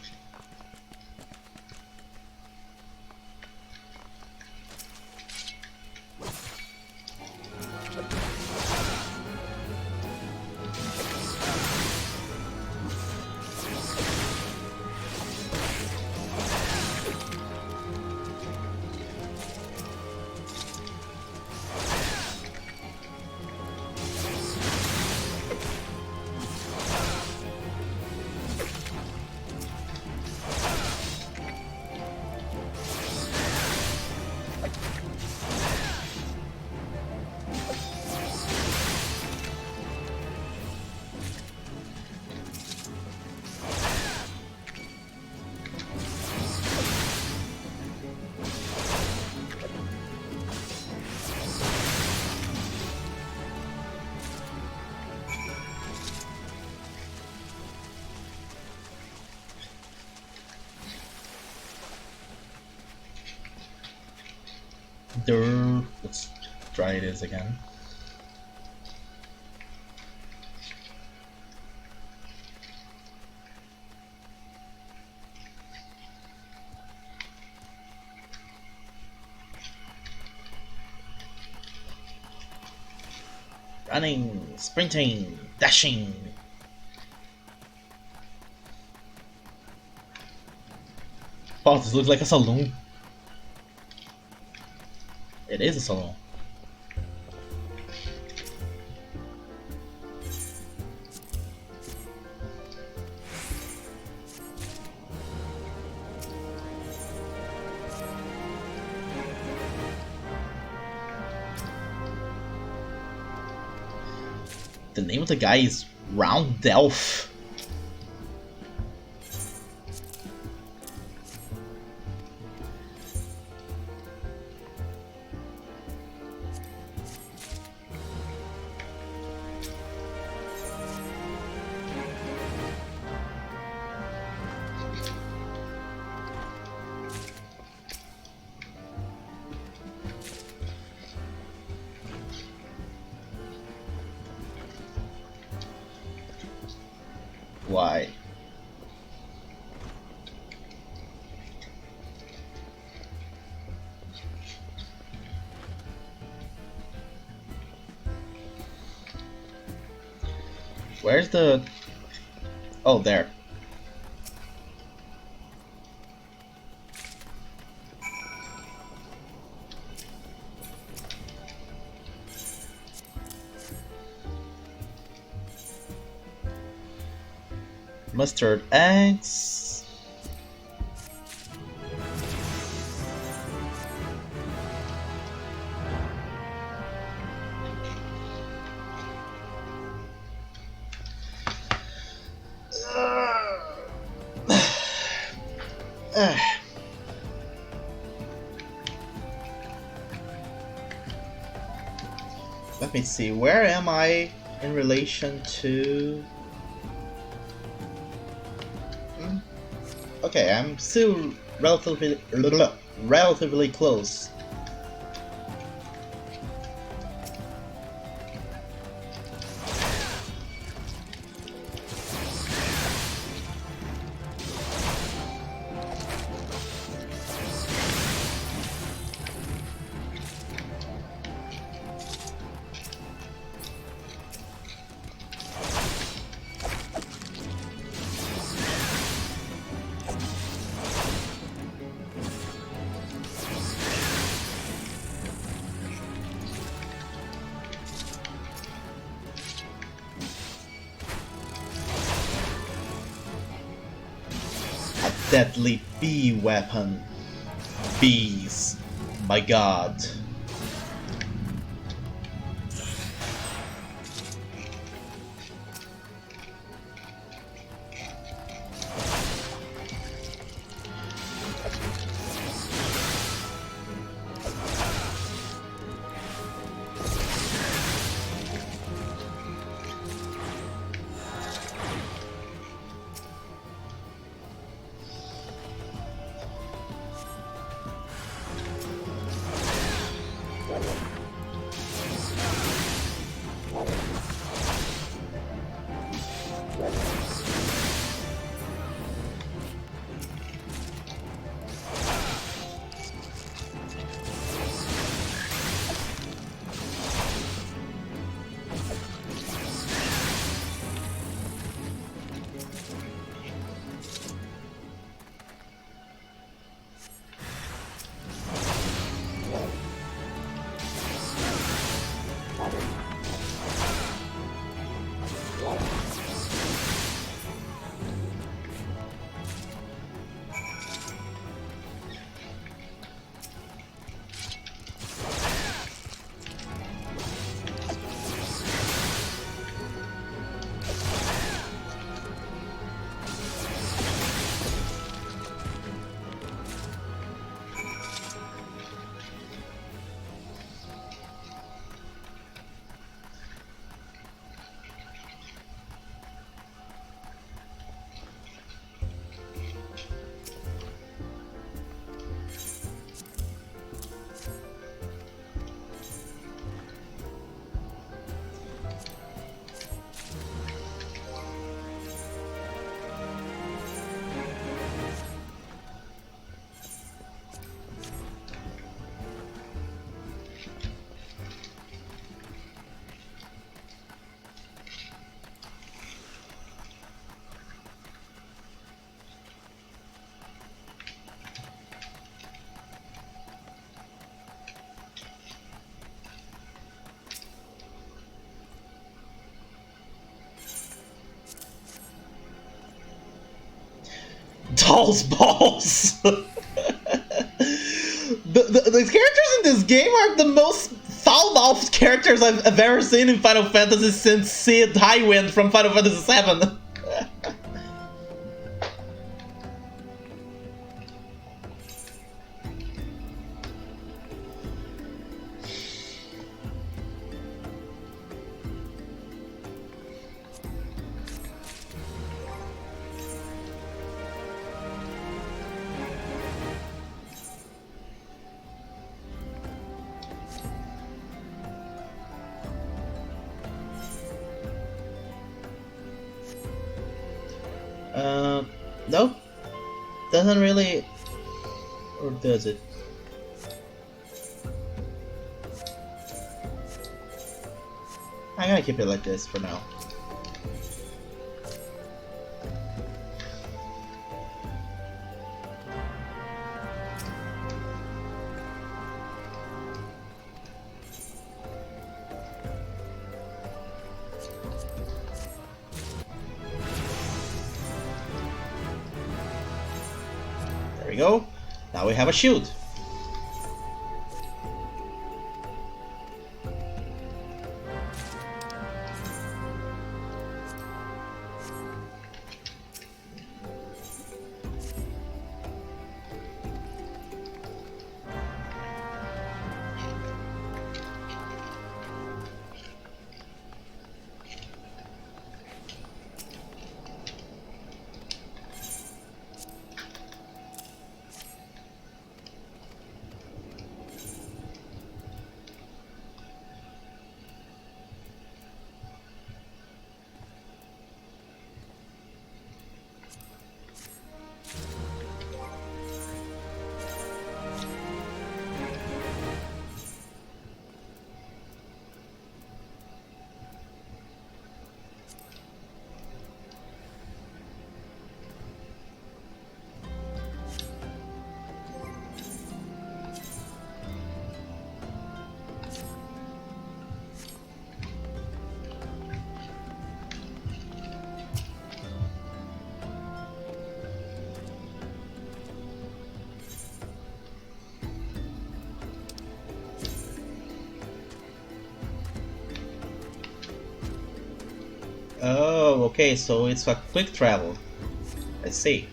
Let's try this again. Running, sprinting, dashing. Wow, this looks like a saloon. It is a saloon. The name of the guy is Round Delph. Why? Where's the... Oh, there. Mustard eggs. Let me see, where am I in relation to... Okay, I'm still relatively close. Deadly bee weapon. Bees. My god. Doll's balls! The characters in this game are the most foul-mouthed characters I've ever seen in Final Fantasy since Sid Highwind from Final Fantasy VII. Nope. Doesn't really... Or does it? I'm gonna keep it like this for now. There we go. Now we have a shield. Oh, okay, so it's a quick travel. I see.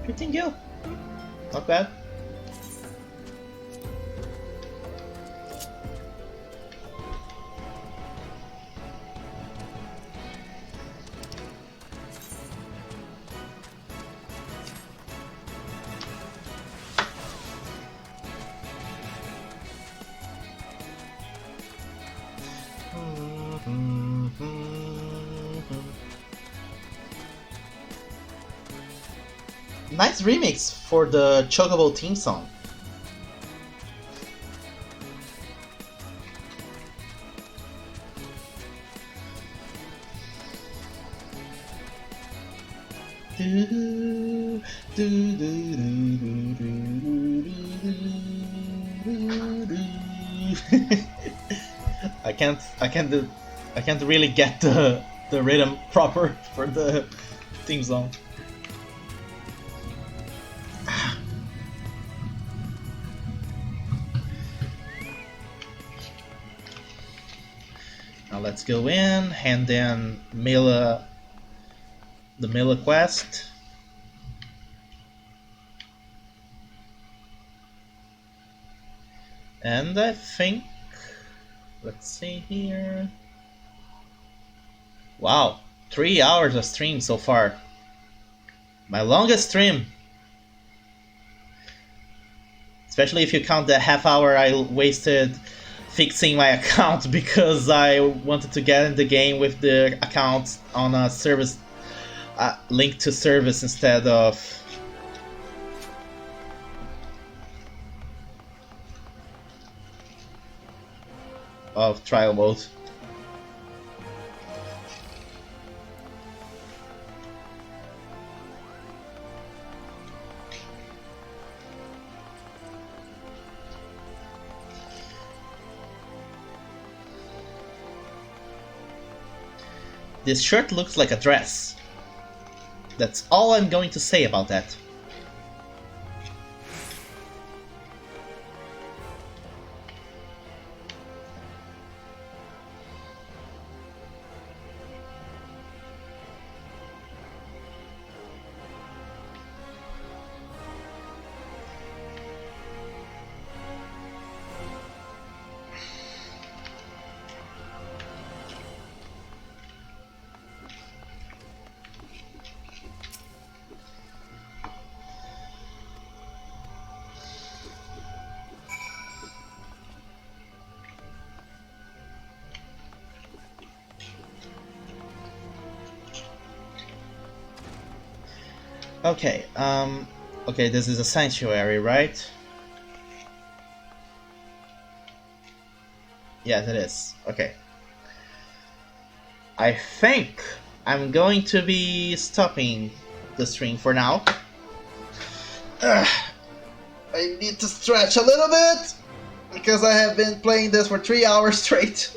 Continue. Not bad. Nice remix for the Chocobo theme song. I can't really get the rhythm proper for the theme song. Now let's go in, hand in the Mila quest. And I think, let's see here. Wow, 3 hours of stream so far. My longest stream. Especially if you count the half hour I wasted fixing my account because I wanted to get in the game with the account on a service linked to service instead of trial mode. This shirt looks like a dress. That's all I'm going to say about that. Okay, okay, this is a sanctuary, right? Yes, it is. Okay. I think I'm going to be stopping the stream for now. I need to stretch a little bit because I have been playing this for 3 hours straight.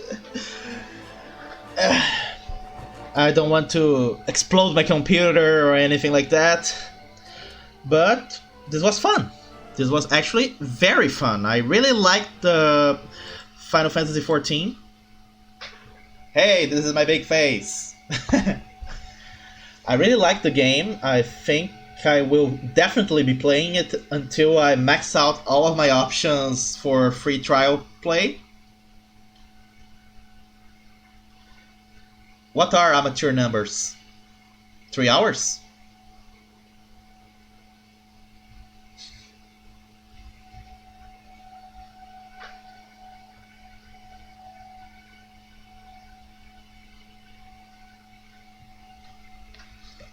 I don't want to explode my computer or anything like that. But this was fun. This was actually very fun. I really liked the Final Fantasy XIV. Hey, this is my big face. I really like the game. I think I will definitely be playing it until I max out all of my options for free trial play. What are amateur numbers? 3 hours?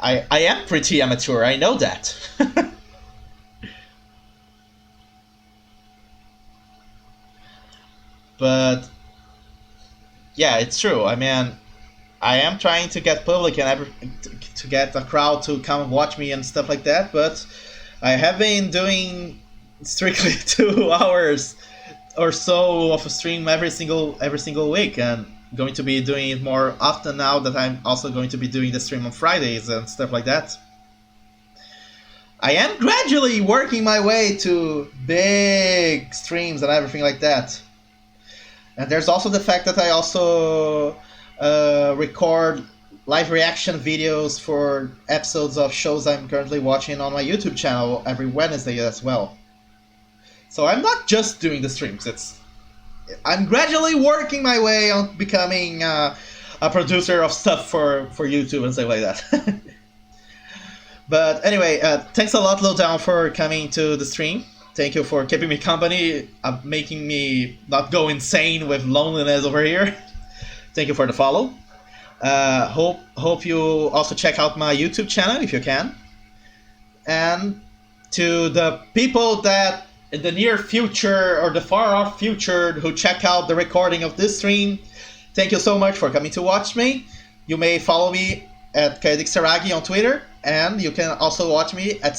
I am pretty amateur, I know that. But yeah, it's true. I mean, I am trying to get public and to get a crowd to come watch me and stuff like that, but I have been doing strictly 2 hours or so of a stream every single week, and going to be doing it more often now that I'm also going to be doing the stream on Fridays and stuff like that. I am gradually working my way to big streams and everything like that. And there's also the fact that I also record live reaction videos for episodes of shows I'm currently watching on my YouTube channel every Wednesday as well. So I'm not just doing the streams, I'm gradually working my way on becoming a producer of stuff for YouTube and stuff like that. But anyway, thanks a lot, Lowdown, for coming to the stream. Thank you for keeping me company, making me not go insane with loneliness over here. Thank you for the follow. Hope you also check out my YouTube channel if you can. And to the people that in the near future or the far off future who check out the recording of this stream, thank you so much for coming to watch me. You may follow me at Kaede Kisaragi on Twitter, and you can also watch me at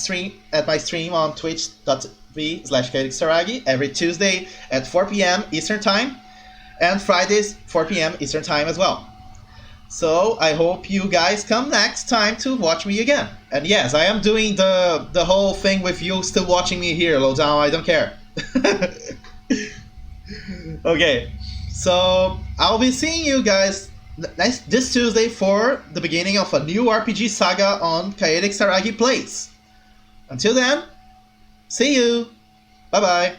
my stream on twitch.tv/Kaede Kisaragi every Tuesday at 4 p.m. Eastern Time, and Fridays 4 p.m. Eastern Time as well. So I hope you guys come next time to watch me again. And yes, I am doing the whole thing with you still watching me here, Lowdown. I don't care. Okay, so I'll be seeing you guys this Tuesday for the beginning of a new RPG saga on Kaede Kisaragi Plays. Until then, see you. Bye bye.